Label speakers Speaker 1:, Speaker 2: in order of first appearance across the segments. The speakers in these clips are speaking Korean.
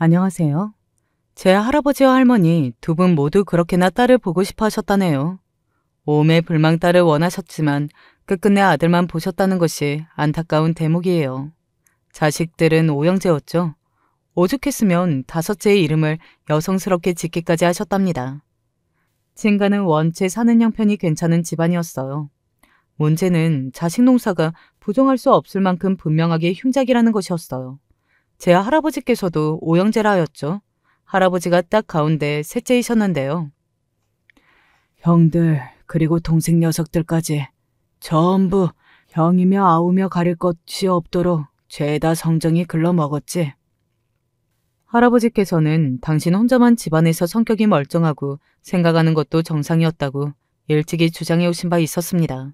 Speaker 1: 안녕하세요. 제 할아버지와 할머니 두 분 모두 그렇게나 딸을 보고 싶어 하셨다네요. 오매불망 딸을 원하셨지만 끝끝내 아들만 보셨다는 것이 안타까운 대목이에요. 자식들은 오형제였죠. 오죽했으면 다섯째의 이름을 여성스럽게 짓기까지 하셨답니다. 친가는 원체 사는 형편이 괜찮은 집안이었어요. 문제는 자식 농사가 부정할 수 없을 만큼 분명하게 흉작이라는 것이었어요. 제 할아버지께서도 오형제라 하였죠. 할아버지가 딱 가운데 셋째이셨는데요. 형들 그리고 동생 녀석들까지 전부 형이며 아우며 가릴 것이 없도록 죄다 성정이 글러먹었지. 할아버지께서는 당신 혼자만 집안에서 성격이 멀쩡하고 생각하는 것도 정상이었다고 일찍이 주장해 오신 바 있었습니다.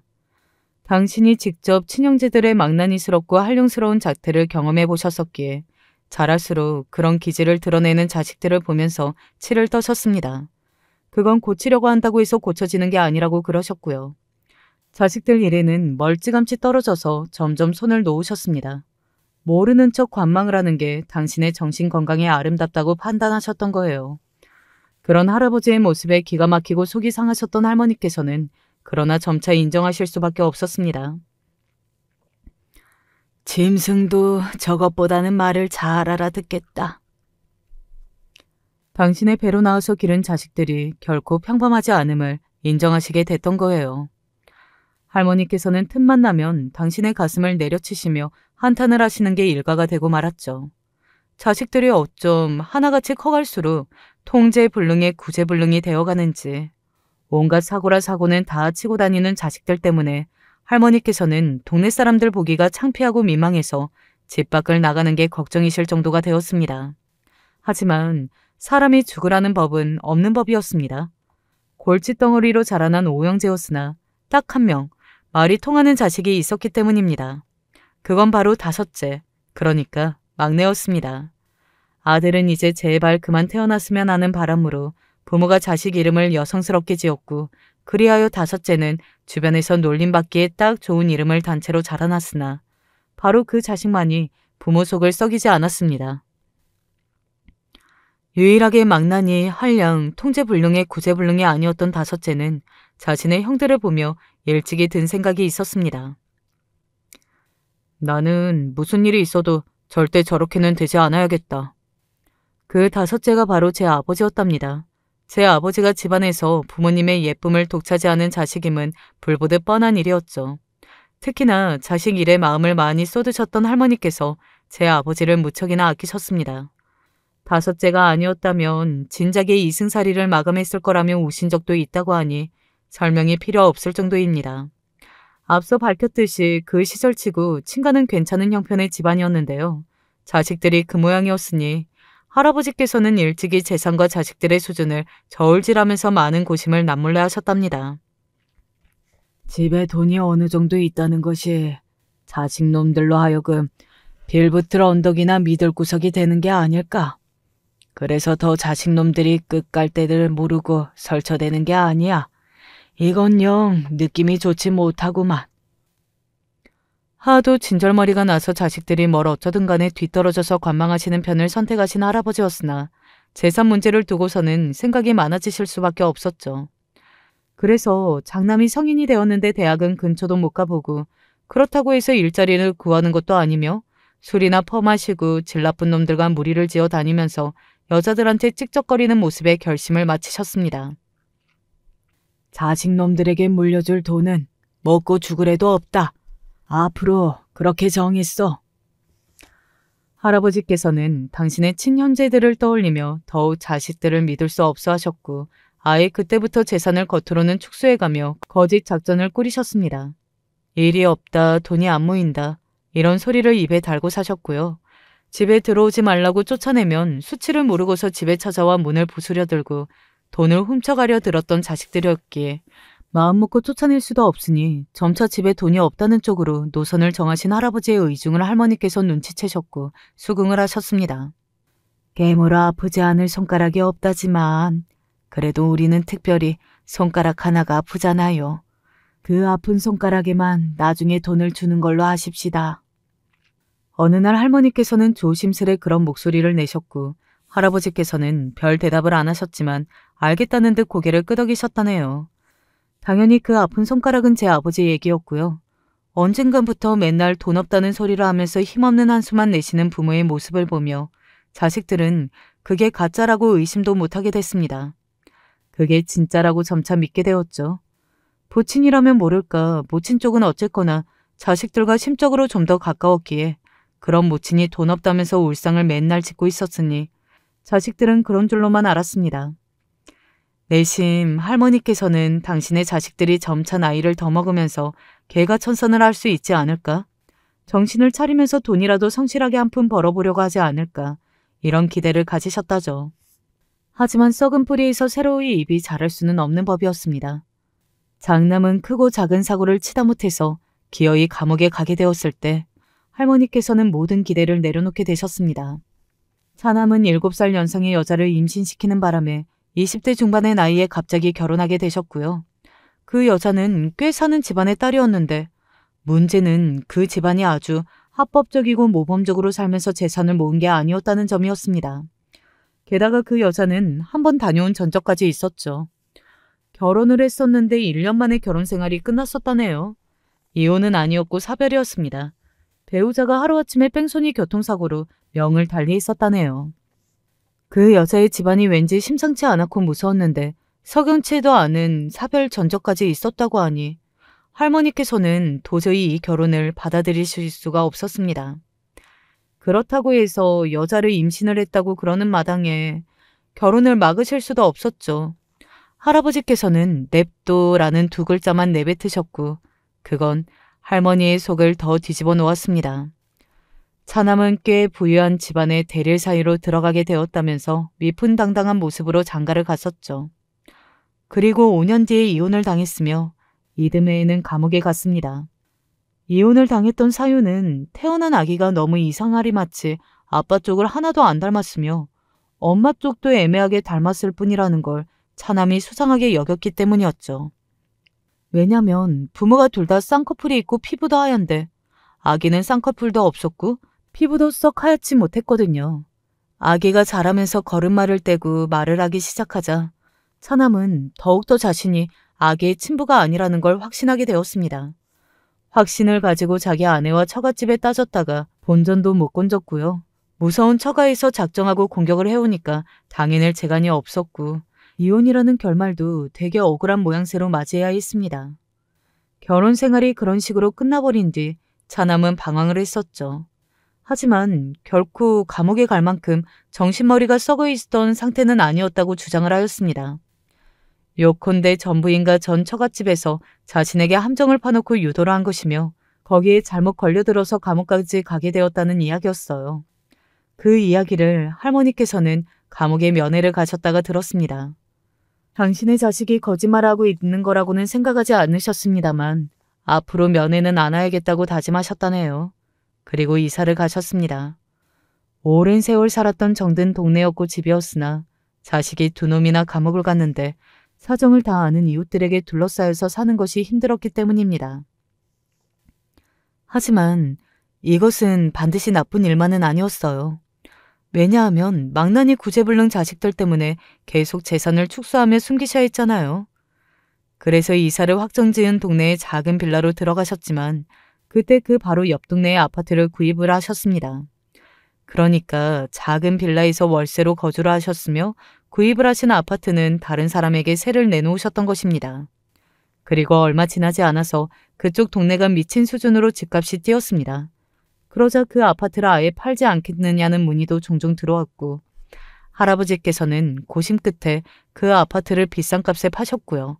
Speaker 1: 당신이 직접 친형제들의 망나니스럽고 한량스러운 자태를 경험해 보셨었기에 자랄수록 그런 기질을 드러내는 자식들을 보면서 치를 떠셨습니다. 그건 고치려고 한다고 해서 고쳐지는 게 아니라고 그러셨고요. 자식들 일에는 멀찌감치 떨어져서 점점 손을 놓으셨습니다. 모르는 척 관망을 하는 게 당신의 정신건강에 아름답다고 판단하셨던 거예요. 그런 할아버지의 모습에 기가 막히고 속이 상하셨던 할머니께서는 그러나 점차 인정하실 수밖에 없었습니다. 짐승도 저것보다는 말을 잘 알아듣겠다. 당신의 배로 나와서 기른 자식들이 결코 평범하지 않음을 인정하시게 됐던 거예요. 할머니께서는 틈만 나면 당신의 가슴을 내려치시며 한탄을 하시는 게 일과가 되고 말았죠. 자식들이 어쩜 하나같이 커갈수록 통제불능의 구제불능이 되어가는지 온갖 사고라 사고는 다 치고 다니는 자식들 때문에 할머니께서는 동네 사람들 보기가 창피하고 민망해서 집 밖을 나가는 게 걱정이실 정도가 되었습니다. 하지만 사람이 죽으라는 법은 없는 법이었습니다. 골칫덩어리로 자라난 오형제였으나 딱 한 명 말이 통하는 자식이 있었기 때문입니다. 그건 바로 다섯째, 그러니까 막내였습니다. 아들은 이제 제발 그만 태어났으면 하는 바람으로 부모가 자식 이름을 여성스럽게 지었고 그리하여 다섯째는 주변에서 놀림받기에 딱 좋은 이름을 단체로 자라났으나 바로 그 자식만이 부모 속을 썩이지 않았습니다. 유일하게 망나니, 한량, 통제불능의 구제불능이 아니었던 다섯째는 자신의 형들을 보며 일찍이 든 생각이 있었습니다. 나는 무슨 일이 있어도 절대 저렇게는 되지 않아야겠다. 그 다섯째가 바로 제 아버지였답니다. 제 아버지가 집안에서 부모님의 예쁨을 독차지하는 자식임은 불보듯 뻔한 일이었죠. 특히나 자식 일에 마음을 많이 쏟으셨던 할머니께서 제 아버지를 무척이나 아끼셨습니다. 다섯째가 아니었다면 진작에 이승살이를 마감했을 거라며 우신 적도 있다고 하니 설명이 필요 없을 정도입니다. 앞서 밝혔듯이 그 시절치고 친가는 괜찮은 형편의 집안이었는데요. 자식들이 그 모양이었으니 할아버지께서는 일찍이 재산과 자식들의 수준을 저울질하면서 많은 고심을 남몰래 하셨답니다. 집에 돈이 어느 정도 있다는 것이 자식놈들로 하여금 빌붙을 언덕이나 미들구석이 되는 게 아닐까. 그래서 더 자식놈들이 끝갈대를 모르고 설쳐대는 게 아니야. 이건 영 느낌이 좋지 못하구만. 하도 진절머리가 나서 자식들이 뭘 어쩌든 간에 뒤떨어져서 관망하시는 편을 선택하신 할아버지였으나 재산 문제를 두고서는 생각이 많아지실 수밖에 없었죠. 그래서 장남이 성인이 되었는데 대학은 근처도 못 가보고 그렇다고 해서 일자리를 구하는 것도 아니며 술이나 퍼마시고 질 나쁜 놈들과 무리를 지어 다니면서 여자들한테 찍적거리는 모습에 결심을 마치셨습니다. 자식놈들에게 물려줄 돈은 먹고 죽으래도 없다. 앞으로 그렇게 정했어. 할아버지께서는 당신의 친형제들을 떠올리며 더욱 자식들을 믿을 수 없어 하셨고 아예 그때부터 재산을 겉으로는 축소해가며 거짓 작전을 꾸리셨습니다. 일이 없다, 돈이 안 모인다 이런 소리를 입에 달고 사셨고요. 집에 들어오지 말라고 쫓아내면 수치를 모르고서 집에 찾아와 문을 부수려들고 돈을 훔쳐가려 들었던 자식들이었기에 마음 먹고 쫓아낼 수도 없으니 점차 집에 돈이 없다는 쪽으로 노선을 정하신 할아버지의 의중을 할머니께서 눈치채셨고 수긍을 하셨습니다. 깨물어 아프지 않을 손가락이 없다지만 그래도 우리는 특별히 손가락 하나가 아프잖아요. 그 아픈 손가락에만 나중에 돈을 주는 걸로 하십시다. 어느 날 할머니께서는 조심스레 그런 목소리를 내셨고 할아버지께서는 별 대답을 안 하셨지만 알겠다는 듯 고개를 끄덕이셨다네요. 당연히 그 아픈 손가락은 제 아버지 얘기였고요. 언젠가부터 맨날 돈 없다는 소리를 하면서 힘없는 한숨만 내쉬는 부모의 모습을 보며 자식들은 그게 가짜라고 의심도 못하게 됐습니다. 그게 진짜라고 점차 믿게 되었죠. 부친이라면 모를까 모친 쪽은 어쨌거나 자식들과 심적으로 좀 더 가까웠기에 그런 모친이 돈 없다면서 울상을 맨날 짓고 있었으니 자식들은 그런 줄로만 알았습니다. 내심 할머니께서는 당신의 자식들이 점차 나이를 더 먹으면서 개가천선을 할 수 있지 않을까? 정신을 차리면서 돈이라도 성실하게 한 푼 벌어보려고 하지 않을까? 이런 기대를 가지셨다죠. 하지만 썩은 뿌리에서 새로이 잎이 자랄 수는 없는 법이었습니다. 장남은 크고 작은 사고를 치다 못해서 기어이 감옥에 가게 되었을 때 할머니께서는 모든 기대를 내려놓게 되셨습니다. 차남은 7살 연상의 여자를 임신시키는 바람에 20대 중반의 나이에 갑자기 결혼하게 되셨고요. 그 여자는 꽤 사는 집안의 딸이었는데 문제는 그 집안이 아주 합법적이고 모범적으로 살면서 재산을 모은 게 아니었다는 점이었습니다. 게다가 그 여자는 한번 다녀온 전적까지 있었죠. 결혼을 했었는데 1년 만에 결혼 생활이 끝났었다네요. 이혼은 아니었고 사별이었습니다. 배우자가 하루아침에 뺑소니 교통사고로 명을 달리했었다네요. 그 여자의 집안이 왠지 심상치 않았고 무서웠는데 석연치도 않은 사별 전적까지 있었다고 하니 할머니께서는 도저히 이 결혼을 받아들이실 수가 없었습니다. 그렇다고 해서 여자를 임신을 했다고 그러는 마당에 결혼을 막으실 수도 없었죠. 할아버지께서는 냅도라는 2글자만 내뱉으셨고 그건 할머니의 속을 더 뒤집어 놓았습니다. 차남은 꽤 부유한 집안의 대릴 사이로 들어가게 되었다면서 위풍당당한 모습으로 장가를 갔었죠. 그리고 5년 뒤에 이혼을 당했으며 이듬해에는 감옥에 갔습니다. 이혼을 당했던 사유는 태어난 아기가 너무 이상하리 마치 아빠 쪽을 하나도 안 닮았으며 엄마 쪽도 애매하게 닮았을 뿐이라는 걸 차남이 수상하게 여겼기 때문이었죠. 왜냐면 부모가 둘 다 쌍꺼풀이 있고 피부도 하얀데 아기는 쌍꺼풀도 없었고 피부도 썩 하얗지 못했거든요. 아기가 자라면서 걸음마를 떼고 말을 하기 시작하자 차남은 더욱더 자신이 아기의 친부가 아니라는 걸 확신하게 되었습니다. 확신을 가지고 자기 아내와 처갓집에 따졌다가 본전도 못 건졌고요. 무서운 처가에서 작정하고 공격을 해오니까 당해낼 재간이 없었고 이혼이라는 결말도 되게 억울한 모양새로 맞이해야 했습니다. 결혼 생활이 그런 식으로 끝나버린 뒤 차남은 방황을 했었죠. 하지만 결코 감옥에 갈 만큼 정신머리가 썩어 있었던 상태는 아니었다고 주장을 하였습니다. 요컨대 전부인과 전 처갓집에서 자신에게 함정을 파놓고 유도를 한 것이며 거기에 잘못 걸려들어서 감옥까지 가게 되었다는 이야기였어요. 그 이야기를 할머니께서는 감옥에 면회를 가셨다가 들었습니다. 당신의 자식이 거짓말하고 있는 거라고는 생각하지 않으셨습니다만 앞으로 면회는 안 와야겠다고 다짐하셨다네요. 그리고 이사를 가셨습니다. 오랜 세월 살았던 정든 동네였고 집이었으나 자식이 2놈이나 감옥을 갔는데 사정을 다 아는 이웃들에게 둘러싸여서 사는 것이 힘들었기 때문입니다. 하지만 이것은 반드시 나쁜 일만은 아니었어요. 왜냐하면 망나니 구제불능 자식들 때문에 계속 재산을 축소하며 숨기셔야 했잖아요. 그래서 이사를 확정지은 동네의 작은 빌라로 들어가셨지만 그때 그 바로 옆 동네의 아파트를 구입을 하셨습니다. 그러니까 작은 빌라에서 월세로 거주를 하셨으며 구입을 하신 아파트는 다른 사람에게 세를 내놓으셨던 것입니다. 그리고 얼마 지나지 않아서 그쪽 동네가 미친 수준으로 집값이 뛰었습니다. 그러자 그 아파트를 아예 팔지 않겠느냐는 문의도 종종 들어왔고 할아버지께서는 고심 끝에 그 아파트를 비싼 값에 파셨고요.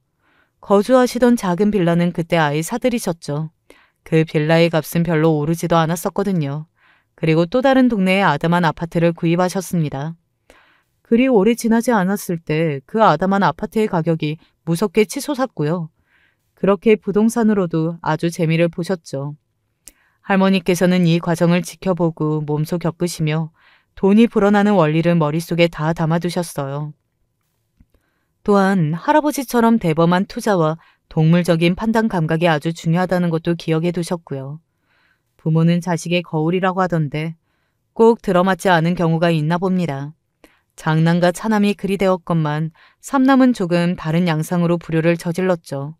Speaker 1: 거주하시던 작은 빌라는 그때 아예 사들이셨죠. 그 빌라의 값은 별로 오르지도 않았었거든요. 그리고 또 다른 동네의 아담한 아파트를 구입하셨습니다. 그리 오래 지나지 않았을 때 그 아담한 아파트의 가격이 무섭게 치솟았고요. 그렇게 부동산으로도 아주 재미를 보셨죠. 할머니께서는 이 과정을 지켜보고 몸소 겪으시며 돈이 불어나는 원리를 머릿속에 다 담아두셨어요. 또한 할아버지처럼 대범한 투자와 동물적인 판단 감각이 아주 중요하다는 것도 기억해 두셨고요. 부모는 자식의 거울이라고 하던데 꼭 들어맞지 않은 경우가 있나 봅니다. 장남과 차남이 그리 되었건만 삼남은 조금 다른 양상으로 불효를 저질렀죠.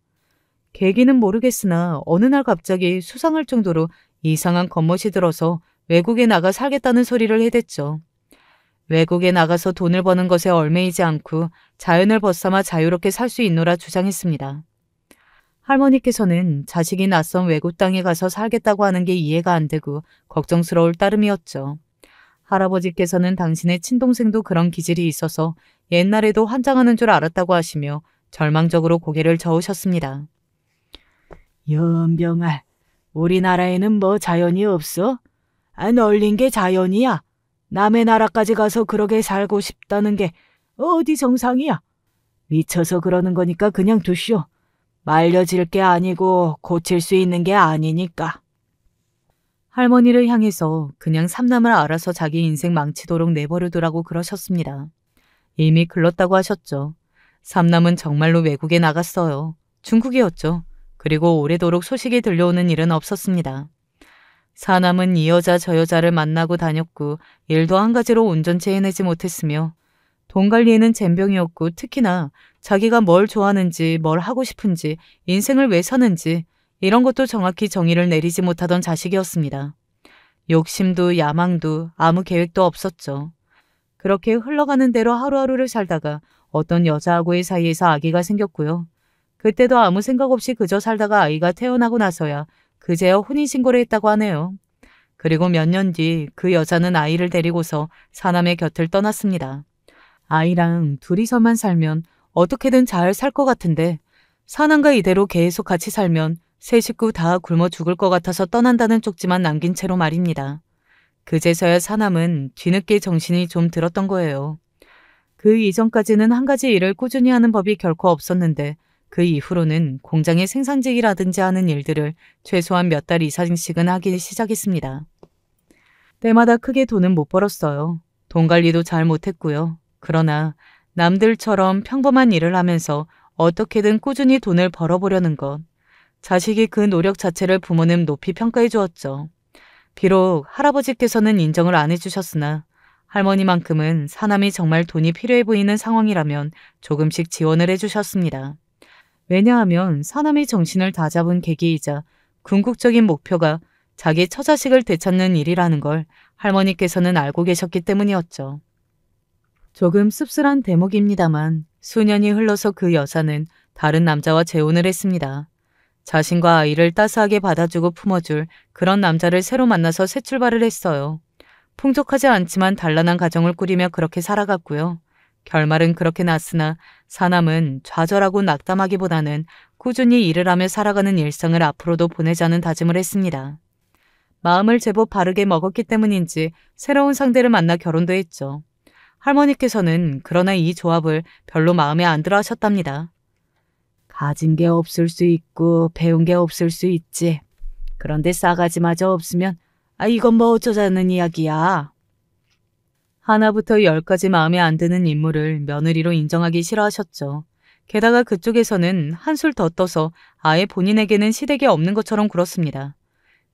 Speaker 1: 계기는 모르겠으나 어느 날 갑자기 수상할 정도로 이상한 겉멋이 들어서 외국에 나가 살겠다는 소리를 해댔죠. 외국에 나가서 돈을 버는 것에 얽매이지 않고 자연을 벗삼아 자유롭게 살 수 있노라 주장했습니다. 할머니께서는 자식이 낯선 외국 땅에 가서 살겠다고 하는 게 이해가 안 되고 걱정스러울 따름이었죠. 할아버지께서는 당신의 친동생도 그런 기질이 있어서 옛날에도 환장하는 줄 알았다고 하시며 절망적으로 고개를 저으셨습니다. 연병아, 우리나라에는 뭐 자연이 없어? 널린 게 자연이야. 남의 나라까지 가서 그러게 살고 싶다는 게 어디 정상이야? 미쳐서 그러는 거니까 그냥 두시오. 말려질 게 아니고 고칠 수 있는 게 아니니까. 할머니를 향해서 그냥 삼남을 알아서 자기 인생 망치도록 내버려두라고 그러셨습니다. 이미 글렀다고 하셨죠. 삼남은 정말로 외국에 나갔어요. 중국이었죠. 그리고 오래도록 소식이 들려오는 일은 없었습니다. 사남은 이 여자 저 여자를 만나고 다녔고 일도 한 가지로 온전치 해내지 못했으며 돈 관리에는 젬병이었고 특히나 자기가 뭘 좋아하는지 뭘 하고 싶은지 인생을 왜 사는지 이런 것도 정확히 정의를 내리지 못하던 자식이었습니다. 욕심도 야망도 아무 계획도 없었죠. 그렇게 흘러가는 대로 하루하루를 살다가 어떤 여자하고의 사이에서 아기가 생겼고요. 그때도 아무 생각 없이 그저 살다가 아이가 태어나고 나서야 그제야 혼인신고를 했다고 하네요. 그리고 몇 년 뒤 그 여자는 아이를 데리고서 사남의 곁을 떠났습니다. 아이랑 둘이서만 살면 어떻게든 잘 살 것 같은데 사남과 이대로 계속 같이 살면 세 식구 다 굶어 죽을 것 같아서 떠난다는 쪽지만 남긴 채로 말입니다. 그제서야 사남은 뒤늦게 정신이 좀 들었던 거예요. 그 이전까지는 한 가지 일을 꾸준히 하는 법이 결코 없었는데 그 이후로는 공장의 생산직이라든지 하는 일들을 최소한 몇 달 이상씩은 하기 시작했습니다. 때마다 크게 돈은 못 벌었어요. 돈 관리도 잘 못했고요. 그러나 남들처럼 평범한 일을 하면서 어떻게든 꾸준히 돈을 벌어보려는 것. 자식이 그 노력 자체를 부모는 높이 평가해 주었죠. 비록 할아버지께서는 인정을 안 해주셨으나 할머니만큼은 사남이 정말 돈이 필요해 보이는 상황이라면 조금씩 지원을 해주셨습니다. 왜냐하면 사남이 정신을 다잡은 계기이자 궁극적인 목표가 자기 처자식을 되찾는 일이라는 걸 할머니께서는 알고 계셨기 때문이었죠. 조금 씁쓸한 대목입니다만 수년이 흘러서 그 여사는 다른 남자와 재혼을 했습니다. 자신과 아이를 따스하게 받아주고 품어줄 그런 남자를 새로 만나서 새 출발을 했어요. 풍족하지 않지만 단란한 가정을 꾸리며 그렇게 살아갔고요. 결말은 그렇게 났으나 사남은 좌절하고 낙담하기보다는 꾸준히 일을 하며 살아가는 일상을 앞으로도 보내자는 다짐을 했습니다. 마음을 제법 바르게 먹었기 때문인지 새로운 상대를 만나 결혼도 했죠. 할머니께서는 그러나 이 조합을 별로 마음에 안 들어 하셨답니다. 가진 게 없을 수 있고 배운 게 없을 수 있지. 그런데 싸가지마저 없으면 이건 뭐 어쩌자는 이야기야. 하나부터 10까지 마음에 안 드는 인물을 며느리로 인정하기 싫어하셨죠. 게다가 그쪽에서는 한술 더 떠서 아예 본인에게는 시댁이 없는 것처럼 굴었습니다.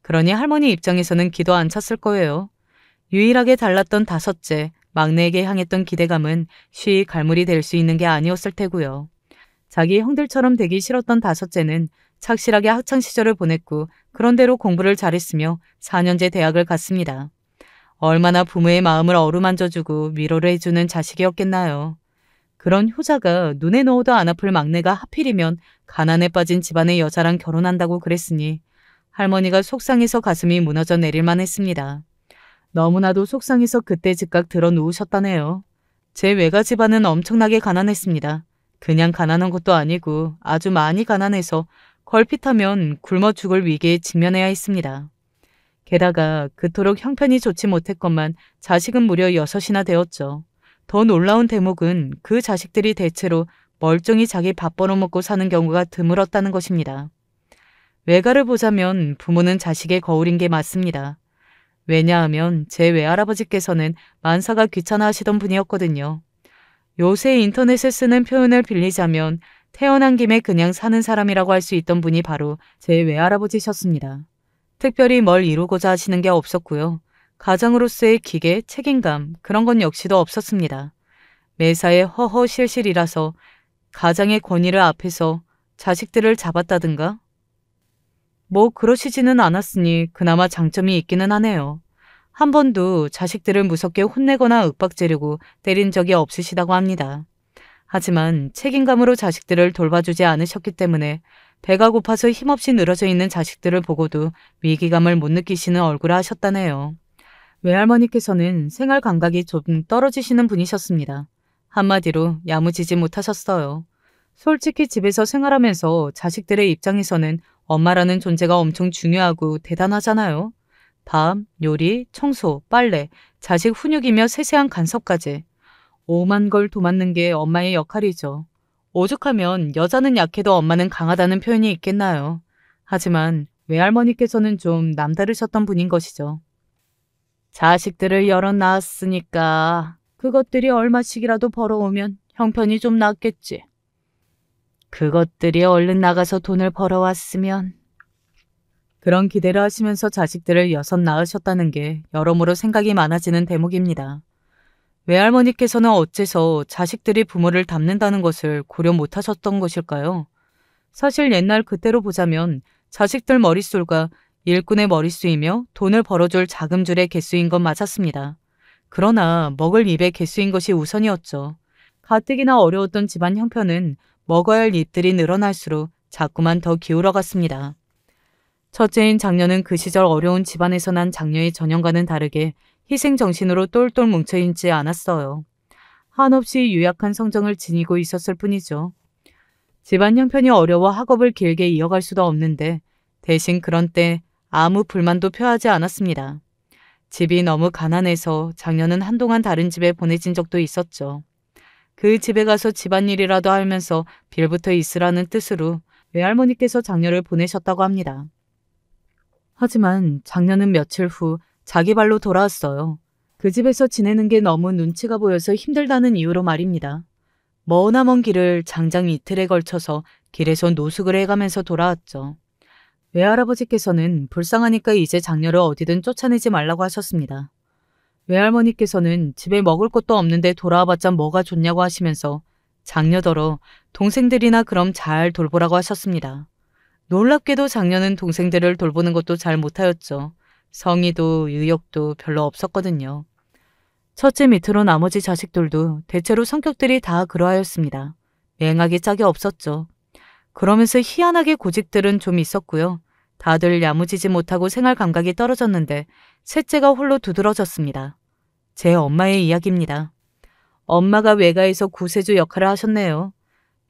Speaker 1: 그러니 할머니 입장에서는 기도 안 찼을 거예요. 유일하게 달랐던 다섯째, 막내에게 향했던 기대감은 쉬이 갈무리 될 수 있는 게 아니었을 테고요. 자기 형들처럼 되기 싫었던 다섯째는 착실하게 학창시절을 보냈고 그런대로 공부를 잘했으며 4년제 대학을 갔습니다. 얼마나 부모의 마음을 어루만져주고 위로를 해주는 자식이었겠나요. 그런 효자가 눈에 넣어도 안 아플 막내가 하필이면 가난에 빠진 집안의 여자랑 결혼한다고 그랬으니 할머니가 속상해서 가슴이 무너져 내릴만 했습니다. 너무나도 속상해서 그때 즉각 들어 누우셨다네요. 제 외가 집안은 엄청나게 가난했습니다. 그냥 가난한 것도 아니고 아주 많이 가난해서 걸핏하면 굶어 죽을 위기에 직면해야 했습니다. 게다가 그토록 형편이 좋지 못했건만 자식은 무려 6이나 되었죠. 더 놀라운 대목은 그 자식들이 대체로 멀쩡히 자기 밥 벌어먹고 사는 경우가 드물었다는 것입니다. 외가를 보자면 부모는 자식의 거울인 게 맞습니다. 왜냐하면 제 외할아버지께서는 만사가 귀찮아 하시던 분이었거든요. 요새 인터넷에 쓰는 표현을 빌리자면 태어난 김에 그냥 사는 사람이라고 할 수 있던 분이 바로 제 외할아버지셨습니다. 특별히 뭘 이루고자 하시는 게 없었고요. 가장으로서의 기계, 책임감 그런 건 역시도 없었습니다. 매사에 허허실실이라서 가장의 권위를 앞에서 자식들을 잡았다든가? 뭐 그러시지는 않았으니 그나마 장점이 있기는 하네요. 한 번도 자식들을 무섭게 혼내거나 윽박지르고 때린 적이 없으시다고 합니다. 하지만 책임감으로 자식들을 돌봐주지 않으셨기 때문에 배가 고파서 힘없이 늘어져 있는 자식들을 보고도 위기감을 못 느끼시는 얼굴을 하셨다네요. 외할머니께서는 생활 감각이 좀 떨어지시는 분이셨습니다. 한마디로 야무지지 못하셨어요. 솔직히 집에서 생활하면서 자식들의 입장에서는 엄마라는 존재가 엄청 중요하고 대단하잖아요. 밥, 요리, 청소, 빨래, 자식 훈육이며 세세한 간섭까지. 오만 걸 도맡는 게 엄마의 역할이죠. 오죽하면 여자는 약해도 엄마는 강하다는 표현이 있겠나요. 하지만 외할머니께서는 좀 남다르셨던 분인 것이죠. 자식들을 여럿 낳았으니까 그것들이 얼마씩이라도 벌어오면 형편이 좀 낫겠지. 그것들이 얼른 나가서 돈을 벌어왔으면. 그런 기대를 하시면서 자식들을 6 낳으셨다는 게 여러모로 생각이 많아지는 대목입니다. 외할머니께서는 어째서 자식들이 부모를 닮는다는 것을 고려 못하셨던 것일까요? 사실 옛날 그때로 보자면 자식들 머릿수가 일꾼의 머릿수이며 돈을 벌어줄 자금줄의 개수인 건 맞았습니다. 그러나 먹을 입의 개수인 것이 우선이었죠. 가뜩이나 어려웠던 집안 형편은 먹어야 할 입들이 늘어날수록 자꾸만 더 기울어갔습니다. 첫째인 장녀는 그 시절 어려운 집안에서 난 장녀의 전형과는 다르게 희생정신으로 똘똘 뭉쳐있지 않았어요. 한없이 유약한 성정을 지니고 있었을 뿐이죠. 집안 형편이 어려워 학업을 길게 이어갈 수도 없는데 대신 그런 때 아무 불만도 표하지 않았습니다. 집이 너무 가난해서 장녀는 한동안 다른 집에 보내진 적도 있었죠. 그 집에 가서 집안일이라도 하면서 빌붙어 있으라는 뜻으로 외할머니께서 장녀를 보내셨다고 합니다. 하지만 장녀는 며칠 후 자기 발로 돌아왔어요. 그 집에서 지내는 게 너무 눈치가 보여서 힘들다는 이유로 말입니다. 머나먼 길을 장장 이틀에 걸쳐서 길에서 노숙을 해가면서 돌아왔죠. 외할아버지께서는 불쌍하니까 이제 장녀를 어디든 쫓아내지 말라고 하셨습니다. 외할머니께서는 집에 먹을 것도 없는데 돌아와봤자 뭐가 좋냐고 하시면서 장녀더러 동생들이나 그럼 잘 돌보라고 하셨습니다. 놀랍게도 장녀는 동생들을 돌보는 것도 잘 못하였죠. 성의도 의욕도 별로 없었거든요. 첫째 밑으로 나머지 자식들도 대체로 성격들이 다 그러하였습니다. 맹하게 짝이 없었죠. 그러면서 희한하게 고집들은 좀 있었고요. 다들 야무지지 못하고 생활 감각이 떨어졌는데 셋째가 홀로 두드러졌습니다. 제 엄마의 이야기입니다. 엄마가 외가에서 구세주 역할을 하셨네요.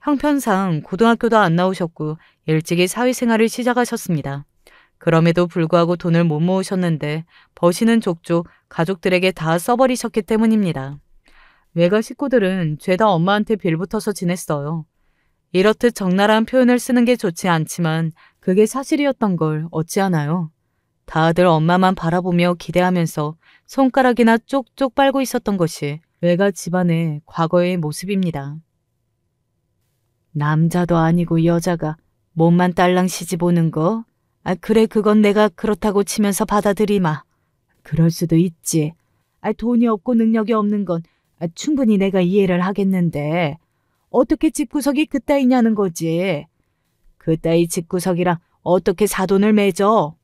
Speaker 1: 형편상 고등학교도 안 나오셨고 일찍이 사회생활을 시작하셨습니다. 그럼에도 불구하고 돈을 못 모으셨는데 버시는 족족 가족들에게 다 써버리셨기 때문입니다. 외가 식구들은 죄다 엄마한테 빌붙어서 지냈어요. 이렇듯 적나라한 표현을 쓰는 게 좋지 않지만 그게 사실이었던 걸 어찌하나요? 다들 엄마만 바라보며 기대하면서 손가락이나 쪽쪽 빨고 있었던 것이 외가 집안의 과거의 모습입니다. 남자도 아니고 여자가 몸만 딸랑 시집오는 거? 그래 그건 내가 그렇다고 치면서 받아들이마. 그럴 수도 있지. 돈이 없고 능력이 없는 건 충분히 내가 이해를 하겠는데 어떻게 집구석이 그따위냐는 거지. 그따위 집구석이랑 어떻게 사돈을 맺어?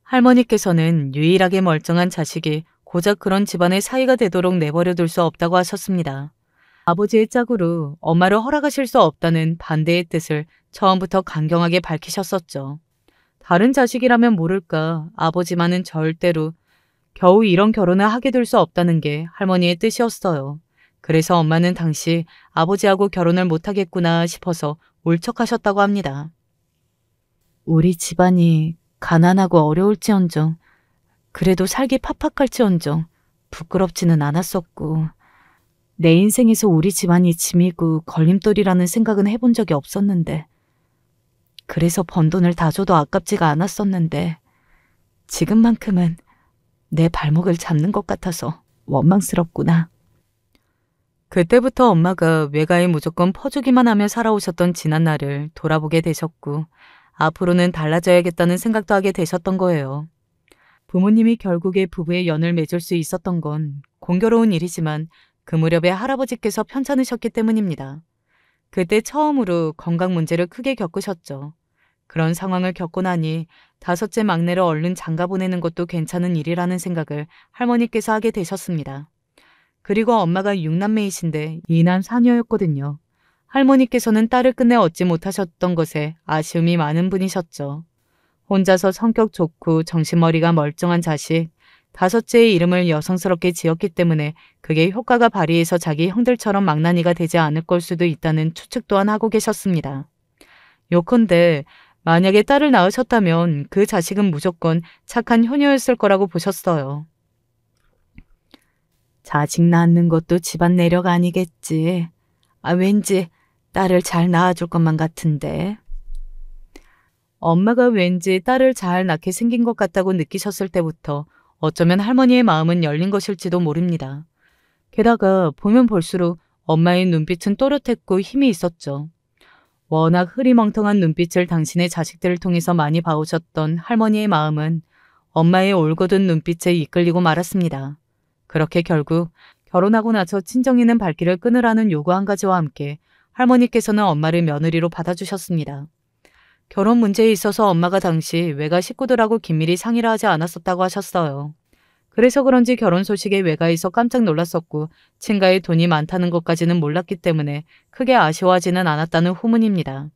Speaker 1: 할머니께서는 유일하게 멀쩡한 자식이 고작 그런 집안의 사이가 되도록 내버려둘 수 없다고 하셨습니다. 아버지의 짝으로 엄마를 허락하실 수 없다는 반대의 뜻을 처음부터 강경하게 밝히셨었죠. 다른 자식이라면 모를까 아버지만은 절대로 겨우 이런 결혼을 하게 될 수 없다는 게 할머니의 뜻이었어요. 그래서 엄마는 당시 아버지하고 결혼을 못하겠구나 싶어서 울적하셨다고 합니다. 우리 집안이 가난하고 어려울지언정 그래도 살기 팍팍할지언정 부끄럽지는 않았었고 내 인생에서 우리 집안이 짐이고 걸림돌이라는 생각은 해본 적이 없었는데 그래서 번 돈을 다 줘도 아깝지가 않았었는데 지금만큼은 내 발목을 잡는 것 같아서 원망스럽구나. 그때부터 엄마가 외가에 무조건 퍼주기만 하며 살아오셨던 지난날을 돌아보게 되셨고 앞으로는 달라져야겠다는 생각도 하게 되셨던 거예요. 부모님이 결국에 부부의 연을 맺을 수 있었던 건 공교로운 일이지만 그 무렵에 할아버지께서 편찮으셨기 때문입니다. 그때 처음으로 건강 문제를 크게 겪으셨죠. 그런 상황을 겪고 나니 다섯째 막내를 얼른 장가 보내는 것도 괜찮은 일이라는 생각을 할머니께서 하게 되셨습니다. 그리고 엄마가 6남매이신데 2남 4녀였거든요. 할머니께서는 딸을 끝내 얻지 못하셨던 것에 아쉬움이 많은 분이셨죠. 혼자서 성격 좋고 정신머리가 멀쩡한 자식, 다섯째의 이름을 여성스럽게 지었기 때문에 그게 효과가 발휘해서 자기 형들처럼 망나니가 되지 않을 걸 수도 있다는 추측 또한 하고 계셨습니다. 요컨대 만약에 딸을 낳으셨다면 그 자식은 무조건 착한 효녀였을 거라고 보셨어요. 자식 낳는 것도 집안 내력 아니겠지. 왠지 딸을 잘 낳아줄 것만 같은데. 엄마가 왠지 딸을 잘 낳게 생긴 것 같다고 느끼셨을 때부터 어쩌면 할머니의 마음은 열린 것일지도 모릅니다. 게다가 보면 볼수록 엄마의 눈빛은 또렷했고 힘이 있었죠. 워낙 흐리멍텅한 눈빛을 당신의 자식들을 통해서 많이 봐오셨던 할머니의 마음은 엄마의 올곧은 눈빛에 이끌리고 말았습니다. 그렇게 결국 결혼하고 나서 친정이는 발길을 끊으라는 요구 한 가지와 함께 할머니께서는 엄마를 며느리로 받아주셨습니다. 결혼 문제에 있어서 엄마가 당시 외가 식구들하고 긴밀히 상의를 하지 않았었다고 하셨어요. 그래서 그런지 결혼 소식에 외가에서 깜짝 놀랐었고 친가에 돈이 많다는 것까지는 몰랐기 때문에 크게 아쉬워하지는 않았다는 후문입니다.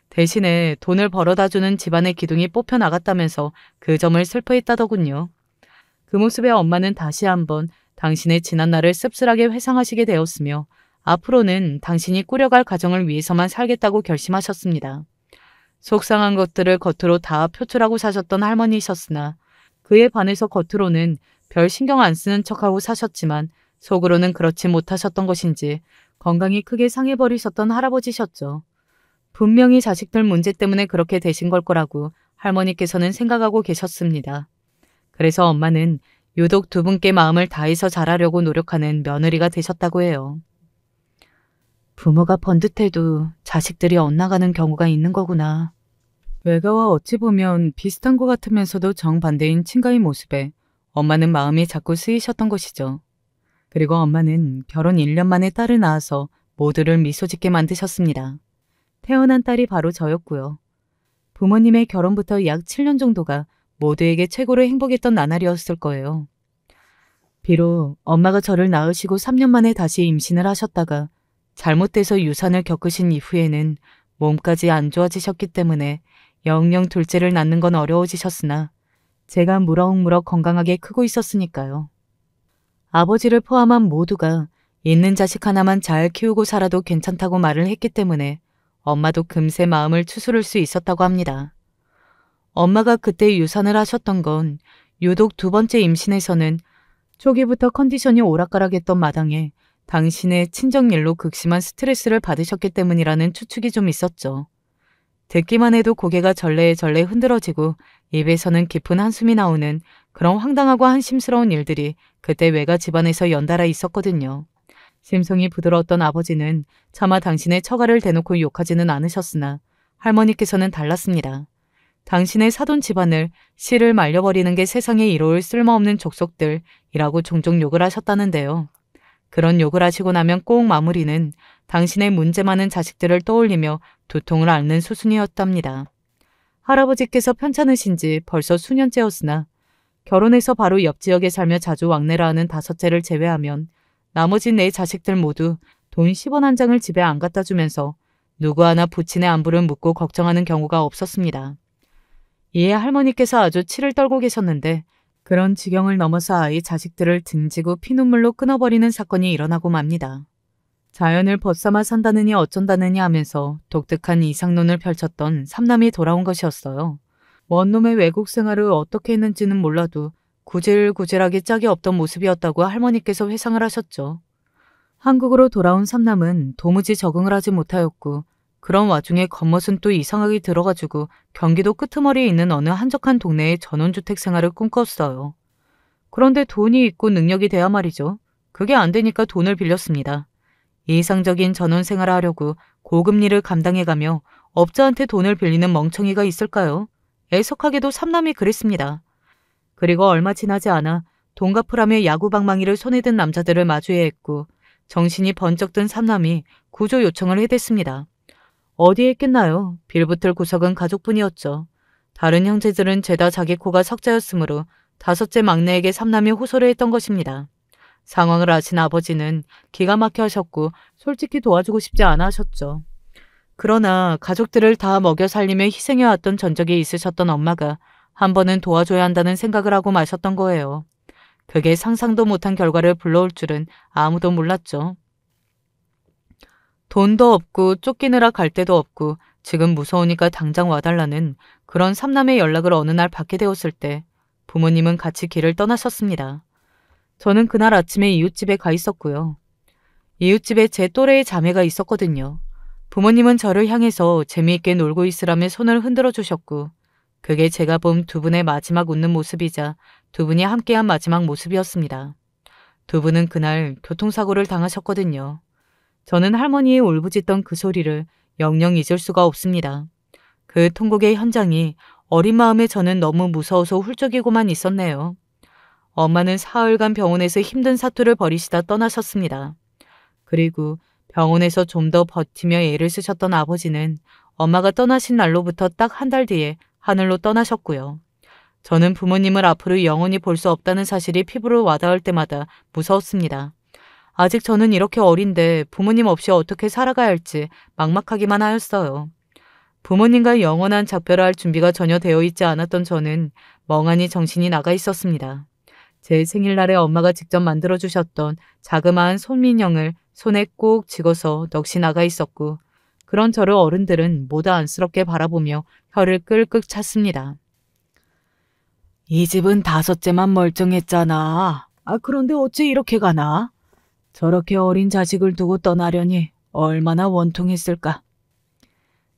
Speaker 1: 대신에 돈을 벌어다주는 집안의 기둥이 뽑혀나갔다면서 그 점을 슬퍼했다더군요. 그 모습에 엄마는 다시 한번 당신의 지난날을 씁쓸하게 회상하시게 되었으며 앞으로는 당신이 꾸려갈 가정을 위해서만 살겠다고 결심하셨습니다. 속상한 것들을 겉으로 다 표출하고 사셨던 할머니이셨으나 그에 반해서 겉으로는 별 신경 안 쓰는 척하고 사셨지만 속으로는 그렇지 못하셨던 것인지 건강이 크게 상해버리셨던 할아버지셨죠. 분명히 자식들 문제 때문에 그렇게 되신 걸 거라고 할머니께서는 생각하고 계셨습니다. 그래서 엄마는 유독 두 분께 마음을 다해서 잘하려고 노력하는 며느리가 되셨다고 해요. 부모가 번듯해도 자식들이 엇나가는 경우가 있는 거구나. 외가와 어찌 보면 비슷한 것 같으면서도 정반대인 친가의 모습에 엄마는 마음이 자꾸 쓰이셨던 것이죠. 그리고 엄마는 결혼 1년 만에 딸을 낳아서 모두를 미소 짓게 만드셨습니다. 태어난 딸이 바로 저였고요. 부모님의 결혼부터 약 7년 정도가 모두에게 최고로 행복했던 나날이었을 거예요. 비록 엄마가 저를 낳으시고 3년 만에 다시 임신을 하셨다가 잘못돼서 유산을 겪으신 이후에는 몸까지 안 좋아지셨기 때문에 영영 둘째를 낳는 건 어려워지셨으나 제가 무럭무럭 건강하게 크고 있었으니까요. 아버지를 포함한 모두가 있는 자식 하나만 잘 키우고 살아도 괜찮다고 말을 했기 때문에 엄마도 금세 마음을 추스를 수 있었다고 합니다. 엄마가 그때 유산을 하셨던 건 유독 두 번째 임신에서는 초기부터 컨디션이 오락가락했던 마당에 당신의 친정일로 극심한 스트레스를 받으셨기 때문이라는 추측이 좀 있었죠. 듣기만 해도 고개가 절레절레 흔들어지고 입에서는 깊은 한숨이 나오는 그런 황당하고 한심스러운 일들이 그때 외가 집안에서 연달아 있었거든요. 심성이 부드러웠던 아버지는 차마 당신의 처가를 대놓고 욕하지는 않으셨으나 할머니께서는 달랐습니다. 당신의 사돈 집안을 씨를 말려버리는 게 세상에 이로울 쓸모없는 족속들이라고 종종 욕을 하셨다는데요. 그런 욕을 하시고 나면 꼭 마무리는 당신의 문제 많은 자식들을 떠올리며 두통을 앓는 수순이었답니다. 할아버지께서 편찮으신 지 벌써 수년째였으나 결혼해서 바로 옆 지역에 살며 자주 왕래를 하는 다섯째를 제외하면 나머지 네 자식들 모두 돈 10원 한 장을 집에 안 갖다 주면서 누구 하나 부친의 안부를 묻고 걱정하는 경우가 없었습니다. 이에 할머니께서 아주 치를 떨고 계셨는데 그런 지경을 넘어서 아이 자식들을 등지고 피눈물로 끊어버리는 사건이 일어나고 맙니다. 자연을 벗삼아 산다느니 어쩐다느니 하면서 독특한 이상론을 펼쳤던 삼남이 돌아온 것이었어요. 원놈의 외국 생활을 어떻게 했는지는 몰라도 구질구질하게 짝이 없던 모습이었다고 할머니께서 회상을 하셨죠. 한국으로 돌아온 삼남은 도무지 적응을 하지 못하였고 그런 와중에 겉멋은 또 이상하게 들어가지고 경기도 끄트머리에 있는 어느 한적한 동네의 전원주택 생활을 꿈꿨어요. 그런데 돈이 있고 능력이 돼야 말이죠. 그게 안 되니까 돈을 빌렸습니다. 이상적인 전원 생활을 하려고 고금리를 감당해가며 업자한테 돈을 빌리는 멍청이가 있을까요? 애석하게도 삼남이 그랬습니다. 그리고 얼마 지나지 않아 돈 갚으라며 야구방망이를 손에 든 남자들을 마주해야 했고 정신이 번쩍 든 삼남이 구조 요청을 해댔습니다. 어디에 있겠나요? 빌붙을 구석은 가족뿐이었죠. 다른 형제들은 죄다 자기 코가 석자였으므로 다섯째 막내에게 삼남이 호소를 했던 것입니다. 상황을 아신 아버지는 기가 막혀 하셨고 솔직히 도와주고 싶지 않아 하셨죠. 그러나 가족들을 다 먹여 살리며 희생해왔던 전적이 있으셨던 엄마가 한 번은 도와줘야 한다는 생각을 하고 마셨던 거예요. 그게 상상도 못한 결과를 불러올 줄은 아무도 몰랐죠. 돈도 없고 쫓기느라 갈 데도 없고 지금 무서우니까 당장 와달라는 그런 삼남의 연락을 어느 날 받게 되었을 때 부모님은 같이 길을 떠나셨습니다. 저는 그날 아침에 이웃집에 가 있었고요. 이웃집에 제 또래의 자매가 있었거든요. 부모님은 저를 향해서 재미있게 놀고 있으라며 손을 흔들어 주셨고 그게 제가 본 두 분의 마지막 웃는 모습이자 두 분이 함께한 마지막 모습이었습니다. 두 분은 그날 교통사고를 당하셨거든요. 저는 할머니의 울부짖던 그 소리를 영영 잊을 수가 없습니다. 그 통곡의 현장이 어린 마음에 저는 너무 무서워서 훌쩍이고만 있었네요. 엄마는 사흘간 병원에서 힘든 사투를 벌이시다 떠나셨습니다. 그리고 병원에서 좀 더 버티며 애를 쓰셨던 아버지는 엄마가 떠나신 날로부터 딱 한 달 뒤에 하늘로 떠나셨고요. 저는 부모님을 앞으로 영원히 볼 수 없다는 사실이 피부로 와닿을 때마다 무서웠습니다. 아직 저는 이렇게 어린데 부모님 없이 어떻게 살아가야 할지 막막하기만 하였어요. 부모님과 영원한 작별을 할 준비가 전혀 되어 있지 않았던 저는 멍하니 정신이 나가 있었습니다. 제 생일날에 엄마가 직접 만들어주셨던 자그마한 손민형을 손에 꼭 쥐고서 넋이 나가 있었고 그런 저를 어른들은 모두 안쓰럽게 바라보며 혀를 끌끌 찼습니다. 이 집은 다섯째만 멀쩡했잖아. 그런데 어째 이렇게 가나? 저렇게 어린 자식을 두고 떠나려니 얼마나 원통했을까.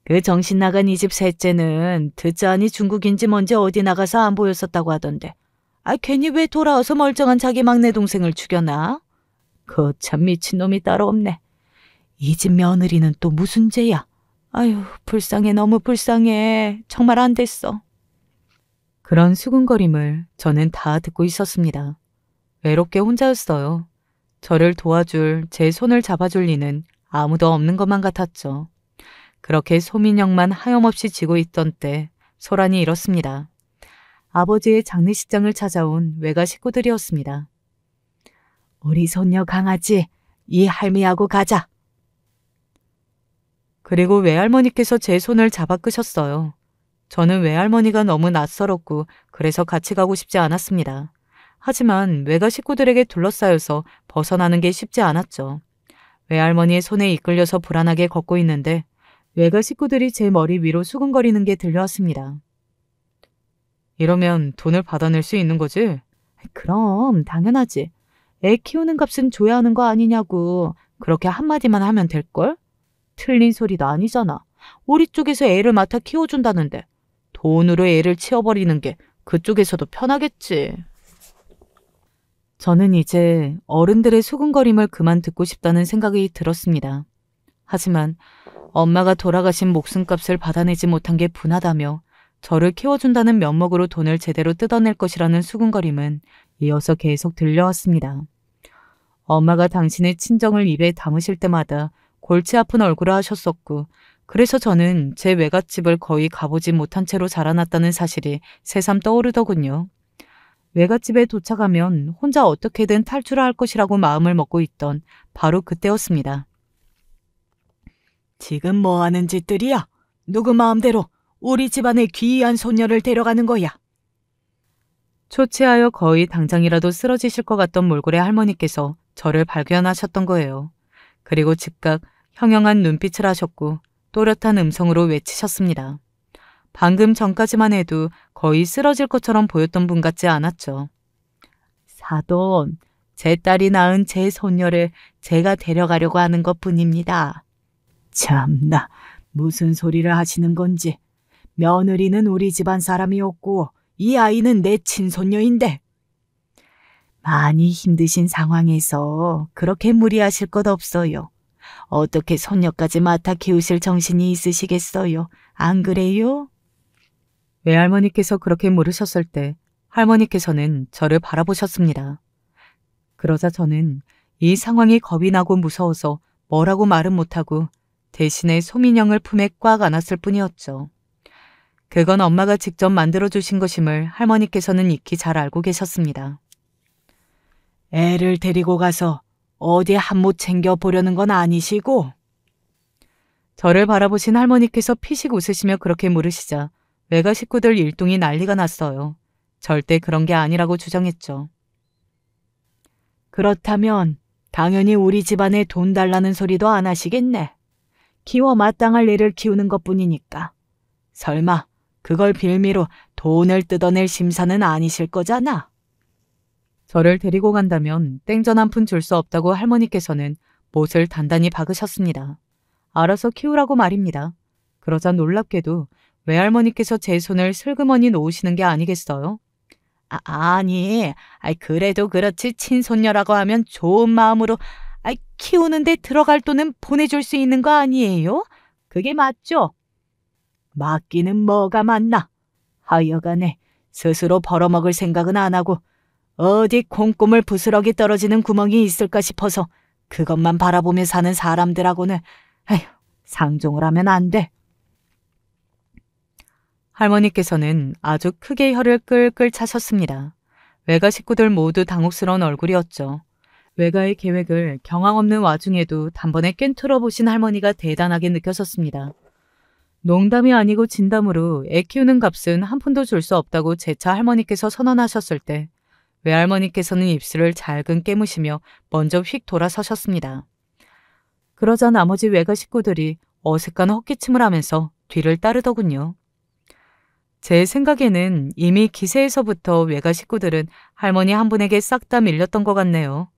Speaker 1: 그 정신 나간 이 집 셋째는 듣자하니 중국인지 뭔지 어디 나가서 안 보였었다고 하던데. 괜히 왜 돌아와서 멀쩡한 자기 막내 동생을 죽여나? 거참 미친놈이 따로 없네. 이 집 며느리는 또 무슨 죄야? 아유, 불쌍해, 너무 불쌍해. 정말 안 됐어. 그런 수군거림을 저는 다 듣고 있었습니다. 외롭게 혼자였어요. 저를 도와줄, 제 손을 잡아줄 리는 아무도 없는 것만 같았죠. 그렇게 소민형만 하염없이 지고 있던 때 소란이 일었습니다. 아버지의 장례식장을 찾아온 외가 식구들이었습니다. 우리 손녀 강아지, 이 할미하고 가자. 그리고 외할머니께서 제 손을 잡아 끄셨어요. 저는 외할머니가 너무 낯설었고 그래서 같이 가고 싶지 않았습니다. 하지만 외가 식구들에게 둘러싸여서 벗어나는 게 쉽지 않았죠. 외할머니의 손에 이끌려서 불안하게 걷고 있는데 외가 식구들이 제 머리 위로 수근거리는 게 들려왔습니다. 이러면 돈을 받아낼 수 있는 거지? 그럼 당연하지. 애 키우는 값은 줘야 하는 거 아니냐고. 그렇게 한마디만 하면 될걸? 틀린 소리도 아니잖아. 우리 쪽에서 애를 맡아 키워준다는데 돈으로 애를 치워버리는 게 그쪽에서도 편하겠지. 저는 이제 어른들의 수근거림을 그만 듣고 싶다는 생각이 들었습니다. 하지만 엄마가 돌아가신 목숨값을 받아내지 못한 게 분하다며 저를 키워준다는 면목으로 돈을 제대로 뜯어낼 것이라는 수근거림은 이어서 계속 들려왔습니다. 엄마가 당신의 친정을 입에 담으실 때마다 골치 아픈 얼굴을 하셨었고 그래서 저는 제 외갓집을 거의 가보지 못한 채로 자라났다는 사실이 새삼 떠오르더군요. 외갓집에 도착하면 혼자 어떻게든 탈출을 할 것이라고 마음을 먹고 있던 바로 그때였습니다. 지금 뭐 하는 짓들이야? 누구 마음대로 우리 집안의 귀한 손녀를 데려가는 거야. 초췌하여 거의 당장이라도 쓰러지실 것 같던 몰골의 할머니께서 저를 발견하셨던 거예요. 그리고 즉각 형형한 눈빛을 하셨고 또렷한 음성으로 외치셨습니다. 방금 전까지만 해도 거의 쓰러질 것처럼 보였던 분 같지 않았죠. 사돈, 제 딸이 낳은 제 손녀를 제가 데려가려고 하는 것뿐입니다. 참나, 무슨 소리를 하시는 건지. 며느리는 우리 집안 사람이었고 이 아이는 내 친손녀인데. 많이 힘드신 상황에서 그렇게 무리하실 것 없어요. 어떻게 손녀까지 맡아 키우실 정신이 있으시겠어요? 안 그래요? 외할머니께서 그렇게 물으셨을 때 할머니께서는 저를 바라보셨습니다. 그러자 저는 이 상황이 겁이 나고 무서워서 뭐라고 말은 못하고 대신에 소민영을 품에 꽉 안았을 뿐이었죠. 그건 엄마가 직접 만들어주신 것임을 할머니께서는 익히 잘 알고 계셨습니다. 애를 데리고 가서 어디 한몫 챙겨보려는 건 아니시고? 저를 바라보신 할머니께서 피식 웃으시며 그렇게 물으시자 외가 식구들 일동이 난리가 났어요. 절대 그런 게 아니라고 주장했죠. 그렇다면 당연히 우리 집안에 돈 달라는 소리도 안 하시겠네. 키워 마땅할 애를 키우는 것뿐이니까. 설마 그걸 빌미로 돈을 뜯어낼 심사는 아니실 거잖아. 저를 데리고 간다면 땡전 한 푼 줄 수 없다고 할머니께서는 못을 단단히 박으셨습니다. 알아서 키우라고 말입니다. 그러자 놀랍게도 외할머니께서 제 손을 슬그머니 놓으시는 게 아니겠어요? 아니, 그래도 그렇지 친손녀라고 하면 좋은 마음으로 키우는데 들어갈 돈은 보내줄 수 있는 거 아니에요? 그게 맞죠? 맞기는 뭐가 맞나? 하여간에 스스로 벌어먹을 생각은 안 하고 어디 콩고물 부스러기 떨어지는 구멍이 있을까 싶어서 그것만 바라보며 사는 사람들하고는 상종을 하면 안 돼. 할머니께서는 아주 크게 혀를 끌끌 차셨습니다. 외가 식구들 모두 당혹스러운 얼굴이었죠. 외가의 계획을 경황 없는 와중에도 단번에 꿰뚫어 보신 할머니가 대단하게 느껴졌습니다. 농담이 아니고 진담으로 애 키우는 값은 한 푼도 줄 수 없다고 재차 할머니께서 선언하셨을 때 외할머니께서는 입술을 잘근 깨무시며 먼저 휙 돌아서셨습니다. 그러자 나머지 외가 식구들이 어색한 헛기침을 하면서 뒤를 따르더군요. 제 생각에는 이미 기세에서부터 외가 식구들은 할머니 한 분에게 싹 다 밀렸던 것 같네요.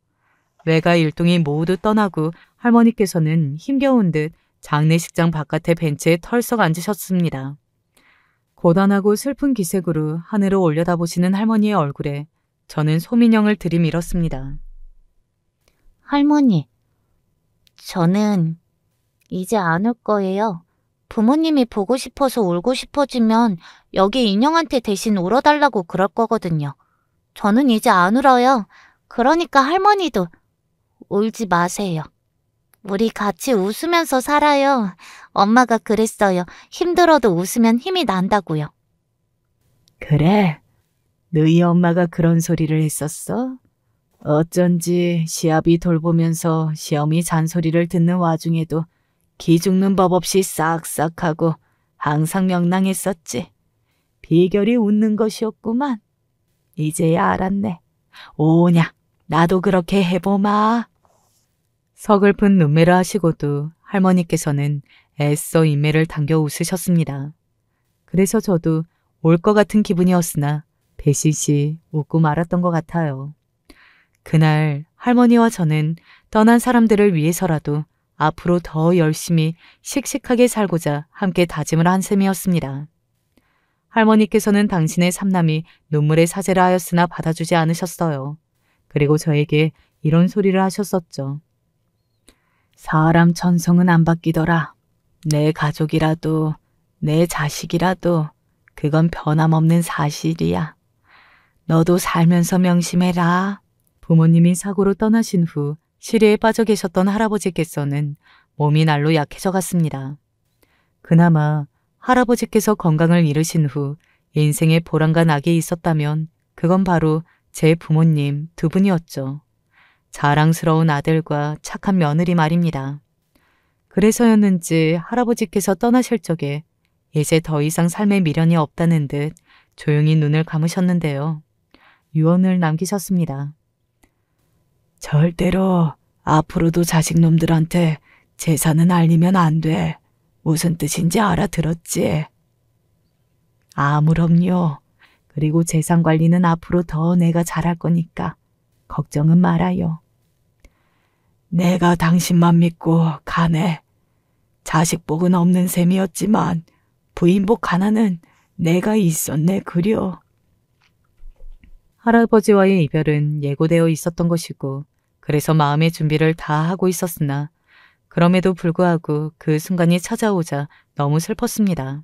Speaker 1: 외가 일동이 모두 떠나고 할머니께서는 힘겨운 듯 장례식장 바깥의 벤치에 털썩 앉으셨습니다. 고단하고 슬픈 기색으로 하늘을 올려다보시는 할머니의 얼굴에 저는 소민영을 들이밀었습니다.
Speaker 2: 할머니, 저는 이제 안 올 거예요. 부모님이 보고 싶어서 울고 싶어지면 여기 인형한테 대신 울어달라고 그럴 거거든요. 저는 이제 안 울어요. 그러니까 할머니도 울지 마세요. 우리 같이 웃으면서 살아요. 엄마가 그랬어요. 힘들어도 웃으면 힘이 난다고요.
Speaker 1: 그래? 너희 엄마가 그런 소리를 했었어? 어쩐지 시아비 돌보면서 시어미 잔소리를 듣는 와중에도 기죽는 법 없이 싹싹하고 항상 명랑했었지. 비결이 웃는 것이었구만. 이제야 알았네. 오냐, 나도 그렇게 해보마. 서글픈 눈매를 하시고도 할머니께서는 애써 인매를 당겨 웃으셨습니다. 그래서 저도 올 것 같은 기분이었으나 배시시 웃고 말았던 것 같아요. 그날 할머니와 저는 떠난 사람들을 위해서라도 앞으로 더 열심히 씩씩하게 살고자 함께 다짐을 한 셈이었습니다. 할머니께서는 당신의 삼남이 눈물의 사죄를 하였으나 받아주지 않으셨어요. 그리고 저에게 이런 소리를 하셨었죠. 사람 천성은 안 바뀌더라. 내 가족이라도 내 자식이라도 그건 변함없는 사실이야. 너도 살면서 명심해라. 부모님이 사고로 떠나신 후 시리에 빠져 계셨던 할아버지께서는 몸이 날로 약해져 갔습니다. 그나마 할아버지께서 건강을 잃으신 후 인생에 보람과 낙이 있었다면 그건 바로 제 부모님 두 분이었죠. 자랑스러운 아들과 착한 며느리 말입니다. 그래서였는지 할아버지께서 떠나실 적에 이제 더 이상 삶에 미련이 없다는 듯 조용히 눈을 감으셨는데요. 유언을 남기셨습니다. 절대로 앞으로도 자식놈들한테 재산은 알리면 안 돼. 무슨 뜻인지 알아들었지? 아무럼요. 그리고 재산 관리는 앞으로 더 내가 잘할 거니까 걱정은 말아요. 내가 당신만 믿고 가네. 자식복은 없는 셈이었지만 부인복 하나는 내가 있었네 그려. 할아버지와의 이별은 예고되어 있었던 것이고 그래서 마음의 준비를 다 하고 있었으나 그럼에도 불구하고 그 순간이 찾아오자 너무 슬펐습니다.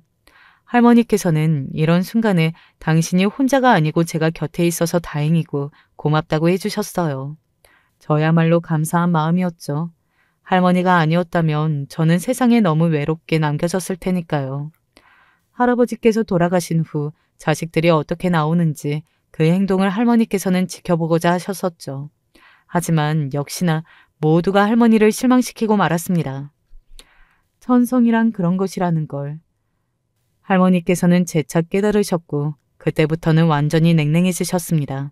Speaker 1: 할머니께서는 이런 순간에 당신이 혼자가 아니고 제가 곁에 있어서 다행이고 고맙다고 해주셨어요. 저야말로 감사한 마음이었죠. 할머니가 아니었다면 저는 세상에 너무 외롭게 남겨졌을 테니까요. 할아버지께서 돌아가신 후 자식들이 어떻게 나오는지 그 행동을 할머니께서는 지켜보고자 하셨었죠. 하지만 역시나 모두가 할머니를 실망시키고 말았습니다. 천성이란 그런 것이라는 걸. 할머니께서는 재차 깨달으셨고 그때부터는 완전히 냉랭해지셨습니다.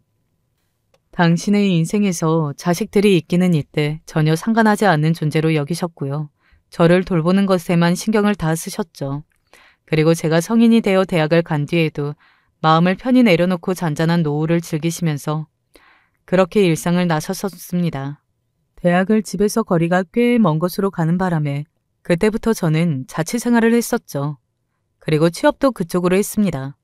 Speaker 1: 당신의 인생에서 자식들이 있기는 있되 전혀 상관하지 않는 존재로 여기셨고요. 저를 돌보는 것에만 신경을 다 쓰셨죠. 그리고 제가 성인이 되어 대학을 간 뒤에도 마음을 편히 내려놓고 잔잔한 노후를 즐기시면서 그렇게 일상을 나섰었습니다. 대학을 집에서 거리가 꽤 먼 곳으로 가는 바람에 그때부터 저는 자취생활을 했었죠. 그리고 취업도 그쪽으로 했습니다.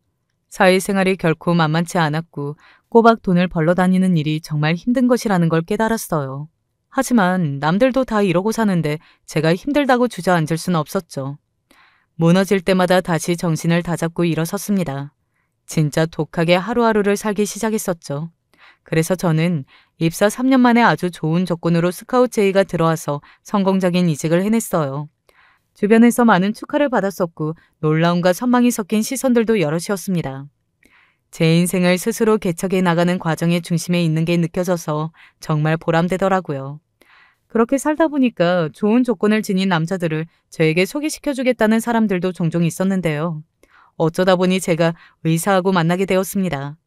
Speaker 1: 사회생활이 결코 만만치 않았고 꼬박 돈을 벌러 다니는 일이 정말 힘든 것이라는 걸 깨달았어요. 하지만 남들도 다 이러고 사는데 제가 힘들다고 주저앉을 수는 없었죠. 무너질 때마다 다시 정신을 다잡고 일어섰습니다. 진짜 독하게 하루하루를 살기 시작했었죠. 그래서 저는 입사 3년 만에 아주 좋은 조건으로 스카우트 제의가 들어와서 성공적인 이직을 해냈어요. 주변에서 많은 축하를 받았었고 놀라움과 선망이 섞인 시선들도 여럿이었습니다. 제 인생을 스스로 개척해 나가는 과정의 중심에 있는 게 느껴져서 정말 보람되더라고요. 그렇게 살다 보니까 좋은 조건을 지닌 남자들을 저에게 소개시켜주겠다는 사람들도 종종 있었는데요. 어쩌다 보니 제가 의사하고 만나게 되었습니다.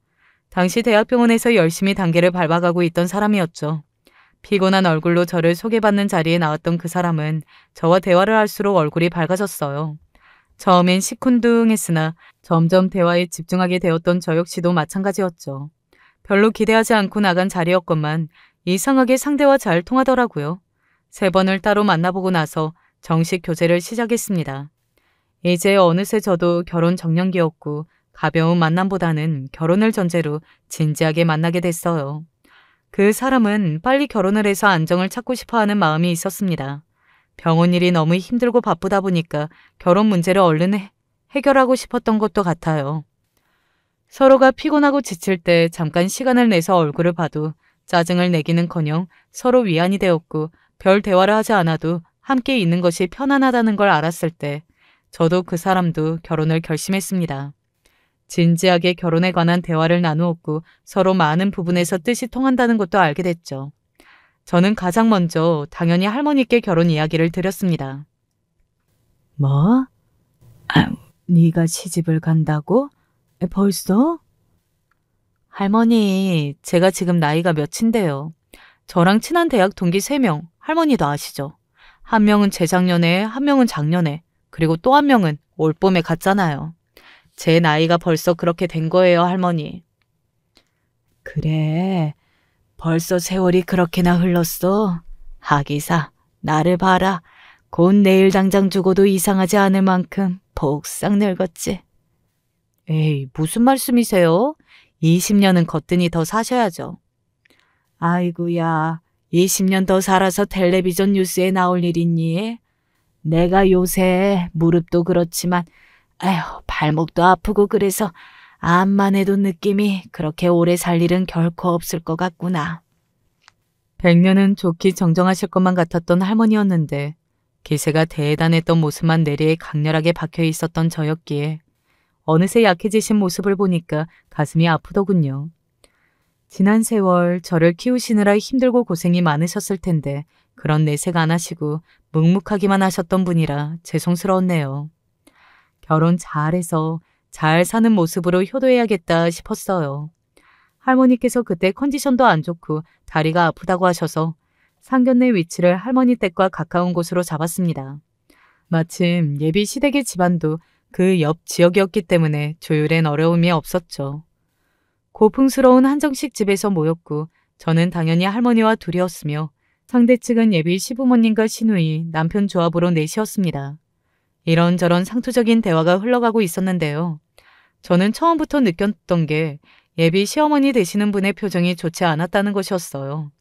Speaker 1: 당시 대학병원에서 열심히 단계를 밟아가고 있던 사람이었죠. 피곤한 얼굴로 저를 소개받는 자리에 나왔던 그 사람은 저와 대화를 할수록 얼굴이 밝아졌어요. 처음엔 시큰둥했으나 점점 대화에 집중하게 되었던 저 역시도 마찬가지였죠. 별로 기대하지 않고 나간 자리였건만 이상하게 상대와 잘 통하더라고요. 3번을 따로 만나보고 나서 정식 교제를 시작했습니다. 이제 어느새 저도 결혼 정년기였고 가벼운 만남보다는 결혼을 전제로 진지하게 만나게 됐어요. 그 사람은 빨리 결혼을 해서 안정을 찾고 싶어하는 마음이 있었습니다. 병원 일이 너무 힘들고 바쁘다 보니까 결혼 문제를 얼른 해결하고 싶었던 것도 같아요. 서로가 피곤하고 지칠 때 잠깐 시간을 내서 얼굴을 봐도 짜증을 내기는커녕 서로 위안이 되었고 별 대화를 하지 않아도 함께 있는 것이 편안하다는 걸 알았을 때 저도 그 사람도 결혼을 결심했습니다. 진지하게 결혼에 관한 대화를 나누었고 서로 많은 부분에서 뜻이 통한다는 것도 알게 됐죠. 저는 가장 먼저 당연히 할머니께 결혼 이야기를 드렸습니다. 뭐? 네가 시집을 간다고? 벌써? 할머니, 제가 지금 나이가 몇인데요. 저랑 친한 대학 동기 3명, 할머니도 아시죠? 한 명은 재작년에, 한 명은 작년에, 그리고 또 한 명은 올 봄에 갔잖아요. 제 나이가 벌써 그렇게 된 거예요, 할머니. 그래, 벌써 세월이 그렇게나 흘렀어. 하기사, 나를 봐라. 곧 내일 당장 죽어도 이상하지 않을 만큼 복싹 늙었지. 에이, 무슨 말씀이세요? 20년은 거뜬히 더 사셔야죠. 아이고야, 20년 더 살아서 텔레비전 뉴스에 나올 일 있니? 내가 요새 무릎도 그렇지만 아휴, 발목도 아프고 그래서 암만 해도 느낌이 그렇게 오래 살 일은 결코 없을 것 같구나. 100년은 좋기 정정하실 것만 같았던 할머니였는데 기세가 대단했던 모습만 내리에 강렬하게 박혀 있었던 저였기에 어느새 약해지신 모습을 보니까 가슴이 아프더군요. 지난 세월 저를 키우시느라 힘들고 고생이 많으셨을 텐데 그런 내색 안 하시고 묵묵하기만 하셨던 분이라 죄송스러웠네요. 결혼 잘해서 잘 사는 모습으로 효도해야겠다 싶었어요. 할머니께서 그때 컨디션도 안 좋고 다리가 아프다고 하셔서 상견례 위치를 할머니 댁과 가까운 곳으로 잡았습니다. 마침 예비 시댁의 집안도 그 옆 지역이었기 때문에 조율엔 어려움이 없었죠. 고풍스러운 한정식 집에서 모였고 저는 당연히 할머니와 둘이었으며 상대 측은 예비 시부모님과 시누이, 남편 조합으로 넷이었습니다. 이런저런 상투적인 대화가 흘러가고 있었는데요. 저는 처음부터 느꼈던 게 예비 시어머니 되시는 분의 표정이 좋지 않았다는 것이었어요.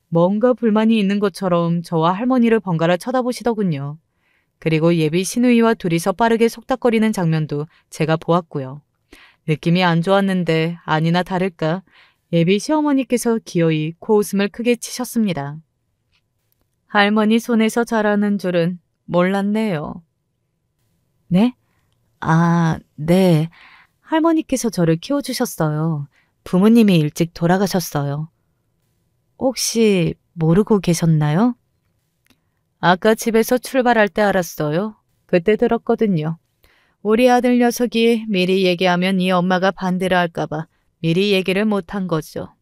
Speaker 1: 뭔가 불만이 있는 것처럼 저와 할머니를 번갈아 쳐다보시더군요. 그리고 예비 시누이와 둘이서 빠르게 속닥거리는 장면도 제가 보았고요. 느낌이 안 좋았는데 아니나 다를까 예비 시어머니께서 기어이 코웃음을 크게 치셨습니다. 할머니 손에서 자라는 줄은 몰랐네요. 네? 아, 네. 할머니께서 저를 키워주셨어요. 부모님이 일찍 돌아가셨어요. 혹시 모르고 계셨나요? 아까 집에서 출발할 때 알았어요. 그때 들었거든요. 우리 아들 녀석이 미리 얘기하면 이 엄마가 반대를 할까봐 미리 얘기를 못한 거죠.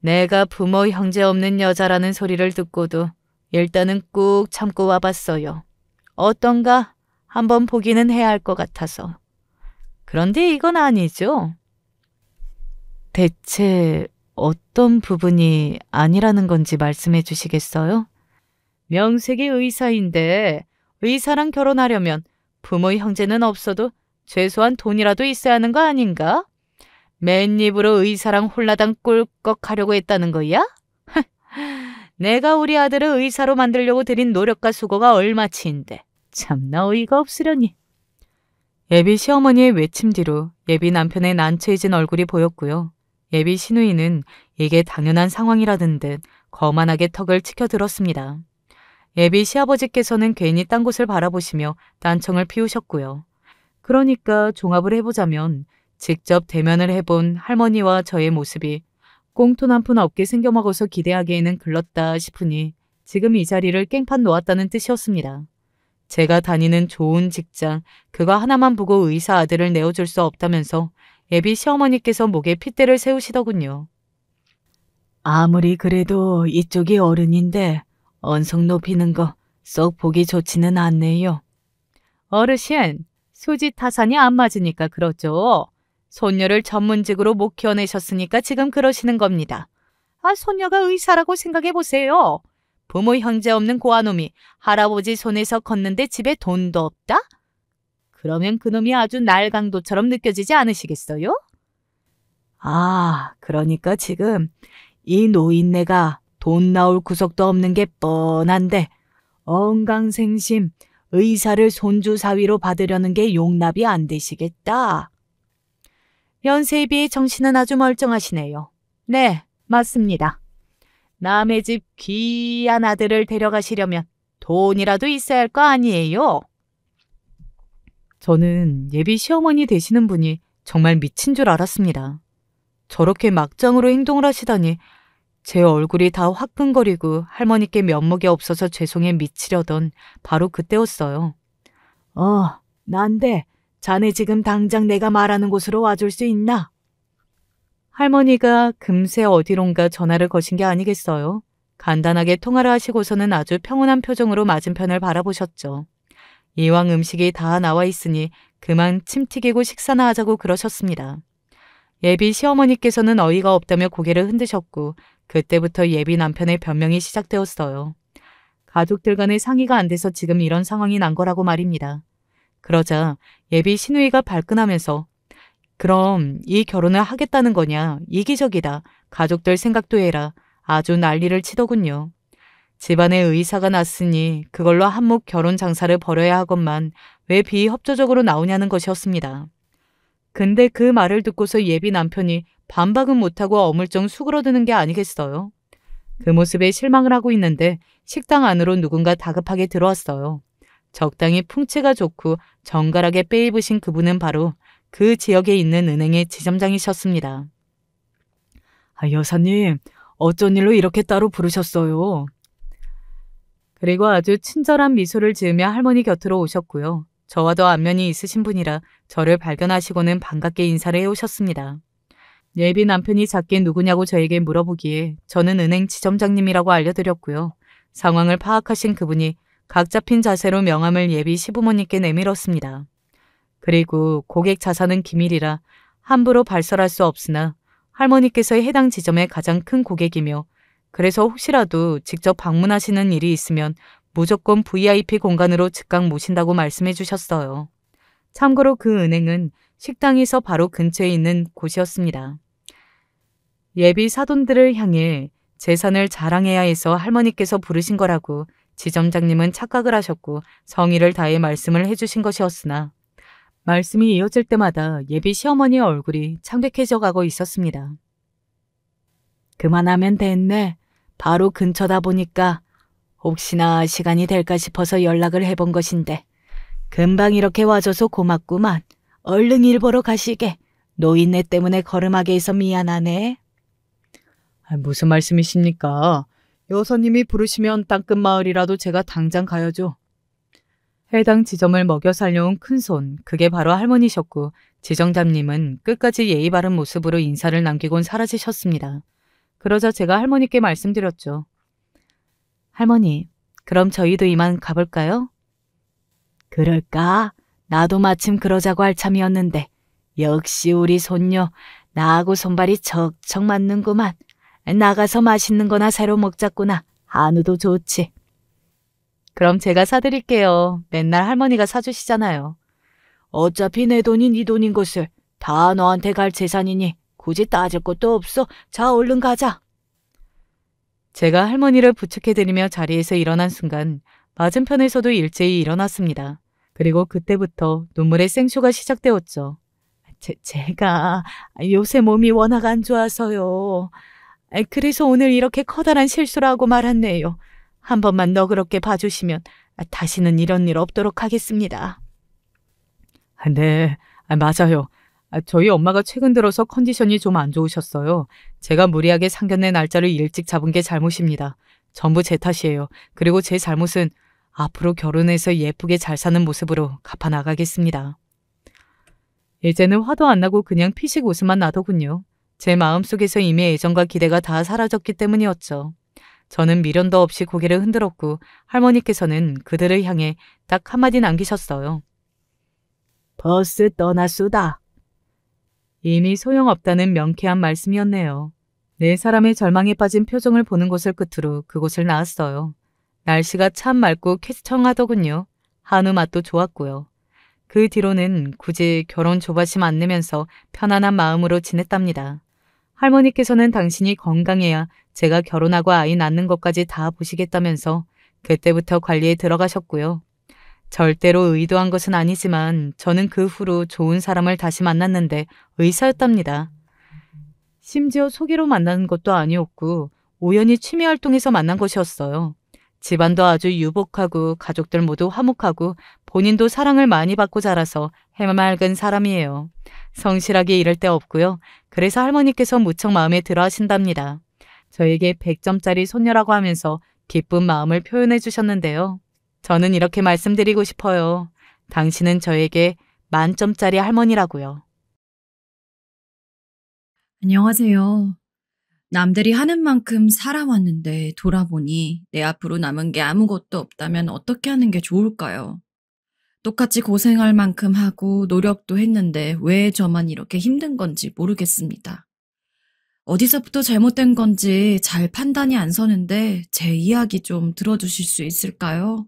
Speaker 1: 내가 부모 형제 없는 여자라는 소리를 듣고도 일단은 꾹 참고 와봤어요. 어떤가 한번 보기는 해야 할 것 같아서. 그런데 이건 아니죠. 대체 어떤 부분이 아니라는 건지 말씀해 주시겠어요? 명색이 의사인데 의사랑 결혼하려면 부모 형제는 없어도 최소한 돈이라도 있어야 하는 거 아닌가? 맨입으로 의사랑 홀라당 꿀꺽 하려고 했다는 거야? 내가 우리 아들을 의사로 만들려고 들인 노력과 수고가 얼마치인데 참나 어이가 없으려니. 예비 시어머니의 외침 뒤로 예비 남편의 난처해진 얼굴이 보였고요. 예비 시누이는 이게 당연한 상황이라는 듯 거만하게 턱을 치켜들었습니다. 예비 시아버지께서는 괜히 딴 곳을 바라보시며 딴청을 피우셨고요. 그러니까 종합을 해보자면 직접 대면을 해본 할머니와 저의 모습이 꽁돈 한 푼 없게 생겨먹어서 기대하기에는 글렀다 싶으니 지금 이 자리를 깽판 놓았다는 뜻이었습니다. 제가 다니는 좋은 직장, 그거 하나만 보고 의사 아들을 내어줄 수 없다면서 예비 시어머니께서 목에 핏대를 세우시더군요. 아무리 그래도 이쪽이 어른인데 언성 높이는 거 썩 보기 좋지는 않네요. 어르신, 수지 타산이 안 맞으니까 그러죠. 손녀를 전문직으로 못 키워내셨으니까 지금 그러시는 겁니다. 아, 손녀가 의사라고 생각해보세요. 부모 형제 없는 고아놈이 할아버지 손에서 컸는데 집에 돈도 없다? 그러면 그놈이 아주 날강도처럼 느껴지지 않으시겠어요? 아, 그러니까 지금 이 노인네가 돈 나올 구석도 없는 게 뻔한데 언강생심 의사를 손주 사위로 받으려는 게 용납이 안 되시겠다. 연세에 비해 정신은 아주 멀쩡하시네요. 네, 맞습니다. 남의 집 귀한 아들을 데려가시려면 돈이라도 있어야 할 거 아니에요? 저는 예비 시어머니 되시는 분이 정말 미친 줄 알았습니다. 저렇게 막장으로 행동을 하시다니 제 얼굴이 다 화끈거리고 할머니께 면목이 없어서 죄송해 미치려던 바로 그때였어요. 난데 자네 지금 당장 내가 말하는 곳으로 와줄 수 있나? 할머니가 금세 어디론가 전화를 거신 게 아니겠어요. 간단하게 통화를 하시고서는 아주 평온한 표정으로 맞은편을 바라보셨죠. 이왕 음식이 다 나와 있으니 그만 침 튀기고 식사나 하자고 그러셨습니다. 예비 시어머니께서는 어이가 없다며 고개를 흔드셨고 그때부터 예비 남편의 변명이 시작되었어요. 가족들 간의 상의가 안 돼서 지금 이런 상황이 난 거라고 말입니다. 그러자 예비 시누이가 발끈하면서 그럼 이 결혼을 하겠다는 거냐? 이기적이다. 가족들 생각도 해라. 아주 난리를 치더군요. 집안에 의사가 났으니 그걸로 한몫 결혼 장사를 벌여야 하건만 왜 비협조적으로 나오냐는 것이었습니다. 근데 그 말을 듣고서 예비 남편이 반박은 못하고 어물쩡 수그러드는 게 아니겠어요. 그 모습에 실망을 하고 있는데 식당 안으로 누군가 다급하게 들어왔어요. 적당히 풍채가 좋고 정갈하게 빼입으신 그분은 바로 그 지역에 있는 은행의 지점장이셨습니다. 여사님, 어쩐 일로 이렇게 따로 부르셨어요? 그리고 아주 친절한 미소를 지으며 할머니 곁으로 오셨고요. 저와도 안면이 있으신 분이라 저를 발견하시고는 반갑게 인사를 해오셨습니다. 예비 남편이 작게 누구냐고 저에게 물어보기에 저는 은행 지점장님이라고 알려드렸고요. 상황을 파악하신 그분이 각 잡힌 자세로 명함을 예비 시부모님께 내밀었습니다. 그리고 고객 자산은 기밀이라 함부로 발설할 수 없으나 할머니께서의 해당 지점의 가장 큰 고객이며 그래서 혹시라도 직접 방문하시는 일이 있으면 무조건 VIP 공간으로 즉각 모신다고 말씀해 주셨어요. 참고로 그 은행은 식당에서 바로 근처에 있는 곳이었습니다. 예비 사돈들을 향해 재산을 자랑해야 해서 할머니께서 부르신 거라고 지점장님은 착각을 하셨고 성의를 다해 말씀을 해주신 것이었으나 말씀이 이어질 때마다 예비 시어머니의 얼굴이 창백해져 가고 있었습니다. 그만하면 됐네. 바로 근처다 보니까 혹시나 시간이 될까 싶어서 연락을 해본 것인데 금방 이렇게 와줘서 고맙구만. 얼른 일 보러 가시게. 노인네 때문에 걸음하게 해서 미안하네. 무슨 말씀이십니까? 여사님이 부르시면 땅끝 마을이라도 제가 당장 가야죠. 해당 지점을 먹여 살려온 큰손, 그게 바로 할머니셨고 지정장님은 끝까지 예의 바른 모습으로 인사를 남기곤 사라지셨습니다. 그러자 제가 할머니께 말씀드렸죠. 할머니, 그럼 저희도 이만 가볼까요? 그럴까? 나도 마침 그러자고 할 참이었는데 역시 우리 손녀 나하고 손발이 척척 맞는구만. 나가서 맛있는 거나 새로 먹자꾸나. 한우도 좋지. 그럼 제가 사드릴게요. 맨날 할머니가 사주시잖아요. 어차피 내 돈이 네 돈인 것을 다 너한테 갈 재산이니 굳이 따질 것도 없어. 자, 얼른 가자. 제가 할머니를 부축해드리며 자리에서 일어난 순간 맞은편에서도 일제히 일어났습니다. 그리고 그때부터 눈물의 생쇼가 시작되었죠. 제가 요새 몸이 워낙 안 좋아서요. 그래서 오늘 이렇게 커다란 실수를 하고 말았네요. 한 번만 너그럽게 봐주시면 다시는 이런 일 없도록 하겠습니다. 네, 맞아요. 저희 엄마가 최근 들어서 컨디션이 좀 안 좋으셨어요. 제가 무리하게 상견례 날짜를 일찍 잡은 게 잘못입니다. 전부 제 탓이에요. 그리고 제 잘못은 앞으로 결혼해서 예쁘게 잘 사는 모습으로 갚아나가겠습니다. 이제는 화도 안 나고 그냥 피식 웃음만 나더군요. 제 마음속에서 이미 애정과 기대가 다 사라졌기 때문이었죠. 저는 미련도 없이 고개를 흔들었고 할머니께서는 그들을 향해 딱 한마디 남기셨어요. 버스 떠났수다. 이미 소용없다는 명쾌한 말씀이었네요. 네 사람의 절망에 빠진 표정을 보는 것을 끝으로 그곳을 나왔어요. 날씨가 참 맑고 쾌청하더군요. 한우 맛도 좋았고요. 그 뒤로는 굳이 결혼 조바심 안 내면서 편안한 마음으로 지냈답니다. 할머니께서는 당신이 건강해야 제가 결혼하고 아이 낳는 것까지 다 보시겠다면서 그때부터 관리에 들어가셨고요. 절대로 의도한 것은 아니지만 저는 그 후로 좋은 사람을 다시 만났는데 의사였답니다. 심지어 소개로 만난 것도 아니었고 우연히 취미 활동에서 만난 것이었어요. 집안도 아주 유복하고 가족들 모두 화목하고 본인도 사랑을 많이 받고 자라서 해맑은 사람이에요. 성실하게 이럴 데 없고요. 그래서 할머니께서 무척 마음에 들어 하신답니다. 저에게 100점짜리 손녀라고 하면서 기쁜 마음을 표현해 주셨는데요. 저는 이렇게 말씀드리고 싶어요. 당신은 저에게 만점짜리 할머니라고요.
Speaker 3: 안녕하세요. 남들이 하는 만큼 살아왔는데 돌아보니 내 앞으로 남은 게 아무것도 없다면 어떻게 하는 게 좋을까요? 똑같이 고생할 만큼 하고 노력도 했는데 왜 저만 이렇게 힘든 건지 모르겠습니다. 어디서부터 잘못된 건지 잘 판단이 안 서는데 제 이야기 좀 들어주실 수 있을까요?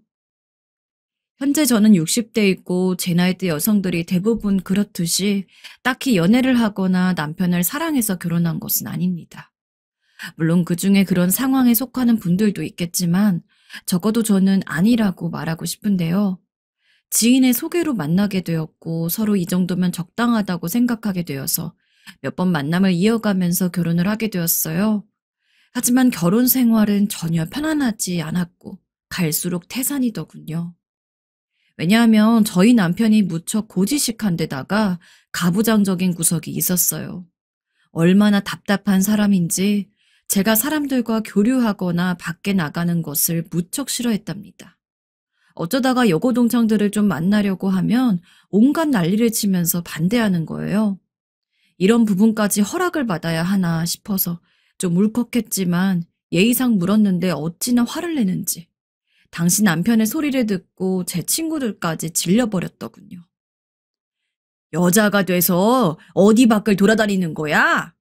Speaker 3: 현재 저는 60대이고 제 나이대 여성들이 대부분 그렇듯이 딱히 연애를 하거나 남편을 사랑해서 결혼한 것은 아닙니다. 물론 그중에 그런 상황에 속하는 분들도 있겠지만 적어도 저는 아니라고 말하고 싶은데요. 지인의 소개로 만나게 되었고 서로 이 정도면 적당하다고 생각하게 되어서 몇 번 만남을 이어가면서 결혼을 하게 되었어요. 하지만 결혼 생활은 전혀 편안하지 않았고 갈수록 태산이더군요. 왜냐하면 저희 남편이 무척 고지식한 데다가 가부장적인 구석이 있었어요. 얼마나 답답한 사람인지 제가 사람들과 교류하거나 밖에 나가는 것을 무척 싫어했답니다. 어쩌다가 여고동창들을 좀 만나려고 하면 온갖 난리를 치면서 반대하는 거예요. 이런 부분까지 허락을 받아야 하나 싶어서 좀 울컥했지만 예의상 물었는데 어찌나 화를 내는지 당시 남편의 소리를 듣고 제 친구들까지 질려버렸더군요. 여자가 돼서 어디 밖을 돌아다니는 거야?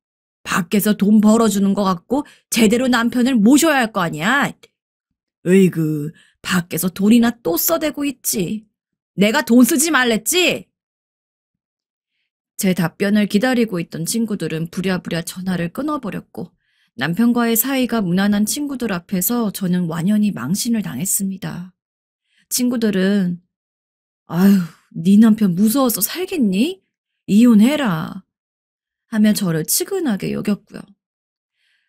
Speaker 3: 밖에서 돈 벌어주는 것 같고 제대로 남편을 모셔야 할 거 아니야? 으이그, 밖에서 돈이나 또 써대고 있지. 내가 돈 쓰지 말랬지? 제 답변을 기다리고 있던 친구들은 부랴부랴 전화를 끊어버렸고 남편과의 사이가 무난한 친구들 앞에서 저는 완연히 망신을 당했습니다. 친구들은 아유, 네 남편 무서워서 살겠니? 이혼해라 하며 저를 치근하게 여겼고요.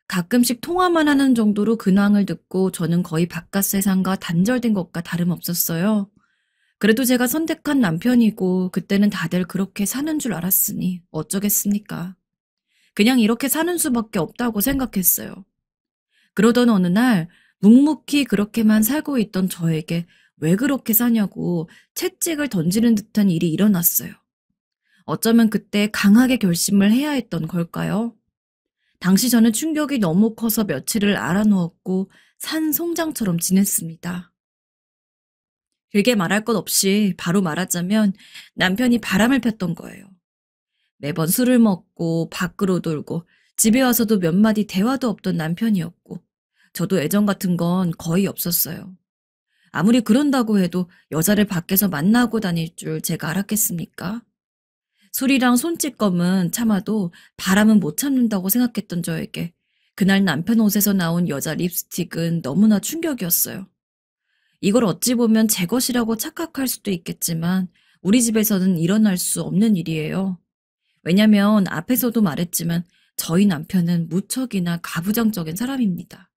Speaker 3: 가끔씩 통화만 하는 정도로 근황을 듣고 저는 거의 바깥 세상과 단절된 것과 다름없었어요. 그래도 제가 선택한 남편이고 그때는 다들 그렇게 사는 줄 알았으니 어쩌겠습니까. 그냥 이렇게 사는 수밖에 없다고 생각했어요. 그러던 어느 날 묵묵히 그렇게만 살고 있던 저에게 왜 그렇게 사냐고 채찍을 던지는 듯한 일이 일어났어요. 어쩌면 그때 강하게 결심을 해야 했던 걸까요? 당시 저는 충격이 너무 커서 며칠을 알아누웠고 산 송장처럼 지냈습니다. 길게 말할 것 없이 바로 말하자면 남편이 바람을 폈던 거예요. 매번 술을 먹고 밖으로 돌고 집에 와서도 몇 마디 대화도 없던 남편이었고 저도 애정 같은 건 거의 없었어요. 아무리 그런다고 해도 여자를 밖에서 만나고 다닐 줄 제가 알았겠습니까? 술이랑 손찌검은 참아도 바람은 못 참는다고 생각했던 저에게 그날 남편 옷에서 나온 여자 립스틱은 너무나 충격이었어요. 이걸 어찌 보면 제 것이라고 착각할 수도 있겠지만 우리 집에서는 일어날 수 없는 일이에요. 왜냐면 앞에서도 말했지만 저희 남편은 무척이나 가부장적인 사람입니다.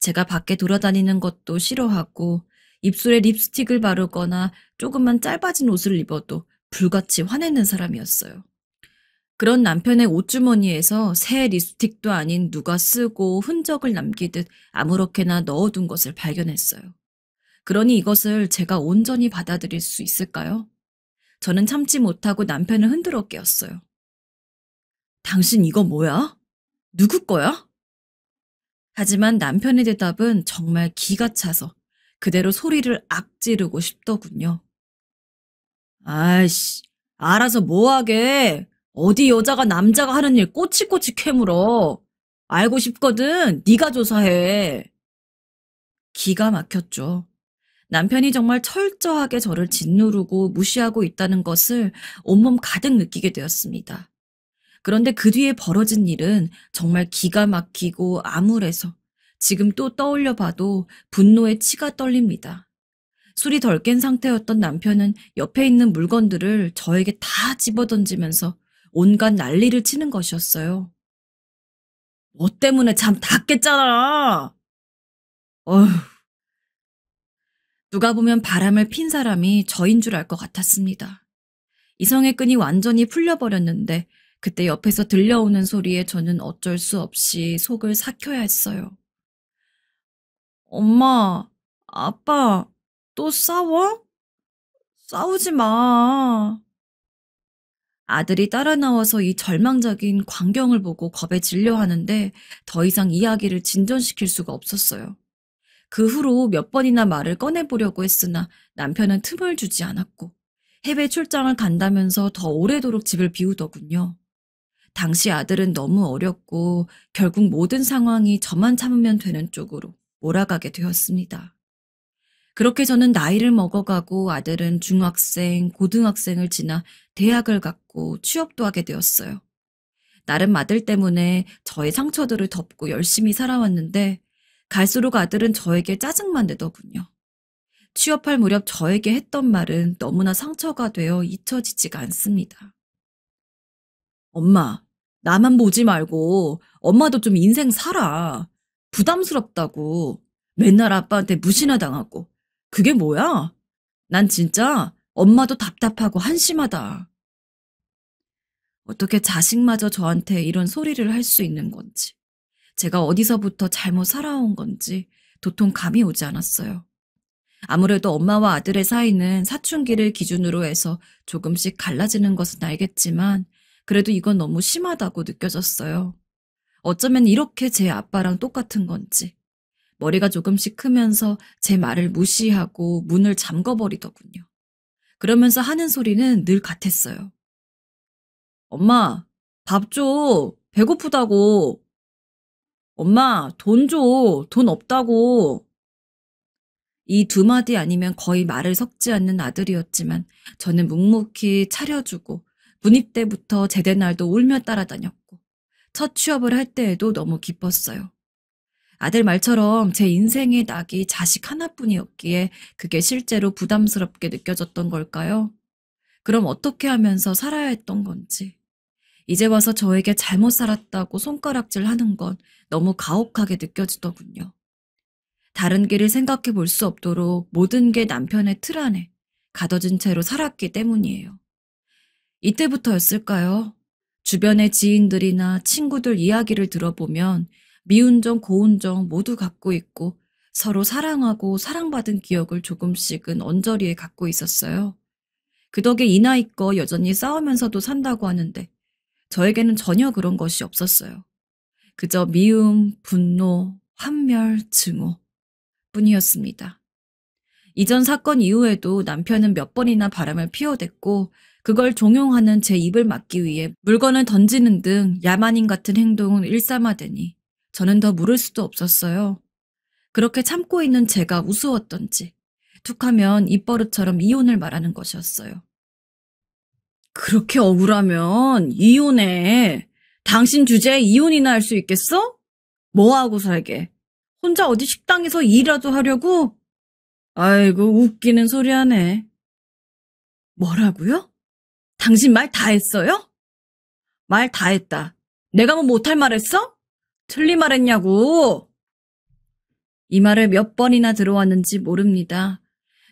Speaker 3: 제가 밖에 돌아다니는 것도 싫어하고 입술에 립스틱을 바르거나 조금만 짧아진 옷을 입어도 불같이 화내는 사람이었어요. 그런 남편의 옷주머니에서 새 립스틱도 아닌 누가 쓰고 흔적을 남기듯 아무렇게나 넣어둔 것을 발견했어요. 그러니 이것을 제가 온전히 받아들일 수 있을까요? 저는 참지 못하고 남편을 흔들어 깨웠어요. 당신 이거 뭐야? 누구 거야? 하지만 남편의 대답은 정말 기가 차서 그대로 소리를 악지르고 싶더군요. 아이씨, 알아서 뭐하게. 어디 여자가 남자가 하는 일 꼬치꼬치 캐물어. 알고 싶거든. 네가 조사해. 기가 막혔죠. 남편이 정말 철저하게 저를 짓누르고 무시하고 있다는 것을 온몸 가득 느끼게 되었습니다. 그런데 그 뒤에 벌어진 일은 정말 기가 막히고 암울해서 지금 또 떠올려 봐도 분노에 치가 떨립니다. 술이 덜 깬 상태였던 남편은 옆에 있는 물건들을 저에게 다 집어던지면서 온갖 난리를 치는 것이었어요. 너 때문에 잠 다 깼잖아. 어휴. 누가 보면 바람을 핀 사람이 저인 줄 알 것 같았습니다. 이성의 끈이 완전히 풀려버렸는데 그때 옆에서 들려오는 소리에 저는 어쩔 수 없이 속을 삭혀야 했어요. 엄마, 아빠, 또 싸워? 싸우지 마. 아들이 따라 나와서 이 절망적인 광경을 보고 겁에 질려 하는데 더 이상 이야기를 진전시킬 수가 없었어요. 그 후로 몇 번이나 말을 꺼내보려고 했으나 남편은 틈을 주지 않았고 해외 출장을 간다면서 더 오래도록 집을 비우더군요. 당시 아들은 너무 어렸고 결국 모든 상황이 저만 참으면 되는 쪽으로 몰아가게 되었습니다. 그렇게 저는 나이를 먹어가고 아들은 중학생, 고등학생을 지나 대학을 갔고 취업도 하게 되었어요. 나름 아들 때문에 저의 상처들을 덮고 열심히 살아왔는데 갈수록 아들은 저에게 짜증만 내더군요. 취업할 무렵 저에게 했던 말은 너무나 상처가 되어 잊혀지지가 않습니다. 엄마, 나만 보지 말고 엄마도 좀 인생 살아. 부담스럽다고. 맨날 아빠한테 무시나 당하고. 그게 뭐야? 난 진짜 엄마도 답답하고 한심하다. 어떻게 자식마저 저한테 이런 소리를 할 수 있는 건지, 제가 어디서부터 잘못 살아온 건지 도통 감이 오지 않았어요. 아무래도 엄마와 아들의 사이는 사춘기를 기준으로 해서 조금씩 갈라지는 것은 알겠지만 그래도 이건 너무 심하다고 느껴졌어요. 어쩌면 이렇게 제 아빠랑 똑같은 건지. 머리가 조금씩 크면서 제 말을 무시하고 문을 잠궈버리더군요. 그러면서 하는 소리는 늘 같았어요. 엄마, 밥 줘. 배고프다고. 엄마, 돈 줘. 돈 없다고. 이 두 마디 아니면 거의 말을 섞지 않는 아들이었지만 저는 묵묵히 차려주고 분입 때부터 제대 날도 울며 따라다녔고 첫 취업을 할 때에도 너무 기뻤어요. 아들 말처럼 제 인생의 낙이 자식 하나뿐이었기에 그게 실제로 부담스럽게 느껴졌던 걸까요? 그럼 어떻게 하면서 살아야 했던 건지. 이제 와서 저에게 잘못 살았다고 손가락질 하는 건 너무 가혹하게 느껴지더군요. 다른 길을 생각해 볼 수 없도록 모든 게 남편의 틀 안에 가둬진 채로 살았기 때문이에요. 이때부터였을까요? 주변의 지인들이나 친구들 이야기를 들어보면 미운 정, 고운 정 모두 갖고 있고 서로 사랑하고 사랑받은 기억을 조금씩은 언저리에 갖고 있었어요. 그 덕에 이 나이껏 여전히 싸우면서도 산다고 하는데 저에게는 전혀 그런 것이 없었어요. 그저 미움, 분노, 환멸, 증오 뿐이었습니다. 이전 사건 이후에도 남편은 몇 번이나 바람을 피워댔고 그걸 종용하는 제 입을 막기 위해 물건을 던지는 등 야만인 같은 행동을 일삼아대니 저는 더 물을 수도 없었어요. 그렇게 참고 있는 제가 우스웠던지 툭하면 입버릇처럼 이혼을 말하는 것이었어요. 그렇게 억울하면 이혼해. 당신 주제에 이혼이나 할 수 있겠어? 뭐하고 살게? 혼자 어디 식당에서 일이라도 하려고? 아이고 웃기는 소리 하네. 뭐라고요? 당신 말 다 했어요? 말 다 했다. 내가 뭐 못할 말 했어? 틀린 말 했냐고. 이 말을 몇 번이나 들어왔는지 모릅니다.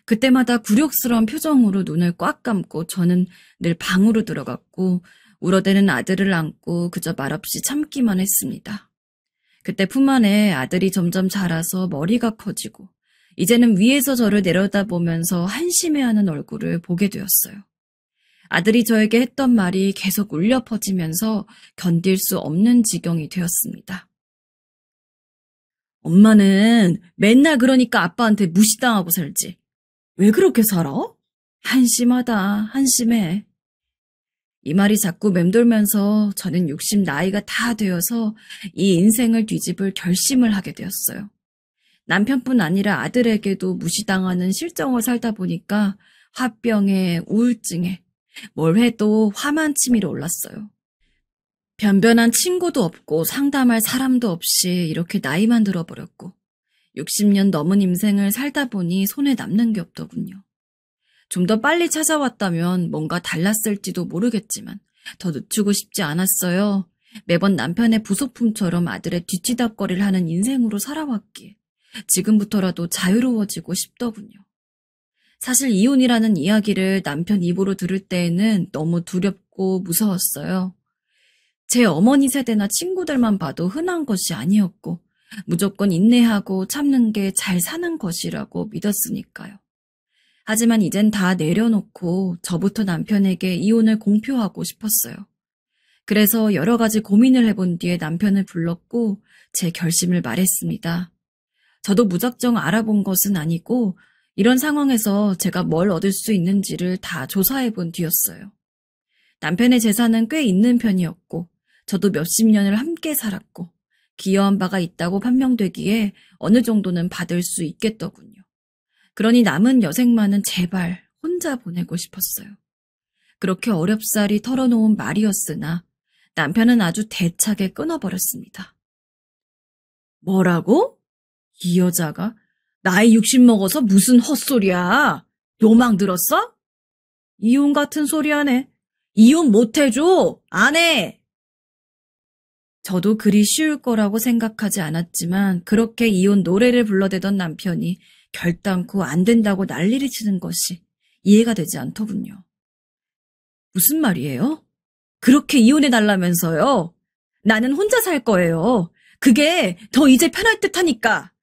Speaker 3: 그때마다 굴욕스러운 표정으로 눈을 꽉 감고 저는 늘 방으로 들어갔고 울어대는 아들을 안고 그저 말없이 참기만 했습니다. 그때 품 안에 아들이 점점 자라서 머리가 커지고 이제는 위에서 저를 내려다보면서 한심해하는 얼굴을 보게 되었어요. 아들이 저에게 했던 말이 계속 울려 퍼지면서 견딜 수 없는 지경이 되었습니다. 엄마는 맨날 그러니까 아빠한테 무시당하고 살지. 왜 그렇게 살아? 한심하다, 한심해. 이 말이 자꾸 맴돌면서 저는 60 나이가 다 되어서 이 인생을 뒤집을 결심을 하게 되었어요. 남편뿐 아니라 아들에게도 무시당하는 실정을 살다 보니까 화병에 우울증에 뭘 해도 화만 치밀어 올랐어요. 변변한 친구도 없고 상담할 사람도 없이 이렇게 나이만 들어버렸고 60년 넘은 인생을 살다 보니 손에 남는 게 없더군요. 좀 더 빨리 찾아왔다면 뭔가 달랐을지도 모르겠지만 더 늦추고 싶지 않았어요. 매번 남편의 부속품처럼 아들의 뒤치다꺼리를 하는 인생으로 살아왔기에 지금부터라도 자유로워지고 싶더군요. 사실 이혼이라는 이야기를 남편 입으로 들을 때에는 너무 두렵고 무서웠어요. 제 어머니 세대나 친구들만 봐도 흔한 것이 아니었고 무조건 인내하고 참는 게 잘 사는 것이라고 믿었으니까요. 하지만 이젠 다 내려놓고 저부터 남편에게 이혼을 공표하고 싶었어요. 그래서 여러 가지 고민을 해본 뒤에 남편을 불렀고 제 결심을 말했습니다. 저도 무작정 알아본 것은 아니고 이런 상황에서 제가 뭘 얻을 수 있는지를 다 조사해본 뒤였어요. 남편의 재산은 꽤 있는 편이었고 저도 몇십 년을 함께 살았고 기여한 바가 있다고 판명되기에 어느 정도는 받을 수 있겠더군요. 그러니 남은 여생만은 제발 혼자 보내고 싶었어요. 그렇게 어렵사리 털어놓은 말이었으나 남편은 아주 대차게 끊어버렸습니다. 뭐라고? 이 여자가 나이 60 먹어서 무슨 헛소리야. 요망 들었어? 이혼 같은 소리 하네. 이혼 못해줘. 안 해. 저도 그리 쉬울 거라고 생각하지 않았지만 그렇게 이혼 노래를 불러대던 남편이 결단코 안 된다고 난리를 치는 것이 이해가 되지 않더군요. 무슨 말이에요? 그렇게 이혼해달라면서요? 나는 혼자 살 거예요. 그게 더 이제 편할 듯 하니까.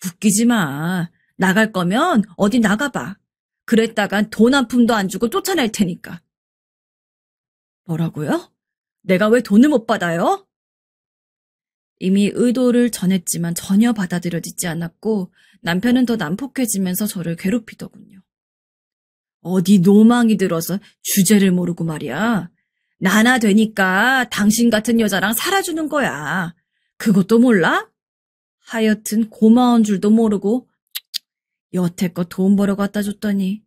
Speaker 3: 웃기지 마. 나갈 거면 어디 나가봐. 그랬다간 돈 한 푼도 안 주고 쫓아낼 테니까. 뭐라고요? 내가 왜 돈을 못 받아요? 이미 의도를 전했지만 전혀 받아들여지지 않았고 남편은 더 난폭해지면서 저를 괴롭히더군요. 어디 노망이 들어서 주제를 모르고 말이야. 나나 되니까 당신 같은 여자랑 살아주는 거야. 그것도 몰라? 하여튼 고마운 줄도 모르고 여태껏 돈 벌어 갖다 줬더니.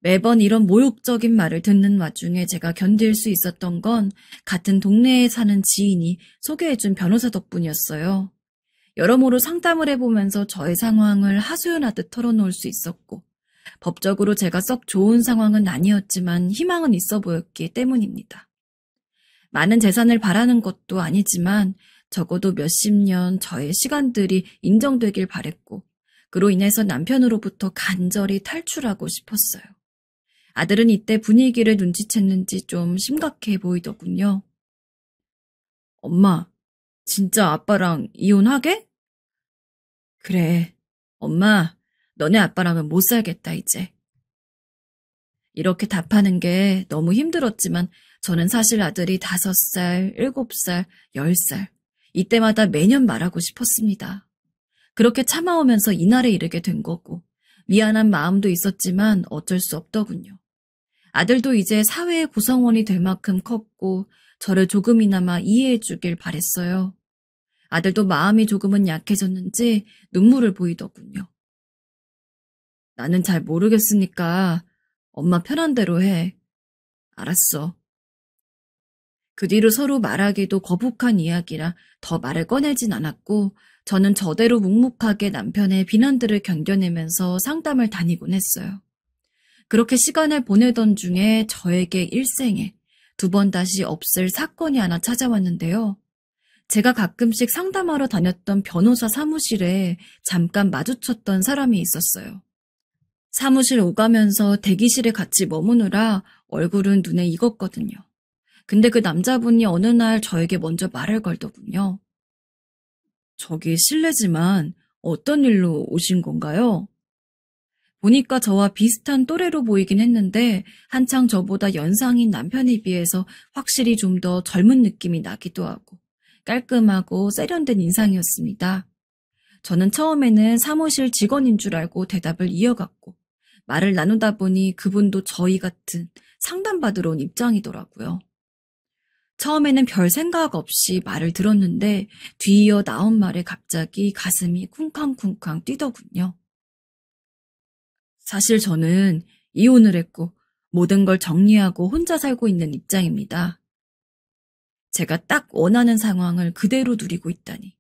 Speaker 3: 매번 이런 모욕적인 말을 듣는 와중에 제가 견딜 수 있었던 건 같은 동네에 사는 지인이 소개해준 변호사 덕분이었어요. 여러모로 상담을 해보면서 저의 상황을 하소연하듯 털어놓을 수 있었고 법적으로 제가 썩 좋은 상황은 아니었지만 희망은 있어 보였기 때문입니다. 많은 재산을 바라는 것도 아니지만 적어도 몇십 년 저의 시간들이 인정되길 바랬고 그로 인해서 남편으로부터 간절히 탈출하고 싶었어요. 아들은 이때 분위기를 눈치챘는지 좀 심각해 보이더군요. 엄마, 진짜 아빠랑 이혼하게? 그래, 엄마, 너네 아빠랑은 못 살겠다, 이제. 이렇게 답하는 게 너무 힘들었지만 저는 사실 아들이 5살, 7살, 10살, 이때마다 매년 말하고 싶었습니다. 그렇게 참아오면서 이날에 이르게 된 거고 미안한 마음도 있었지만 어쩔 수 없더군요. 아들도 이제 사회의 구성원이 될 만큼 컸고 저를 조금이나마 이해해 주길 바랬어요. 아들도 마음이 조금은 약해졌는지 눈물을 보이더군요. 나는 잘 모르겠으니까 엄마 편한 대로 해. 알았어. 그 뒤로 서로 말하기도 거북한 이야기라 더 말을 꺼내진 않았고 저는 저대로 묵묵하게 남편의 비난들을 견뎌내면서 상담을 다니곤 했어요. 그렇게 시간을 보내던 중에 저에게 일생에 2번 다시 없을 사건이 하나 찾아왔는데요. 제가 가끔씩 상담하러 다녔던 변호사 사무실에 잠깐 마주쳤던 사람이 있었어요. 사무실 오가면서 대기실에 같이 머무느라 얼굴은 눈에 익었거든요. 근데 그 남자분이 어느 날 저에게 먼저 말을 걸더군요. 저기 실례지만 어떤 일로 오신 건가요? 보니까 저와 비슷한 또래로 보이긴 했는데 한창 저보다 연상인 남편에 비해서 확실히 좀 더 젊은 느낌이 나기도 하고 깔끔하고 세련된 인상이었습니다. 저는 처음에는 사무실 직원인 줄 알고 대답을 이어갔고 말을 나누다 보니 그분도 저희 같은 상담받으러 온 입장이더라고요. 처음에는 별 생각 없이 말을 들었는데 뒤이어 나온 말에 갑자기 가슴이 쿵쾅쿵쾅 뛰더군요. 사실 저는 이혼을 했고 모든 걸 정리하고 혼자 살고 있는 입장입니다. 제가 딱 원하는 상황을 그대로 누리고 있다니.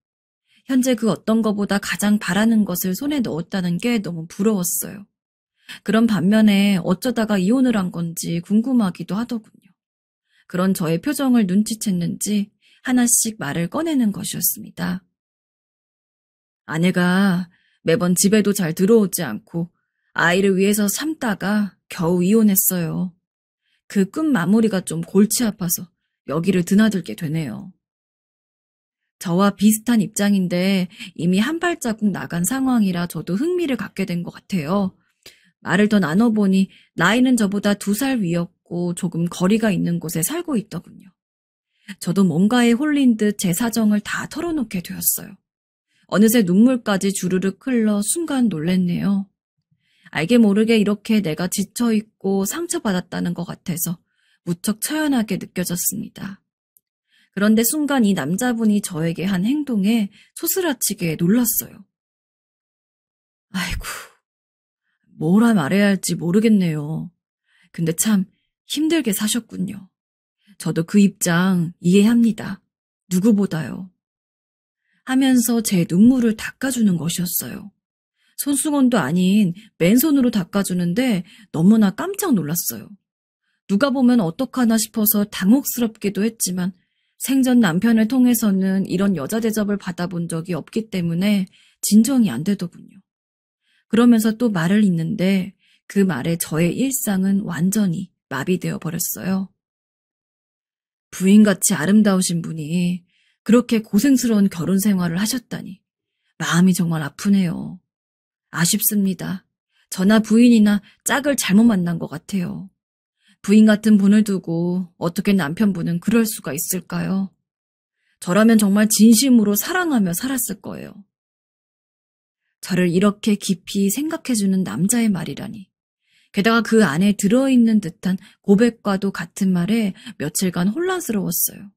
Speaker 3: 현재 그 어떤 것보다 가장 바라는 것을 손에 넣었다는 게 너무 부러웠어요. 그런 반면에 어쩌다가 이혼을 한 건지 궁금하기도 하더군요. 그런 저의 표정을 눈치챘는지 하나씩 말을 꺼내는 것이었습니다. 아내가 매번 집에도 잘 들어오지 않고 아이를 위해서 참다가 겨우 이혼했어요. 그 끝 마무리가 좀 골치 아파서 여기를 드나들게 되네요. 저와 비슷한 입장인데 이미 한 발자국 나간 상황이라 저도 흥미를 갖게 된 것 같아요. 말을 더 나눠보니 나이는 저보다 2살 위였고 조금 거리가 있는 곳에 살고 있더군요. 저도 뭔가에 홀린 듯 제 사정을 다 털어놓게 되었어요. 어느새 눈물까지 주르륵 흘러 순간 놀랬네요. 알게 모르게 이렇게 내가 지쳐있고 상처받았다는 것 같아서 무척 처연하게 느껴졌습니다. 그런데 순간 이 남자분이 저에게 한 행동에 소스라치게 놀랐어요. 아이고, 뭐라 말해야 할지 모르겠네요. 근데 참 힘들게 사셨군요. 저도 그 입장 이해합니다. 누구보다요. 하면서 제 눈물을 닦아주는 것이었어요. 손수건도 아닌 맨손으로 닦아주는데 너무나 깜짝 놀랐어요. 누가 보면 어떡하나 싶어서 당혹스럽기도 했지만 생전 남편을 통해서는 이런 여자 대접을 받아본 적이 없기 때문에 진정이 안 되더군요. 그러면서 또 말을 잇는데 그 말에 저의 일상은 완전히 마비되어 버렸어요. 부인같이 아름다우신 분이 그렇게 고생스러운 결혼 생활을 하셨다니 마음이 정말 아프네요. 아쉽습니다. 저나 부인이나 짝을 잘못 만난 것 같아요. 부인 같은 분을 두고 어떻게 남편분은 그럴 수가 있을까요? 저라면 정말 진심으로 사랑하며 살았을 거예요. 저를 이렇게 깊이 생각해주는 남자의 말이라니. 게다가 그 안에 들어있는 듯한 고백과도 같은 말에 며칠간 혼란스러웠어요.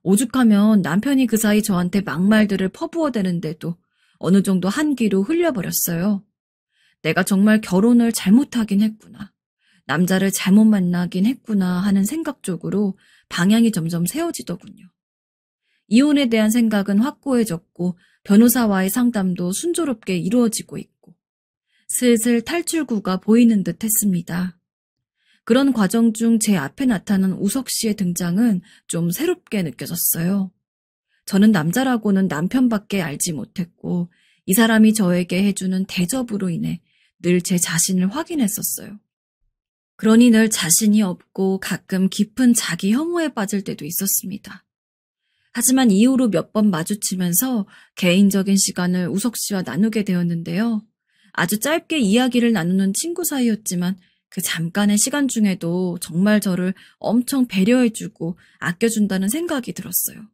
Speaker 3: 오죽하면 남편이 그 사이 저한테 막말들을 퍼부어대는데도 어느 정도 한기로 흘려버렸어요. 내가 정말 결혼을 잘못하긴 했구나. 남자를 잘못 만나긴 했구나 하는 생각 쪽으로 방향이 점점 세워지더군요. 이혼에 대한 생각은 확고해졌고 변호사와의 상담도 순조롭게 이루어지고 있고 슬슬 탈출구가 보이는 듯 했습니다. 그런 과정 중 제 앞에 나타난 우석 씨의 등장은 좀 새롭게 느껴졌어요. 저는 남자라고는 남편밖에 알지 못했고 이 사람이 저에게 해주는 대접으로 인해 늘 제 자신을 확인했었어요. 그러니 늘 자신이 없고 가끔 깊은 자기 혐오에 빠질 때도 있었습니다. 하지만 이후로 몇 번 마주치면서 개인적인 시간을 우석 씨와 나누게 되었는데요. 아주 짧게 이야기를 나누는 친구 사이였지만 그 잠깐의 시간 중에도 정말 저를 엄청 배려해주고 아껴준다는 생각이 들었어요.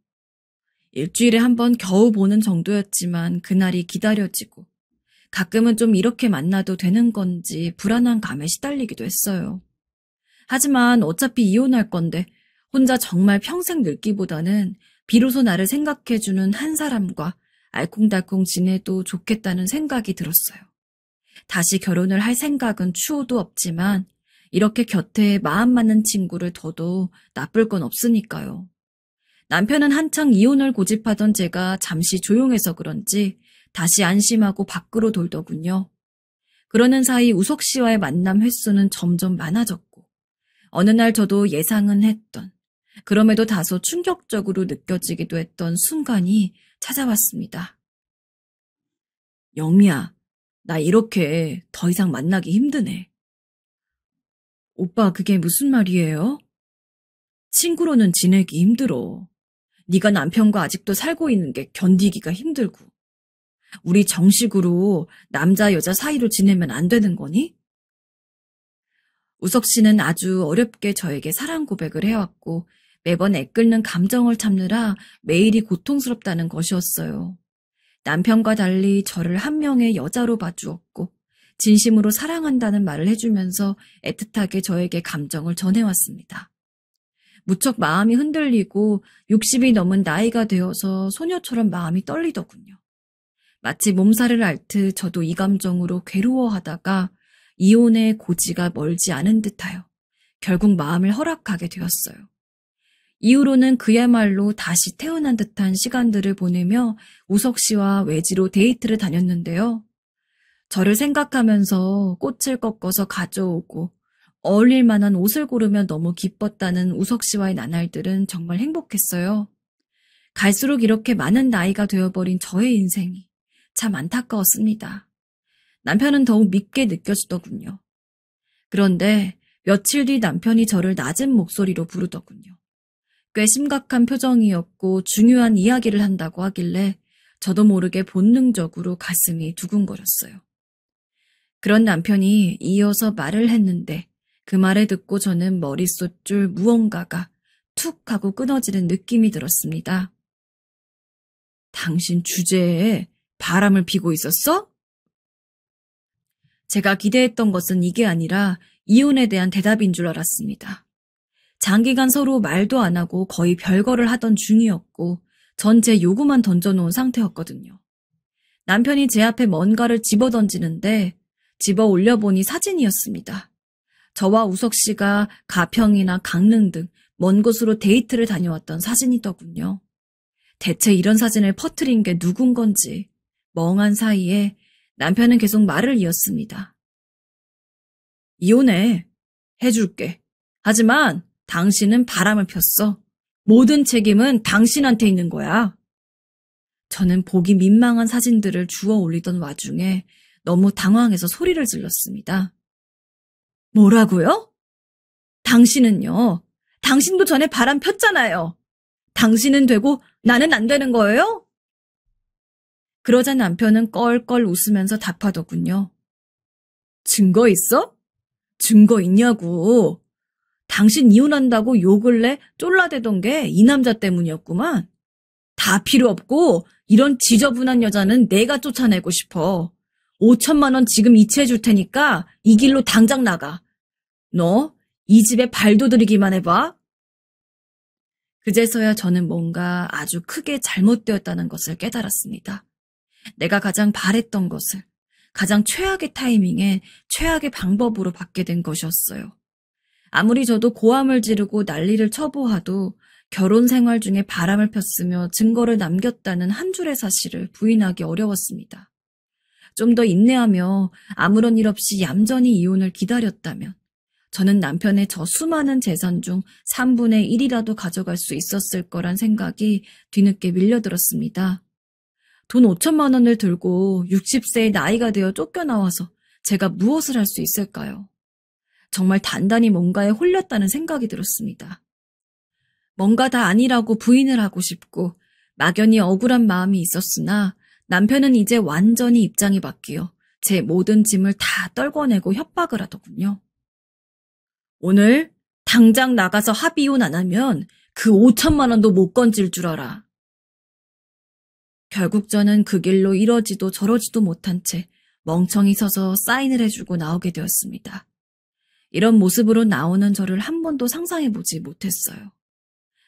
Speaker 3: 일주일에 한 번 겨우 보는 정도였지만 그날이 기다려지고 가끔은 좀 이렇게 만나도 되는 건지 불안한 감에 시달리기도 했어요. 하지만 어차피 이혼할 건데 혼자 정말 평생 늙기보다는 비로소 나를 생각해주는 한 사람과 알콩달콩 지내도 좋겠다는 생각이 들었어요. 다시 결혼을 할 생각은 추호도 없지만 이렇게 곁에 마음 맞는 친구를 둬도 나쁠 건 없으니까요. 남편은 한창 이혼을 고집하던 제가 잠시 조용해서 그런지 다시 안심하고 밖으로 돌더군요. 그러는 사이 우석 씨와의 만남 횟수는 점점 많아졌고 어느 날 저도 예상은 했던 그럼에도 다소 충격적으로 느껴지기도 했던 순간이 찾아왔습니다. 영미야, 나 이렇게 더 이상 만나기 힘드네. 오빠, 그게 무슨 말이에요? 친구로는 지내기 힘들어. 네가 남편과 아직도 살고 있는 게 견디기가 힘들고. 우리 정식으로 남자 여자 사이로 지내면 안 되는 거니? 우석 씨는 아주 어렵게 저에게 사랑 고백을 해왔고 매번 애끓는 감정을 참느라 매일이 고통스럽다는 것이었어요. 남편과 달리 저를 한 명의 여자로 봐주었고 진심으로 사랑한다는 말을 해주면서 애틋하게 저에게 감정을 전해왔습니다. 무척 마음이 흔들리고 60이 넘은 나이가 되어서 소녀처럼 마음이 떨리더군요. 마치 몸살을 앓듯 저도 이 감정으로 괴로워하다가 이혼의 고지가 멀지 않은 듯하여 결국 마음을 허락하게 되었어요. 이후로는 그야말로 다시 태어난 듯한 시간들을 보내며 우석 씨와 외지로 데이트를 다녔는데요. 저를 생각하면서 꽃을 꺾어서 가져오고 어울릴 만한 옷을 고르며 너무 기뻤다는 우석 씨와의 나날들은 정말 행복했어요. 갈수록 이렇게 많은 나이가 되어버린 저의 인생이 참 안타까웠습니다. 남편은 더욱 밉게 느껴지더군요. 그런데 며칠 뒤 남편이 저를 낮은 목소리로 부르더군요. 꽤 심각한 표정이었고 중요한 이야기를 한다고 하길래 저도 모르게 본능적으로 가슴이 두근거렸어요. 그런 남편이 이어서 말을 했는데 그 말을 듣고 저는 머릿속줄 무언가가 툭 하고 끊어지는 느낌이 들었습니다. 당신 주제에 바람을 피고 있었어? 제가 기대했던 것은 이게 아니라 이혼에 대한 대답인 줄 알았습니다. 장기간 서로 말도 안 하고 거의 별거를 하던 중이었고 전 제 요구만 던져놓은 상태였거든요. 남편이 제 앞에 뭔가를 집어던지는데 집어 올려보니 사진이었습니다. 저와 우석 씨가 가평이나 강릉 등 먼 곳으로 데이트를 다녀왔던 사진이더군요. 대체 이런 사진을 퍼뜨린 게 누군 건지 멍한 사이에 남편은 계속 말을 이었습니다. 이혼해. 해줄게. 하지만 당신은 바람을 폈어. 모든 책임은 당신한테 있는 거야. 저는 보기 민망한 사진들을 주워 올리던 와중에 너무 당황해서 소리를 질렀습니다. 뭐라고요? 당신은요. 당신도 전에 바람 폈잖아요. 당신은 되고 나는 안 되는 거예요? 그러자 남편은 껄껄 웃으면서 답하더군요. 증거 있어? 증거 있냐고. 당신 이혼한다고 요 근래 쫄라대던 게 이 남자 때문이었구만. 다 필요 없고 이런 지저분한 여자는 내가 쫓아내고 싶어. 5천만 원 지금 이체해 줄 테니까 이 길로 당장 나가. 너 이 집에 발도 들이기만 해봐. 그제서야 저는 뭔가 아주 크게 잘못되었다는 것을 깨달았습니다. 내가 가장 바랬던 것을 가장 최악의 타이밍에 최악의 방법으로 받게 된 것이었어요. 아무리 저도 고함을 지르고 난리를 쳐보아도 결혼 생활 중에 바람을 폈으며 증거를 남겼다는 한 줄의 사실을 부인하기 어려웠습니다. 좀 더 인내하며 아무런 일 없이 얌전히 이혼을 기다렸다면 저는 남편의 저 수많은 재산 중 3분의 1이라도 가져갈 수 있었을 거란 생각이 뒤늦게 밀려들었습니다. 돈 5천만 원을 들고 60세의 나이가 되어 쫓겨나와서 제가 무엇을 할 수 있을까요? 정말 단단히 뭔가에 홀렸다는 생각이 들었습니다. 뭔가 다 아니라고 부인을 하고 싶고 막연히 억울한 마음이 있었으나 남편은 이제 완전히 입장이 바뀌어 제 모든 짐을 다 떨궈내고 협박을 하더군요. 오늘 당장 나가서 합의혼 안 하면 그 5천만 원도 못 건질 줄 알아. 결국 저는 그 길로 이러지도 저러지도 못한 채 멍청이 서서 사인을 해주고 나오게 되었습니다. 이런 모습으로 나오는 저를 한 번도 상상해보지 못했어요.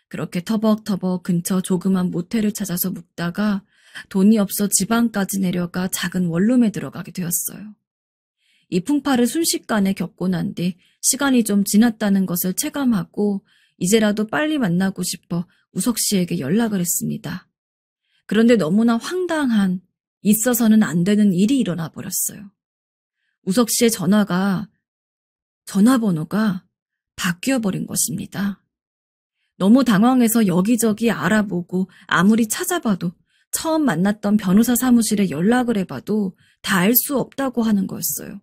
Speaker 3: 그렇게 터벅터벅 근처 조그만 모텔을 찾아서 묵다가 돈이 없어 지방까지 내려가 작은 원룸에 들어가게 되었어요. 이 풍파를 순식간에 겪고 난 뒤 시간이 좀 지났다는 것을 체감하고 이제라도 빨리 만나고 싶어 우석 씨에게 연락을 했습니다. 그런데 너무나 황당한, 있어서는 안 되는 일이 일어나 버렸어요. 우석 씨의 전화번호가 바뀌어버린 것입니다. 너무 당황해서 여기저기 알아보고 아무리 찾아봐도 처음 만났던 변호사 사무실에 연락을 해봐도 다 알 수 없다고 하는 거였어요.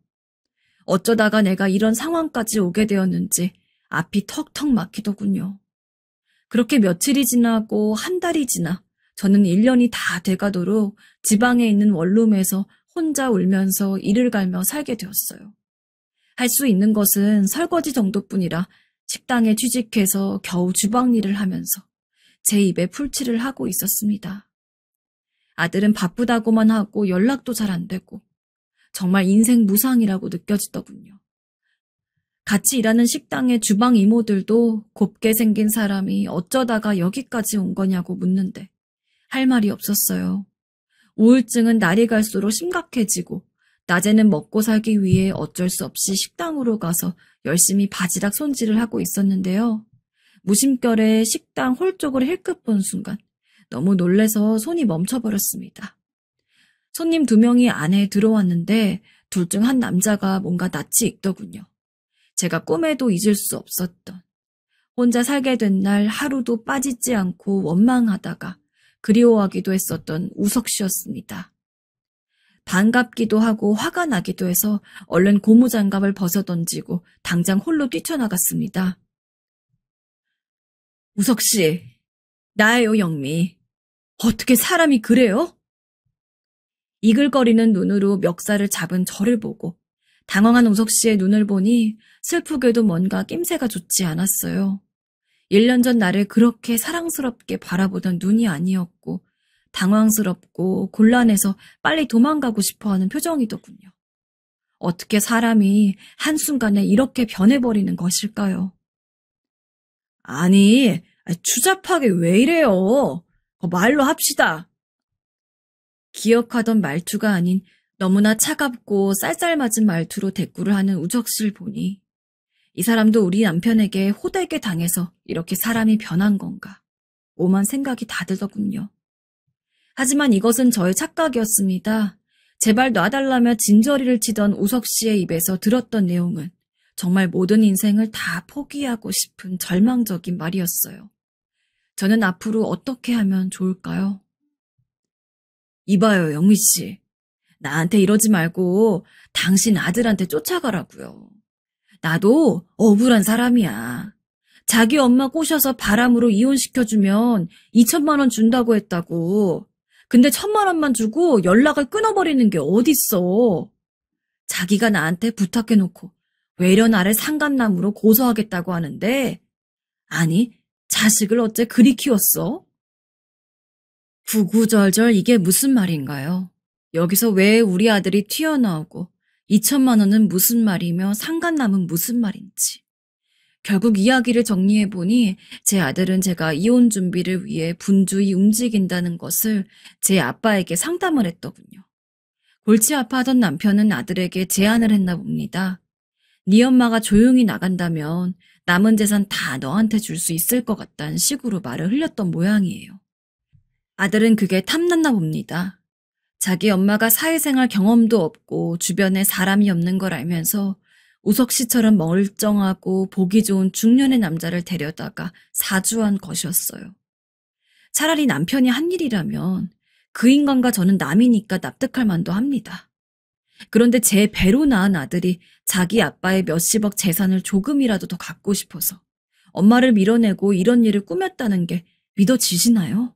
Speaker 3: 어쩌다가 내가 이런 상황까지 오게 되었는지 앞이 턱턱 막히더군요. 그렇게 며칠이 지나고 한 달이 지나 저는 1년이 다 돼가도록 지방에 있는 원룸에서 혼자 울면서 이를 갈며 살게 되었어요. 할 수 있는 것은 설거지 정도뿐이라 식당에 취직해서 겨우 주방 일을 하면서 제 입에 풀칠을 하고 있었습니다. 아들은 바쁘다고만 하고 연락도 잘 안 되고 정말 인생 무상이라고 느껴지더군요. 같이 일하는 식당의 주방 이모들도 곱게 생긴 사람이 어쩌다가 여기까지 온 거냐고 묻는데 할 말이 없었어요. 우울증은 날이 갈수록 심각해지고 낮에는 먹고 살기 위해 어쩔 수 없이 식당으로 가서 열심히 바지락 손질을 하고 있었는데요. 무심결에 식당 홀 쪽을 힐끗 본 순간 너무 놀래서 손이 멈춰버렸습니다. 손님 2명이 안에 들어왔는데 둘 중 한 남자가 뭔가 낯이 익더군요. 제가 꿈에도 잊을 수 없었던, 혼자 살게 된 날 하루도 빠지지 않고 원망하다가 그리워하기도 했었던 우석 씨였습니다. 반갑기도 하고 화가 나기도 해서 얼른 고무장갑을 벗어던지고 당장 홀로 뛰쳐나갔습니다. 우석 씨, 나예요, 영미. 어떻게 사람이 그래요? 이글거리는 눈으로 멱살을 잡은 저를 보고 당황한 우석 씨의 눈을 보니 슬프게도 뭔가 낌새가 좋지 않았어요. 1년 전 나를 그렇게 사랑스럽게 바라보던 눈이 아니었고 당황스럽고 곤란해서 빨리 도망가고 싶어하는 표정이더군요. 어떻게 사람이 한순간에 이렇게 변해버리는 것일까요? 아니, 추잡하게 왜 이래요? 말로 합시다. 기억하던 말투가 아닌 너무나 차갑고 쌀쌀맞은 말투로 대꾸를 하는 우석 씨를 보니 이 사람도 우리 남편에게 호되게 당해서 이렇게 사람이 변한 건가 오만 생각이 다 들더군요. 하지만 이것은 저의 착각이었습니다. 제발 놔달라며 진저리를 치던 우석 씨의 입에서 들었던 내용은 정말 모든 인생을 다 포기하고 싶은 절망적인 말이었어요. 저는 앞으로 어떻게 하면 좋을까요? 이봐요, 영미 씨. 나한테 이러지 말고 당신 아들한테 쫓아가라고요. 나도 억울한 사람이야. 자기 엄마 꼬셔서 바람으로 이혼시켜주면 2천만 원 준다고 했다고. 근데 1,000만 원만 주고 연락을 끊어버리는 게 어딨어. 자기가 나한테 부탁해놓고 외려 나를 상간남으로 고소하겠다고 하는데 아니, 자식을 어째 그리 키웠어? 구구절절 이게 무슨 말인가요? 여기서 왜 우리 아들이 튀어나오고 2천만 원은 무슨 말이며 상간남은 무슨 말인지. 결국 이야기를 정리해보니 제 아들은 제가 이혼 준비를 위해 분주히 움직인다는 것을 제 아빠에게 상담을 했더군요. 골치 아파하던 남편은 아들에게 제안을 했나 봅니다. 네 엄마가 조용히 나간다면 남은 재산 다 너한테 줄 수 있을 것 같다는 식으로 말을 흘렸던 모양이에요. 아들은 그게 탐났나 봅니다. 자기 엄마가 사회생활 경험도 없고 주변에 사람이 없는 걸 알면서 우석 씨처럼 멀쩡하고 보기 좋은 중년의 남자를 데려다가 사주한 것이었어요. 차라리 남편이 한 일이라면 그 인간과 저는 남이니까 납득할 만도 합니다. 그런데 제 배로 낳은 아들이 자기 아빠의 몇십억 재산을 조금이라도 더 갖고 싶어서 엄마를 밀어내고 이런 일을 꾸몄다는 게 믿어지시나요?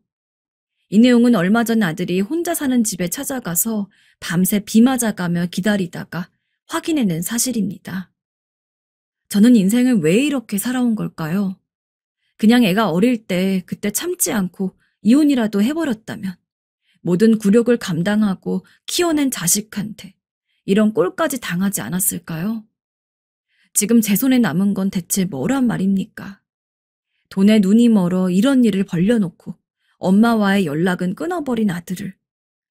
Speaker 3: 이 내용은 얼마 전 아들이 혼자 사는 집에 찾아가서 밤새 비 맞아가며 기다리다가 확인해낸 사실입니다. 저는 인생을 왜 이렇게 살아온 걸까요? 그냥 애가 어릴 때 그때 참지 않고 이혼이라도 해버렸다면 모든 굴욕을 감당하고 키워낸 자식한테 이런 꼴까지 당하지 않았을까요? 지금 제 손에 남은 건 대체 뭐란 말입니까? 돈에 눈이 멀어 이런 일을 벌려놓고 엄마와의 연락은 끊어버린 아들을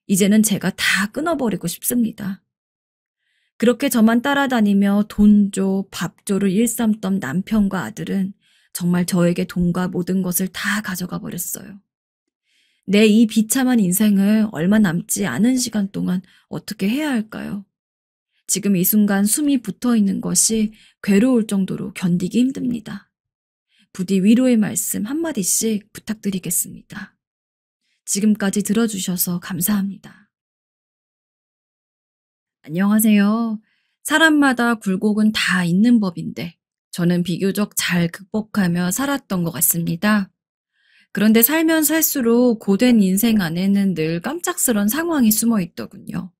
Speaker 3: 이제는 제가 다 끊어버리고 싶습니다. 그렇게 저만 따라다니며 돈 줘, 밥 줘를 일삼던 남편과 아들은 정말 저에게 돈과 모든 것을 다 가져가 버렸어요. 내 이 비참한 인생을 얼마 남지 않은 시간 동안 어떻게 해야 할까요? 지금 이 순간 숨이 붙어 있는 것이 괴로울 정도로 견디기 힘듭니다. 부디 위로의 말씀 한마디씩 부탁드리겠습니다. 지금까지 들어주셔서 감사합니다. 안녕하세요. 사람마다 굴곡은 다 있는 법인데 저는 비교적 잘 극복하며 살았던 것 같습니다. 그런데 살면 살수록 고된 인생 안에는 늘 깜짝스런 상황이 숨어 있더군요.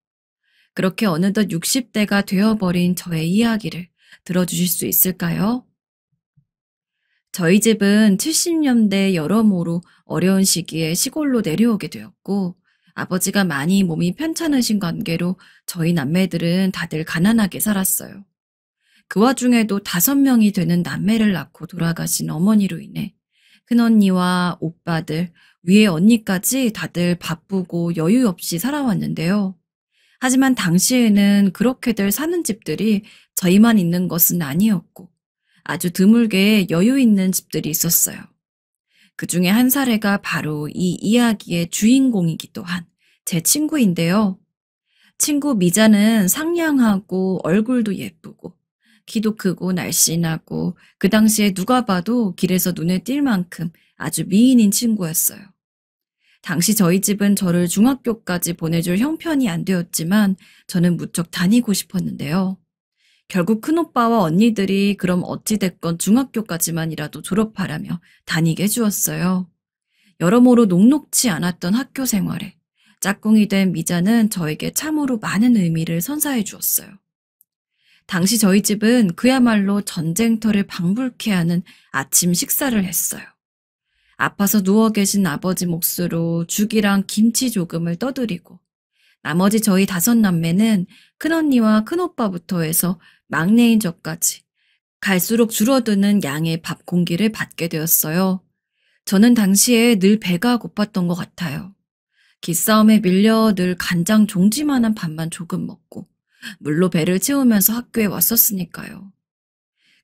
Speaker 3: 그렇게 어느덧 60대가 되어버린 저의 이야기를 들어주실 수 있을까요? 저희 집은 70년대 여러모로 어려운 시기에 시골로 내려오게 되었고 아버지가 많이 몸이 편찮으신 관계로 저희 남매들은 다들 가난하게 살았어요. 그 와중에도 5명이 되는 남매를 낳고 돌아가신 어머니로 인해 큰언니와 오빠들, 위에 언니까지 다들 바쁘고 여유 없이 살아왔는데요. 하지만 당시에는 그렇게들 사는 집들이 저희만 있는 것은 아니었고 아주 드물게 여유 있는 집들이 있었어요. 그 중에 한 사례가 바로 이 이야기의 주인공이기도 한 제 친구인데요. 친구 미자는 상냥하고 얼굴도 예쁘고 키도 크고 날씬하고 그 당시에 누가 봐도 길에서 눈에 띌 만큼 아주 미인인 친구였어요. 당시 저희 집은 저를 중학교까지 보내줄 형편이 안 되었지만 저는 무척 다니고 싶었는데요. 결국 큰오빠와 언니들이 그럼 어찌됐건 중학교까지만이라도 졸업하라며 다니게 해주었어요. 여러모로 녹록지 않았던 학교 생활에 짝꿍이 된 미자는 저에게 참으로 많은 의미를 선사해 주었어요. 당시 저희 집은 그야말로 전쟁터를 방불케 하는 아침 식사를 했어요. 아파서 누워 계신 아버지 몫으로 죽이랑 김치 조금을 떠드리고 나머지 저희 5남매는 큰언니와 큰오빠부터 해서 막내인 저까지 갈수록 줄어드는 양의 밥 공기를 받게 되었어요. 저는 당시에 늘 배가 고팠던 것 같아요. 기싸움에 밀려 늘 간장 종지만한 밥만 조금 먹고 물로 배를 채우면서 학교에 왔었으니까요.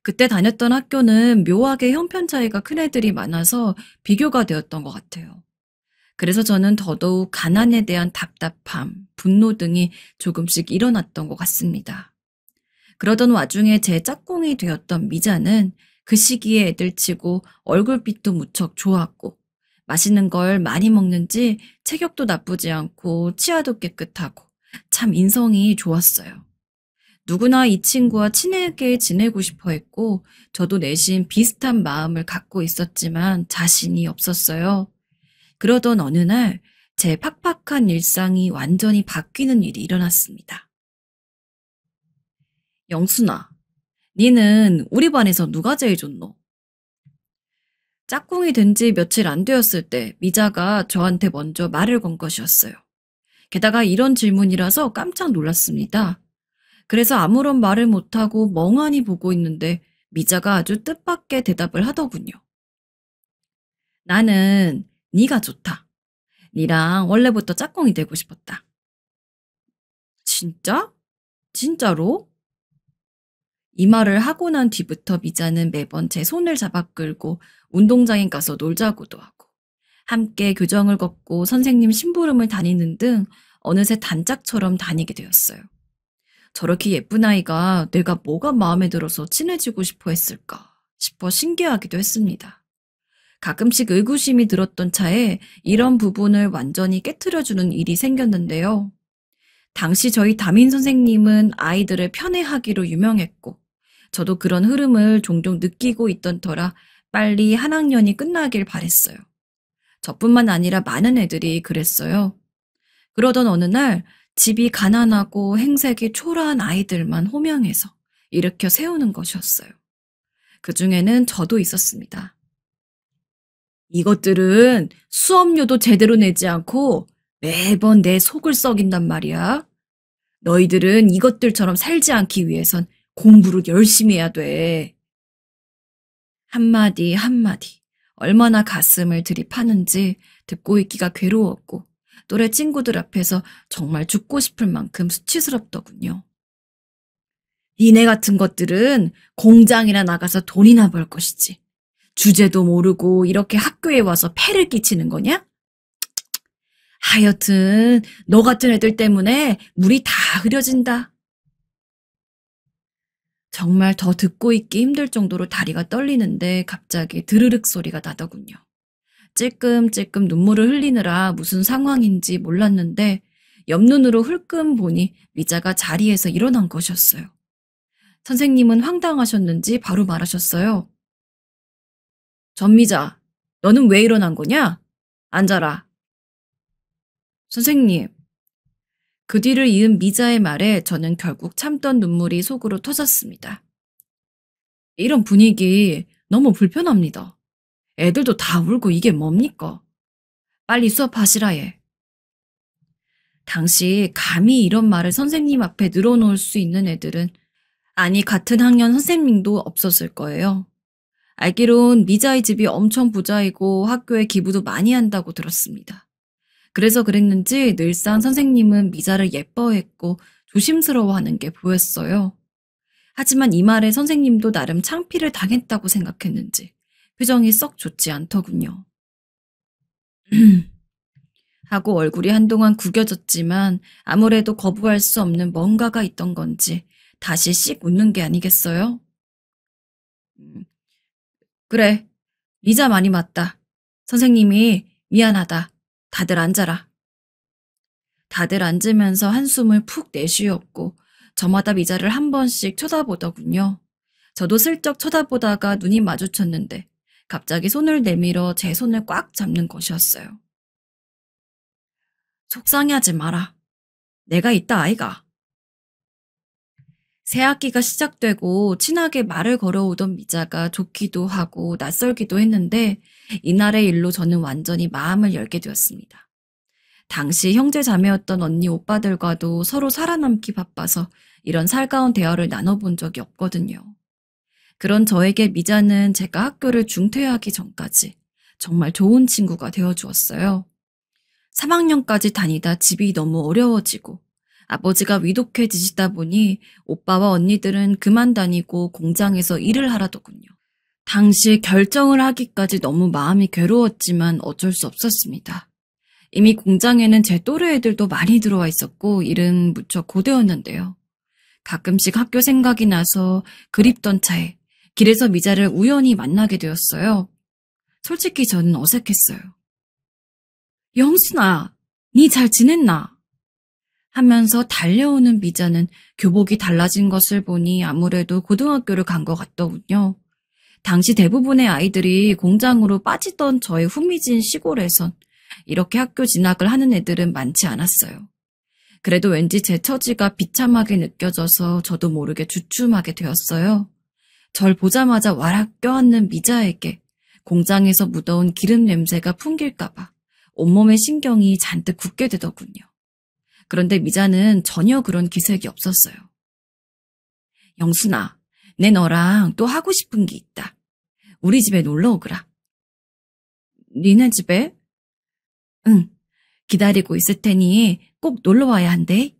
Speaker 3: 그때 다녔던 학교는 묘하게 형편 차이가 큰 애들이 많아서 비교가 되었던 것 같아요. 그래서 저는 더더욱 가난에 대한 답답함, 분노 등이 조금씩 일어났던 것 같습니다. 그러던 와중에 제 짝꿍이 되었던 미자는 그 시기에 애들치고 얼굴빛도 무척 좋았고 맛있는 걸 많이 먹는지 체격도 나쁘지 않고 치아도 깨끗하고 참 인성이 좋았어요. 누구나 이 친구와 친하게 지내고 싶어 했고 저도 내심 비슷한 마음을 갖고 있었지만 자신이 없었어요. 그러던 어느 날 제 팍팍한 일상이 완전히 바뀌는 일이 일어났습니다. 영순아, 니는 우리 반에서 누가 제일 좋노? 짝꿍이 된 지 며칠 안 되었을 때 미자가 저한테 먼저 말을 건 것이었어요. 게다가 이런 질문이라서 깜짝 놀랐습니다. 그래서 아무런 말을 못하고 멍하니 보고 있는데 미자가 아주 뜻밖의 대답을 하더군요. 나는 네가 좋다. 니랑 원래부터 짝꿍이 되고 싶었다. 진짜? 진짜로? 이 말을 하고 난 뒤부터 미자는 매번 제 손을 잡아 끌고 운동장에 가서 놀자고도 하고 함께 교정을 걷고 선생님 심부름을 다니는 등 어느새 단짝처럼 다니게 되었어요. 저렇게 예쁜 아이가 내가 뭐가 마음에 들어서 친해지고 싶어 했을까 싶어 신기하기도 했습니다. 가끔씩 의구심이 들었던 차에 이런 부분을 완전히 깨트려주는 일이 생겼는데요. 당시 저희 담임 선생님은 아이들을 편애하기로 유명했고, 저도 그런 흐름을 종종 느끼고 있던 터라 빨리 한 학년이 끝나길 바랬어요. 저뿐만 아니라 많은 애들이 그랬어요. 그러던 어느 날 집이 가난하고 행색이 초라한 아이들만 호명해서 일으켜 세우는 것이었어요. 그 중에는 저도 있었습니다. 이것들은 수업료도 제대로 내지 않고 매번 내 속을 썩인단 말이야. 너희들은 이것들처럼 살지 않기 위해선 공부를 열심히 해야 돼. 한마디 한마디 얼마나 가슴을 들이파는지 듣고 있기가 괴로웠고 또래 친구들 앞에서 정말 죽고 싶을 만큼 수치스럽더군요. 니네 같은 것들은 공장이나 나가서 돈이나 벌 것이지. 주제도 모르고 이렇게 학교에 와서 폐를 끼치는 거냐? 하여튼 너 같은 애들 때문에 물이 다 흐려진다. 정말 더 듣고 있기 힘들 정도로 다리가 떨리는데 갑자기 드르륵 소리가 나더군요. 찔끔찔끔 눈물을 흘리느라 무슨 상황인지 몰랐는데 옆눈으로 흘끔 보니 미자가 자리에서 일어난 것이었어요. 선생님은 황당하셨는지 바로 말하셨어요. 전미자, 너는 왜 일어난 거냐? 앉아라. 선생님. 그 뒤를 이은 미자의 말에 저는 결국 참던 눈물이 속으로 터졌습니다. 이런 분위기 너무 불편합니다. 애들도 다 울고 이게 뭡니까? 빨리 수업하시라 해. 당시 감히 이런 말을 선생님 앞에 늘어놓을 수 있는 애들은 아니 같은 학년 선생님도 없었을 거예요. 알기론 미자의 집이 엄청 부자이고 학교에 기부도 많이 한다고 들었습니다. 그래서 그랬는지 늘상 선생님은 미자를 예뻐했고 조심스러워하는 게 보였어요. 하지만 이 말에 선생님도 나름 창피를 당했다고 생각했는지 표정이 썩 좋지 않더군요. 하고 얼굴이 한동안 구겨졌지만 아무래도 거부할 수 없는 뭔가가 있던 건지 다시 씩 웃는 게 아니겠어요? 그래, 미자 많이 맞다. 선생님이 미안하다. 다들 앉아라. 다들 앉으면서 한숨을 푹 내쉬었고 저마다 미자를 한 번씩 쳐다보더군요. 저도 슬쩍 쳐다보다가 눈이 마주쳤는데 갑자기 손을 내밀어 제 손을 꽉 잡는 것이었어요. 속상해하지 마라. 내가 있다 아이가. 새 학기가 시작되고 친하게 말을 걸어오던 미자가 좋기도 하고 낯설기도 했는데 이날의 일로 저는 완전히 마음을 열게 되었습니다. 당시 형제 자매였던 언니 오빠들과도 서로 살아남기 바빠서 이런 살가운 대화를 나눠본 적이 없거든요. 그런 저에게 미자는 제가 학교를 중퇴하기 전까지 정말 좋은 친구가 되어주었어요. 3학년까지 다니다 집이 너무 어려워지고 아버지가 위독해지시다 보니 오빠와 언니들은 그만 다니고 공장에서 일을 하라더군요. 당시 결정을 하기까지 너무 마음이 괴로웠지만 어쩔 수 없었습니다. 이미 공장에는 제 또래 애들도 많이 들어와 있었고 일은 무척 고되었는데요. 가끔씩 학교 생각이 나서 그립던 차에 길에서 미자를 우연히 만나게 되었어요. 솔직히 저는 어색했어요. 영순아, 니 잘 지냈나? 하면서 달려오는 미자는 교복이 달라진 것을 보니 아무래도 고등학교를 간 것 같더군요. 당시 대부분의 아이들이 공장으로 빠지던 저의 후미진 시골에선 이렇게 학교 진학을 하는 애들은 많지 않았어요. 그래도 왠지 제 처지가 비참하게 느껴져서 저도 모르게 주춤하게 되었어요. 절 보자마자 와락 껴안는 미자에게 공장에서 묻어온 기름 냄새가 풍길까봐 온몸의 신경이 잔뜩 굳게 되더군요. 그런데 미자는 전혀 그런 기색이 없었어요. 영순아, 내 너랑 또 하고 싶은 게 있다. 우리 집에 놀러 오거라. 니네 집에? 응, 기다리고 있을 테니 꼭 놀러 와야 한대.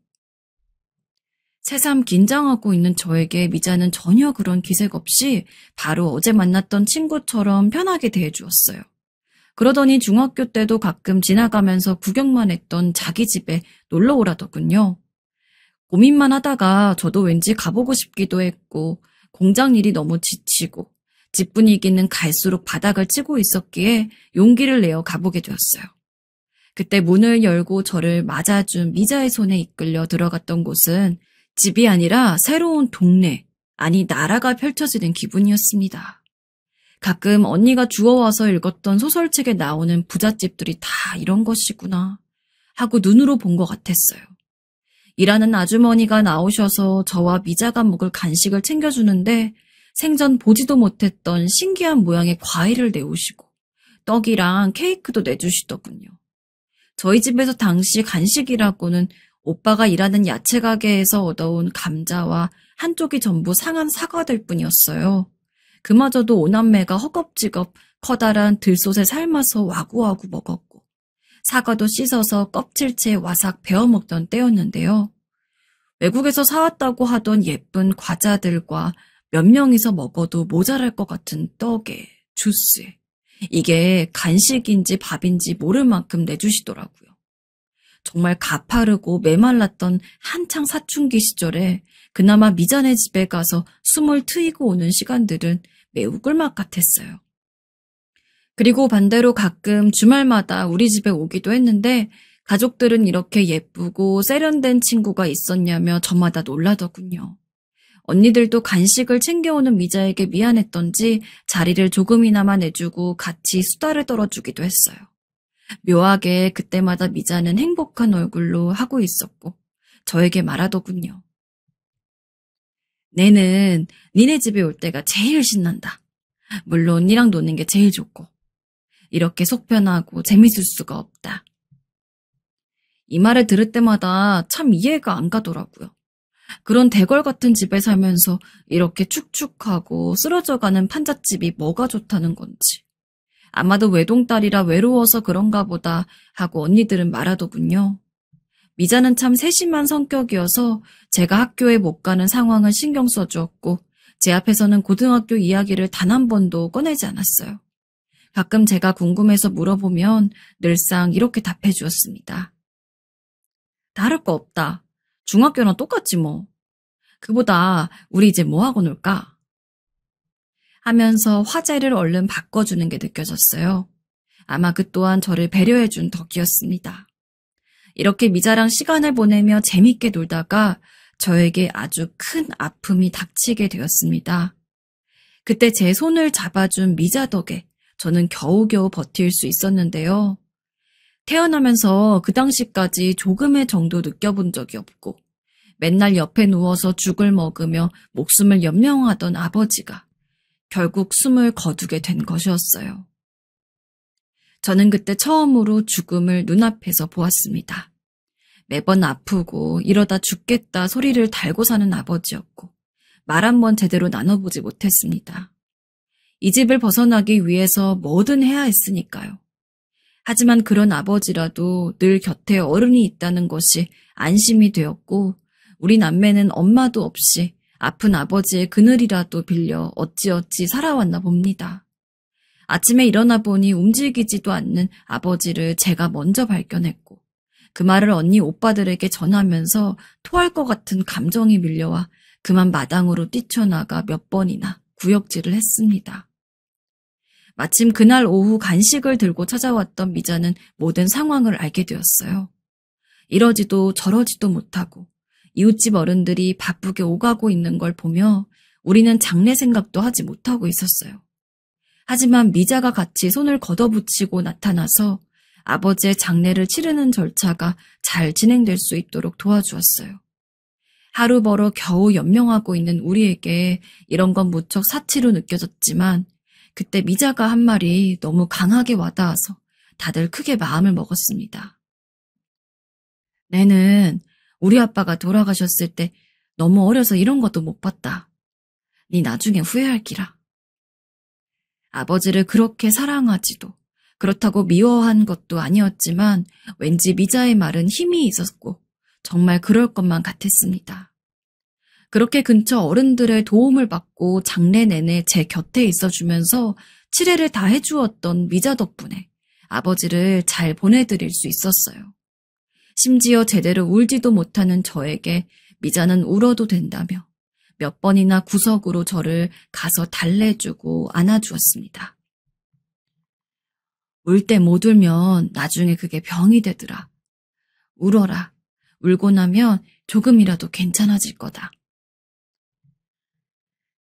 Speaker 3: 새삼 긴장하고 있는 저에게 미자는 전혀 그런 기색 없이 바로 어제 만났던 친구처럼 편하게 대해주었어요. 그러더니 중학교 때도 가끔 지나가면서 구경만 했던 자기 집에 놀러 오라더군요. 고민만 하다가 저도 왠지 가보고 싶기도 했고 공장 일이 너무 지치고 집 분위기는 갈수록 바닥을 치고 있었기에 용기를 내어 가보게 되었어요. 그때 문을 열고 저를 맞아준 미자의 손에 이끌려 들어갔던 곳은 집이 아니라 새로운 동네, 아니 나라가 펼쳐지는 기분이었습니다. 가끔 언니가 주워와서 읽었던 소설책에 나오는 부잣집들이 다 이런 것이구나 하고 눈으로 본 것 같았어요. 일하는 아주머니가 나오셔서 저와 미자가 먹을 간식을 챙겨주는데 생전 보지도 못했던 신기한 모양의 과일을 내오시고 떡이랑 케이크도 내주시더군요. 저희 집에서 당시 간식이라고는 오빠가 일하는 야채 가게에서 얻어온 감자와 한쪽이 전부 상한 사과들 뿐이었어요. 그마저도 오남매가 허겁지겁 커다란 들솥에 삶아서 와구와구 먹었고 사과도 씻어서 껍질째 와삭 베어 먹던 때였는데요. 외국에서 사왔다고 하던 예쁜 과자들과 몇 명이서 먹어도 모자랄 것 같은 떡에 주스에 이게 간식인지 밥인지 모를 만큼 내주시더라고요. 정말 가파르고 메말랐던 한창 사춘기 시절에 그나마 미자네 집에 가서 숨을 트이고 오는 시간들은 매우 꿀맛 같았어요. 그리고 반대로 가끔 주말마다 우리 집에 오기도 했는데 가족들은 이렇게 예쁘고 세련된 친구가 있었냐며 저마다 놀라더군요. 언니들도 간식을 챙겨오는 미자에게 미안했던지 자리를 조금이나마 내주고 같이 수다를 떨어주기도 했어요. 묘하게 그때마다 미자는 행복한 얼굴로 하고 있었고 저에게 말하더군요. 내는 니네 집에 올 때가 제일 신난다. 물론 니랑 노는 게 제일 좋고 이렇게 속 편하고 재밌을 수가 없다. 이 말을 들을 때마다 참 이해가 안 가더라고요. 그런 대궐 같은 집에 살면서 이렇게 축축하고 쓰러져가는 판잣집이 뭐가 좋다는 건지. 아마도 외동딸이라 외로워서 그런가 보다 하고 언니들은 말하더군요. 미자는 참 세심한 성격이어서 제가 학교에 못 가는 상황을 신경 써주었고 제 앞에서는 고등학교 이야기를 단 한 번도 꺼내지 않았어요. 가끔 제가 궁금해서 물어보면 늘상 이렇게 답해 주었습니다. 다를 거 없다. 중학교나 똑같지 뭐. 그보다 우리 이제 뭐하고 놀까? 하면서 화제를 얼른 바꿔주는 게 느껴졌어요. 아마 그 또한 저를 배려해준 덕이었습니다. 이렇게 미자랑 시간을 보내며 재밌게 놀다가 저에게 아주 큰 아픔이 닥치게 되었습니다. 그때 제 손을 잡아준 미자 덕에 저는 겨우겨우 버틸 수 있었는데요. 태어나면서 그 당시까지 조금의 정도 느껴본 적이 없고 맨날 옆에 누워서 죽을 먹으며 목숨을 연명하던 아버지가 결국 숨을 거두게 된 것이었어요. 저는 그때 처음으로 죽음을 눈앞에서 보았습니다. 매번 아프고 이러다 죽겠다 소리를 달고 사는 아버지였고 말 한 번 제대로 나눠보지 못했습니다. 이 집을 벗어나기 위해서 뭐든 해야 했으니까요. 하지만 그런 아버지라도 늘 곁에 어른이 있다는 것이 안심이 되었고 우리 남매는 엄마도 없이 아픈 아버지의 그늘이라도 빌려 어찌어찌 살아왔나 봅니다. 아침에 일어나 보니 움직이지도 않는 아버지를 제가 먼저 발견했고 그 말을 언니 오빠들에게 전하면서 토할 것 같은 감정이 밀려와 그만 마당으로 뛰쳐나가 몇 번이나 구역질을 했습니다. 마침 그날 오후 간식을 들고 찾아왔던 미자는 모든 상황을 알게 되었어요. 이러지도 저러지도 못하고 이웃집 어른들이 바쁘게 오가고 있는 걸 보며 우리는 장례 생각도 하지 못하고 있었어요. 하지만 미자가 같이 손을 걷어붙이고 나타나서 아버지의 장례를 치르는 절차가 잘 진행될 수 있도록 도와주었어요. 하루 벌어 겨우 연명하고 있는 우리에게 이런 건 무척 사치로 느껴졌지만 그때 미자가 한 말이 너무 강하게 와닿아서 다들 크게 마음을 먹었습니다. 내는 우리 아빠가 돌아가셨을 때 너무 어려서 이런 것도 못 봤다. 네 나중에 후회할 기라. 아버지를 그렇게 사랑하지도 그렇다고 미워한 것도 아니었지만 왠지 미자의 말은 힘이 있었고 정말 그럴 것만 같았습니다. 그렇게 근처 어른들의 도움을 받고 장례 내내 제 곁에 있어주면서 치레를 다 해주었던 미자 덕분에 아버지를 잘 보내드릴 수 있었어요. 심지어 제대로 울지도 못하는 저에게 미자는 울어도 된다며 몇 번이나 구석으로 저를 가서 달래주고 안아주었습니다. 울 때 못 울면 나중에 그게 병이 되더라. 울어라. 울고 나면 조금이라도 괜찮아질 거다.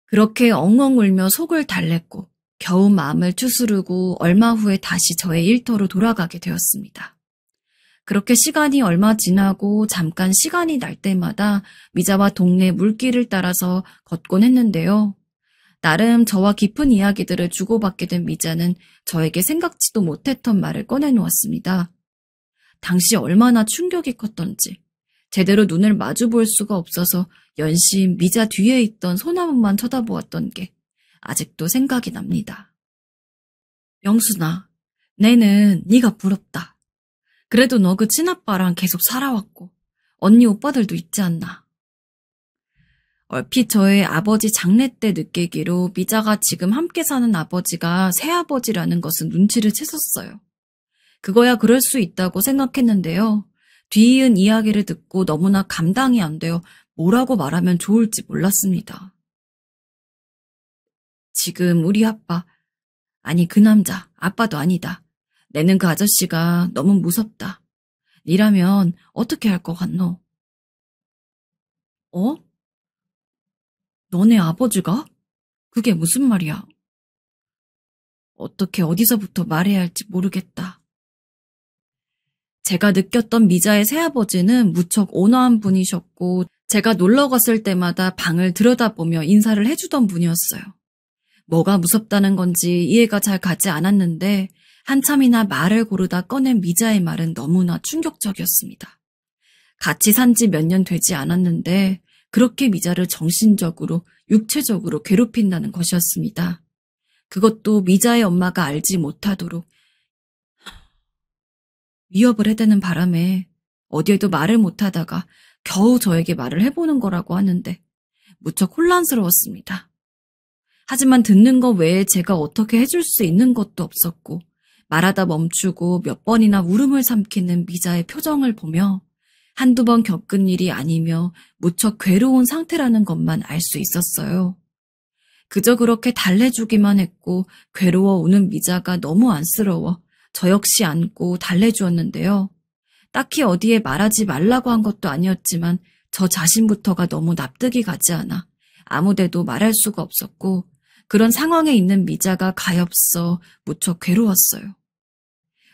Speaker 3: 그렇게 엉엉 울며 속을 달랬고 겨우 마음을 추스르고 얼마 후에 다시 저의 일터로 돌아가게 되었습니다. 그렇게 시간이 얼마 지나고 잠깐 시간이 날 때마다 미자와 동네 물길을 따라서 걷곤 했는데요. 나름 저와 깊은 이야기들을 주고받게 된 미자는 저에게 생각지도 못했던 말을 꺼내놓았습니다. 당시 얼마나 충격이 컸던지 제대로 눈을 마주 볼 수가 없어서 연신 미자 뒤에 있던 소나무만 쳐다보았던 게 아직도 생각이 납니다. 영순아, 내는 네가 부럽다. 그래도 너 그 친아빠랑 계속 살아왔고 언니 오빠들도 있지 않나. 얼핏 저의 아버지 장례 때 느끼기로 미자가 지금 함께 사는 아버지가 새아버지라는 것은 눈치를 챘었어요. 그거야 그럴 수 있다고 생각했는데요. 뒤이은 이야기를 듣고 너무나 감당이 안 되어 뭐라고 말하면 좋을지 몰랐습니다. 지금 우리 아빠, 아니 그 남자, 아빠도 아니다. 내는 그 아저씨가 너무 무섭다. 니라면 어떻게 할 것 같노? 어? 너네 아버지가? 그게 무슨 말이야? 어떻게 어디서부터 말해야 할지 모르겠다. 제가 느꼈던 미자의 새아버지는 무척 온화한 분이셨고 제가 놀러 갔을 때마다 방을 들여다보며 인사를 해주던 분이었어요. 뭐가 무섭다는 건지 이해가 잘 가지 않았는데 한참이나 말을 고르다 꺼낸 미자의 말은 너무나 충격적이었습니다. 같이 산 지 몇 년 되지 않았는데 그렇게 미자를 정신적으로, 육체적으로 괴롭힌다는 것이었습니다. 그것도 미자의 엄마가 알지 못하도록 위협을 해대는 바람에 어디에도 말을 못하다가 겨우 저에게 말을 해보는 거라고 하는데 무척 혼란스러웠습니다. 하지만 듣는 것 외에 제가 어떻게 해줄 수 있는 것도 없었고 말하다 멈추고 몇 번이나 울음을 삼키는 미자의 표정을 보며 한두 번 겪은 일이 아니며 무척 괴로운 상태라는 것만 알 수 있었어요. 그저 그렇게 달래주기만 했고 괴로워 우는 미자가 너무 안쓰러워 저 역시 안고 달래주었는데요. 딱히 어디에 말하지 말라고 한 것도 아니었지만 저 자신부터가 너무 납득이 가지 않아 아무데도 말할 수가 없었고 그런 상황에 있는 미자가 가엾어 무척 괴로웠어요.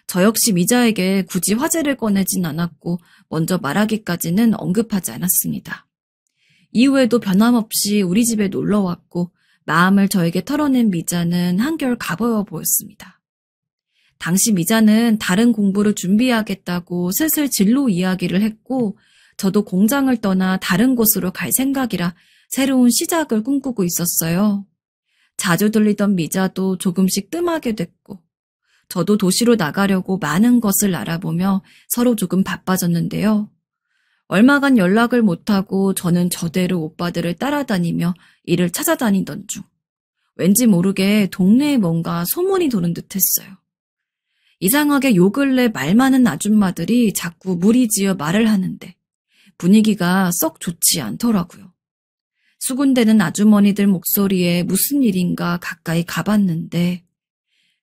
Speaker 3: 저 역시 미자에게 굳이 화제를 꺼내진 않았고 먼저 말하기까지는 언급하지 않았습니다. 이후에도 변함없이 우리 집에 놀러왔고 마음을 저에게 털어낸 미자는 한결 가벼워 보였습니다. 당시 미자는 다른 공부를 준비하겠다고 슬슬 진로 이야기를 했고 저도 공장을 떠나 다른 곳으로 갈 생각이라 새로운 시작을 꿈꾸고 있었어요. 자주 들리던 미자도 조금씩 뜸하게 됐고 저도 도시로 나가려고 많은 것을 알아보며 서로 조금 바빠졌는데요. 얼마간 연락을 못하고 저는 저대로 오빠들을 따라다니며 일을 찾아다니던 중 왠지 모르게 동네에 뭔가 소문이 도는 듯했어요. 이상하게 요 근래 말 많은 아줌마들이 자꾸 무리지어 말을 하는데 분위기가 썩 좋지 않더라고요. 수군대는 아주머니들 목소리에 무슨 일인가 가까이 가봤는데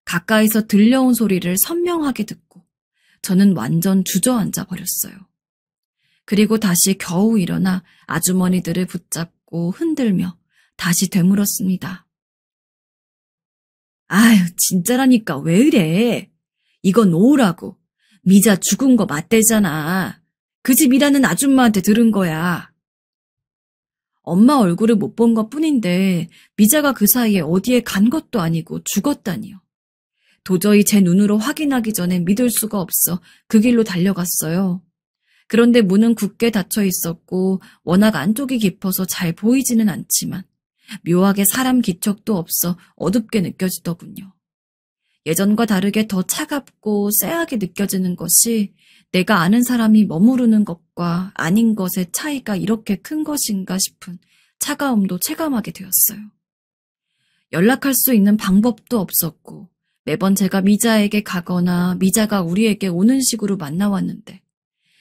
Speaker 3: 가까이서 들려온 소리를 선명하게 듣고 저는 완전 주저앉아 버렸어요. 그리고 다시 겨우 일어나 아주머니들을 붙잡고 흔들며 다시 되물었습니다. 아유, 진짜라니까 왜 이래? 이거 놓으라고. 미자 죽은 거 맞대잖아. 그 집 일하는 아줌마한테 들은 거야. 엄마 얼굴을 못 본 것뿐인데 미자가 그 사이에 어디에 간 것도 아니고 죽었다니요. 도저히 제 눈으로 확인하기 전에 믿을 수가 없어 그 길로 달려갔어요. 그런데 문은 굳게 닫혀 있었고 워낙 안쪽이 깊어서 잘 보이지는 않지만 묘하게 사람 기척도 없어 어둡게 느껴지더군요. 예전과 다르게 더 차갑고 쎄하게 느껴지는 것이 내가 아는 사람이 머무르는 것과 아닌 것의 차이가 이렇게 큰 것인가 싶은 차가움도 체감하게 되었어요. 연락할 수 있는 방법도 없었고 매번 제가 미자에게 가거나 미자가 우리에게 오는 식으로 만나왔는데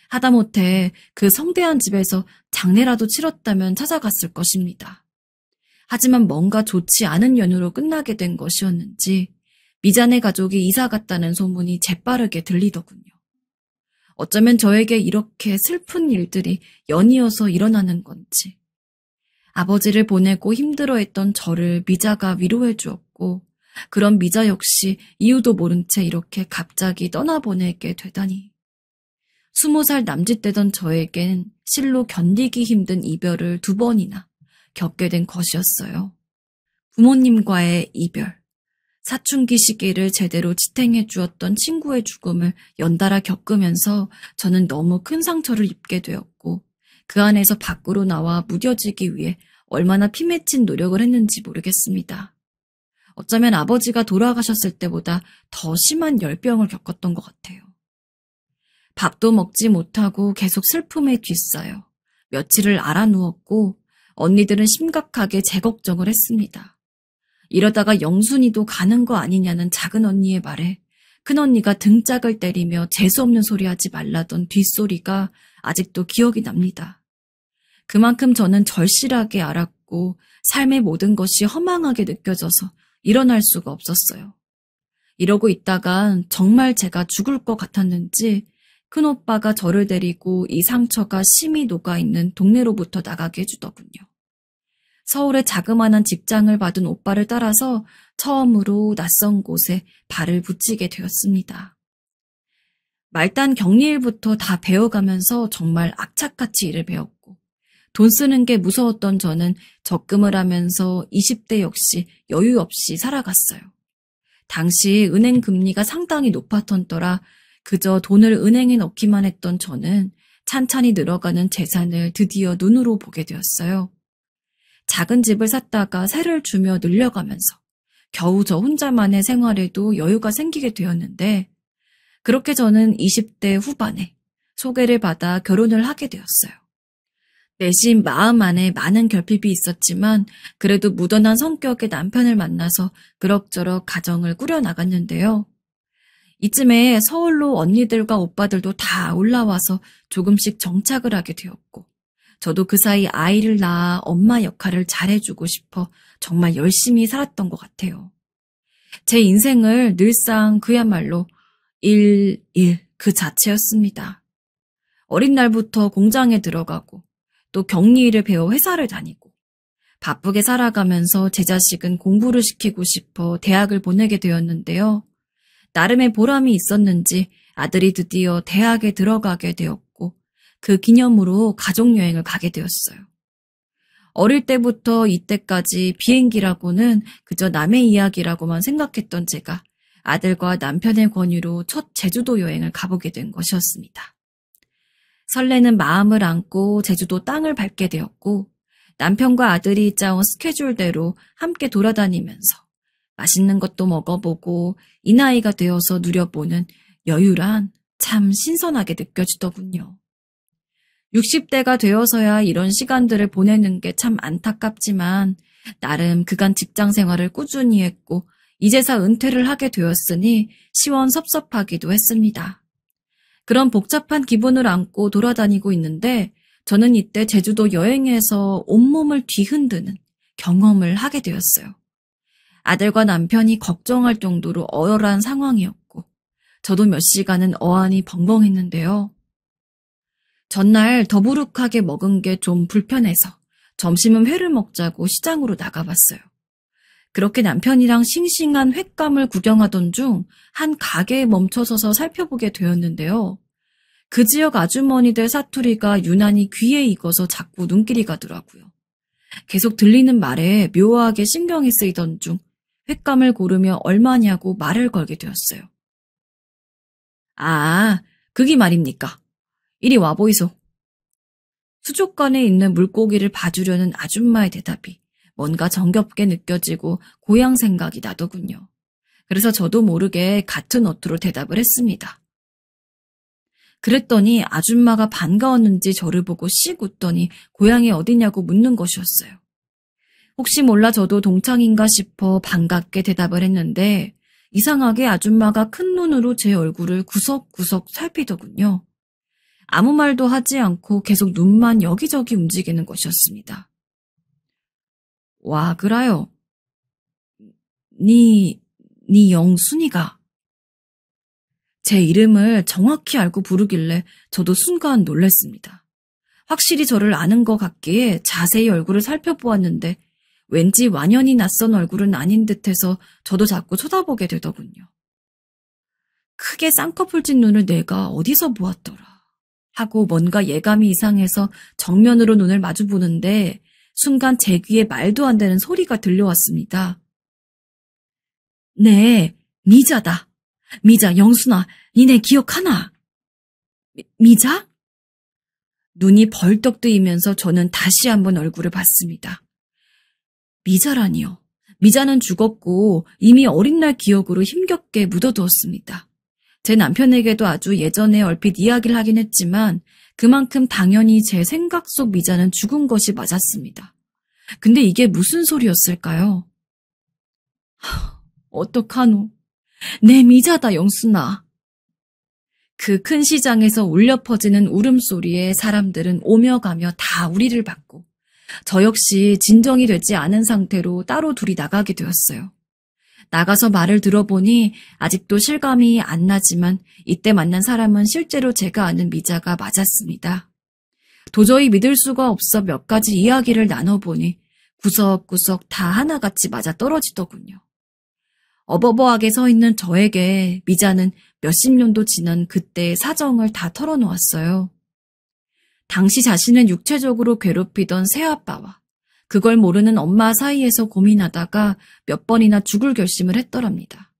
Speaker 3: 하다못해 그 성대한 집에서 장례라도 치렀다면 찾아갔을 것입니다. 하지만 뭔가 좋지 않은 연유로 끝나게 된 것이었는지 미자네 가족이 이사 갔다는 소문이 재빠르게 들리더군요. 어쩌면 저에게 이렇게 슬픈 일들이 연이어서 일어나는 건지. 아버지를 보내고 힘들어했던 저를 미자가 위로해 주었고 그런 미자 역시 이유도 모른 채 이렇게 갑자기 떠나보내게 되다니. 20살 남짓 되던 저에겐 실로 견디기 힘든 이별을 2번이나 겪게 된 것이었어요. 부모님과의 이별, 사춘기 시기를 제대로 지탱해 주었던 친구의 죽음을 연달아 겪으면서 저는 너무 큰 상처를 입게 되었고 그 안에서 밖으로 나와 무뎌지기 위해 얼마나 피맺힌 노력을 했는지 모르겠습니다. 어쩌면 아버지가 돌아가셨을 때보다 더 심한 열병을 겪었던 것 같아요. 밥도 먹지 못하고 계속 슬픔에 뒤싸여 며칠을 알아누웠고 언니들은 심각하게 제 걱정을 했습니다. 이러다가 영순이도 가는 거 아니냐는 작은 언니의 말에 큰언니가 등짝을 때리며 재수없는 소리 하지 말라던 뒷소리가 아직도 기억이 납니다. 그만큼 저는 절실하게 알았고 삶의 모든 것이 허망하게 느껴져서 일어날 수가 없었어요. 이러고 있다간 정말 제가 죽을 것 같았는지 큰오빠가 저를 데리고 이 상처가 심히 녹아있는 동네로부터 나가게 해주더군요. 서울의 자그마한 직장을 받은 오빠를 따라서 처음으로 낯선 곳에 발을 붙이게 되었습니다. 말단 격리일부터 다 배워가면서 정말 악착같이 일을 배웠고 돈 쓰는 게 무서웠던 저는 적금을 하면서 20대 역시 여유 없이 살아갔어요. 당시 은행 금리가 상당히 높았던 터라 그저 돈을 은행에 넣기만 했던 저는 찬찬히 늘어가는 재산을 드디어 눈으로 보게 되었어요. 작은 집을 샀다가 세를 주며 늘려가면서 겨우 저 혼자만의 생활에도 여유가 생기게 되었는데 그렇게 저는 20대 후반에 소개를 받아 결혼을 하게 되었어요. 내심 마음 안에 많은 결핍이 있었지만 그래도 무던한 성격의 남편을 만나서 그럭저럭 가정을 꾸려나갔는데요. 이쯤에 서울로 언니들과 오빠들도 다 올라와서 조금씩 정착을 하게 되었고 저도 그 사이 아이를 낳아 엄마 역할을 잘해주고 싶어 정말 열심히 살았던 것 같아요. 제 인생을 늘상 그야말로 일 그 자체였습니다. 어린 날부터 공장에 들어가고 또 격리일을 배워 회사를 다니고 바쁘게 살아가면서 제 자식은 공부를 시키고 싶어 대학을 보내게 되었는데요. 나름의 보람이 있었는지 아들이 드디어 대학에 들어가게 되었고 그 기념으로 가족여행을 가게 되었어요. 어릴 때부터 이때까지 비행기라고는 그저 남의 이야기라고만 생각했던 제가 아들과 남편의 권유로 첫 제주도 여행을 가보게 된 것이었습니다. 설레는 마음을 안고 제주도 땅을 밟게 되었고 남편과 아들이 짜온 스케줄대로 함께 돌아다니면서 맛있는 것도 먹어보고 이 나이가 되어서 누려보는 여유란 참 신선하게 느껴지더군요. 60대가 되어서야 이런 시간들을 보내는 게 참 안타깝지만 나름 그간 직장 생활을 꾸준히 했고 이제서 은퇴를 하게 되었으니 시원섭섭하기도 했습니다. 그런 복잡한 기분을 안고 돌아다니고 있는데 저는 이때 제주도 여행에서 온몸을 뒤흔드는 경험을 하게 되었어요. 아들과 남편이 걱정할 정도로 어열한 상황이었고 저도 몇 시간은 어안이 벙벙했는데요. 전날 더부룩하게 먹은 게 좀 불편해서 점심은 회를 먹자고 시장으로 나가봤어요. 그렇게 남편이랑 싱싱한 횟감을 구경하던 중 한 가게에 멈춰서서 살펴보게 되었는데요. 그 지역 아주머니들 사투리가 유난히 귀에 익어서 자꾸 눈길이 가더라고요. 계속 들리는 말에 묘하게 신경이 쓰이던 중 횟감을 고르며 얼마냐고 말을 걸게 되었어요. 아, 그게 말입니까? 이리 와보이소. 수족관에 있는 물고기를 봐주려는 아줌마의 대답이 뭔가 정겹게 느껴지고 고향 생각이 나더군요. 그래서 저도 모르게 같은 어투로 대답을 했습니다. 그랬더니 아줌마가 반가웠는지 저를 보고 씩 웃더니 고향이 어디냐고 묻는 것이었어요. 혹시 몰라 저도 동창인가 싶어 반갑게 대답을 했는데 이상하게 아줌마가 큰 눈으로 제 얼굴을 구석구석 살피더군요. 아무 말도 하지 않고 계속 눈만 여기저기 움직이는 것이었습니다. 와, 그라요. 니 영순이가. 제 이름을 정확히 알고 부르길래 저도 순간 놀랐습니다. 확실히 저를 아는 것 같기에 자세히 얼굴을 살펴보았는데 왠지 완연히 낯선 얼굴은 아닌 듯해서 저도 자꾸 쳐다보게 되더군요. 크게 쌍꺼풀 진 눈을 내가 어디서 보았더라 하고 뭔가 예감이 이상해서 정면으로 눈을 마주보는데 순간 제 귀에 말도 안 되는 소리가 들려왔습니다. 네, 미자다. 미자, 영순아, 니네 기억하나? 미자? 눈이 벌떡 뜨이면서 저는 다시 한번 얼굴을 봤습니다. 미자라니요. 미자는 죽었고 이미 어린 날 기억으로 힘겹게 묻어두었습니다. 제 남편에게도 아주 예전에 얼핏 이야기를 하긴 했지만 그만큼 당연히 제 생각 속 미자는 죽은 것이 맞았습니다. 근데 이게 무슨 소리였을까요? 어떡하노? 내 미자다, 영순아. 그 큰 시장에서 울려 퍼지는 울음소리에 사람들은 오며 가며 다 우리를 봤고 저 역시 진정이 되지 않은 상태로 따로 둘이 나가게 되었어요. 나가서 말을 들어보니 아직도 실감이 안 나지만 이때 만난 사람은 실제로 제가 아는 미자가 맞았습니다. 도저히 믿을 수가 없어 몇 가지 이야기를 나눠보니 구석구석 다 하나같이 맞아떨어지더군요. 어버버하게 서 있는 저에게 미자는 몇십 년도 지난 그때의 사정을 다 털어놓았어요. 당시 자신을 육체적으로 괴롭히던 새아빠와 그걸 모르는 엄마 사이에서 고민하다가 몇 번이나 죽을 결심을 했더랍니다.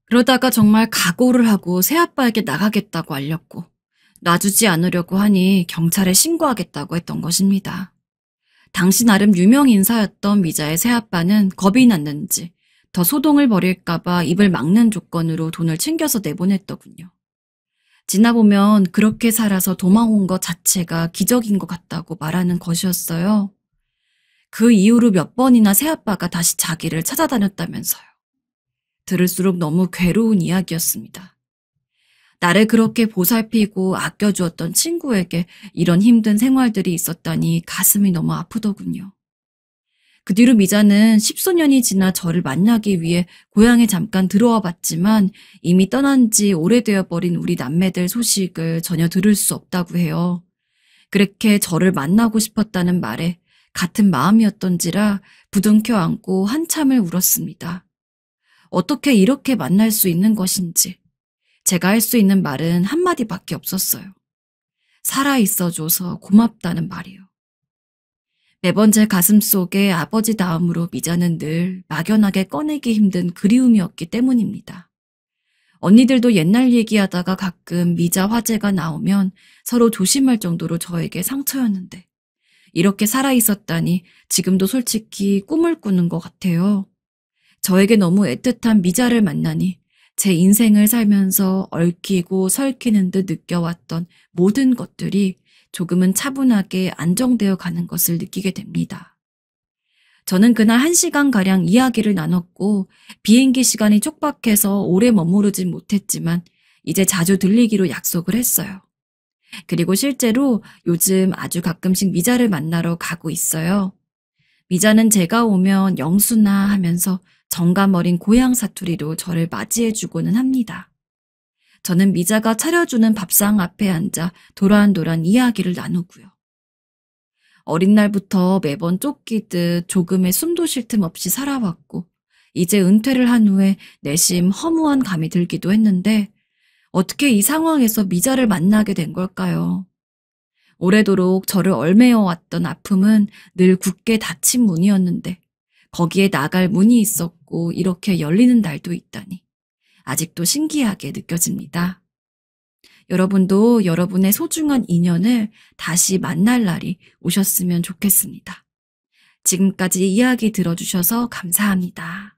Speaker 3: 그러다가 정말 각오를 하고 새아빠에게 나가겠다고 알렸고 놔주지 않으려고 하니 경찰에 신고하겠다고 했던 것입니다. 당시 나름 유명 인사였던 미자의 새아빠는 겁이 났는지 더 소동을 벌일까봐 입을 막는 조건으로 돈을 챙겨서 내보냈더군요. 지나보면 그렇게 살아서 도망온 것 자체가 기적인 것 같다고 말하는 것이었어요. 그 이후로 몇 번이나 새아빠가 다시 자기를 찾아다녔다면서요. 들을수록 너무 괴로운 이야기였습니다. 나를 그렇게 보살피고 아껴주었던 친구에게 이런 힘든 생활들이 있었다니 가슴이 너무 아프더군요. 그 뒤로 미자는 10수년이 지나 저를 만나기 위해 고향에 잠깐 들어와 봤지만 이미 떠난 지 오래되어 버린 우리 남매들 소식을 전혀 들을 수 없다고 해요. 그렇게 저를 만나고 싶었다는 말에 같은 마음이었던지라 부둥켜 안고 한참을 울었습니다. 어떻게 이렇게 만날 수 있는 것인지 제가 할 수 있는 말은 한마디밖에 없었어요. 살아있어줘서 고맙다는 말이요. 매번 제 가슴속에 아버지 다음으로 미자는 늘 막연하게 꺼내기 힘든 그리움이었기 때문입니다. 언니들도 옛날 얘기하다가 가끔 미자 화제가 나오면 서로 조심할 정도로 저에게 상처였는데 이렇게 살아있었다니 지금도 솔직히 꿈을 꾸는 것 같아요. 저에게 너무 애틋한 미자를 만나니 제 인생을 살면서 얽히고 설키는 듯 느껴왔던 모든 것들이 조금은 차분하게 안정되어 가는 것을 느끼게 됩니다. 저는 그날 1시간가량 이야기를 나눴고 비행기 시간이 촉박해서 오래 머무르진 못했지만 이제 자주 들리기로 약속을 했어요. 그리고 실제로 요즘 아주 가끔씩 미자를 만나러 가고 있어요. 미자는 제가 오면 영수나 하면서 정감 어린 고향 사투리로 저를 맞이해주고는 합니다. 저는 미자가 차려주는 밥상 앞에 앉아 도란도란 이야기를 나누고요. 어린 날부터 매번 쫓기듯 조금의 숨도 쉴 틈 없이 살아왔고 이제 은퇴를 한 후에 내심 허무한 감이 들기도 했는데 어떻게 이 상황에서 미자를 만나게 된 걸까요? 오래도록 저를 얽매여왔던 아픔은 늘 굳게 닫힌 문이었는데 거기에 나갈 문이 있었고 이렇게 열리는 날도 있다니 아직도 신기하게 느껴집니다. 여러분도 여러분의 소중한 인연을 다시 만날 날이 오셨으면 좋겠습니다. 지금까지 이야기 들어주셔서 감사합니다.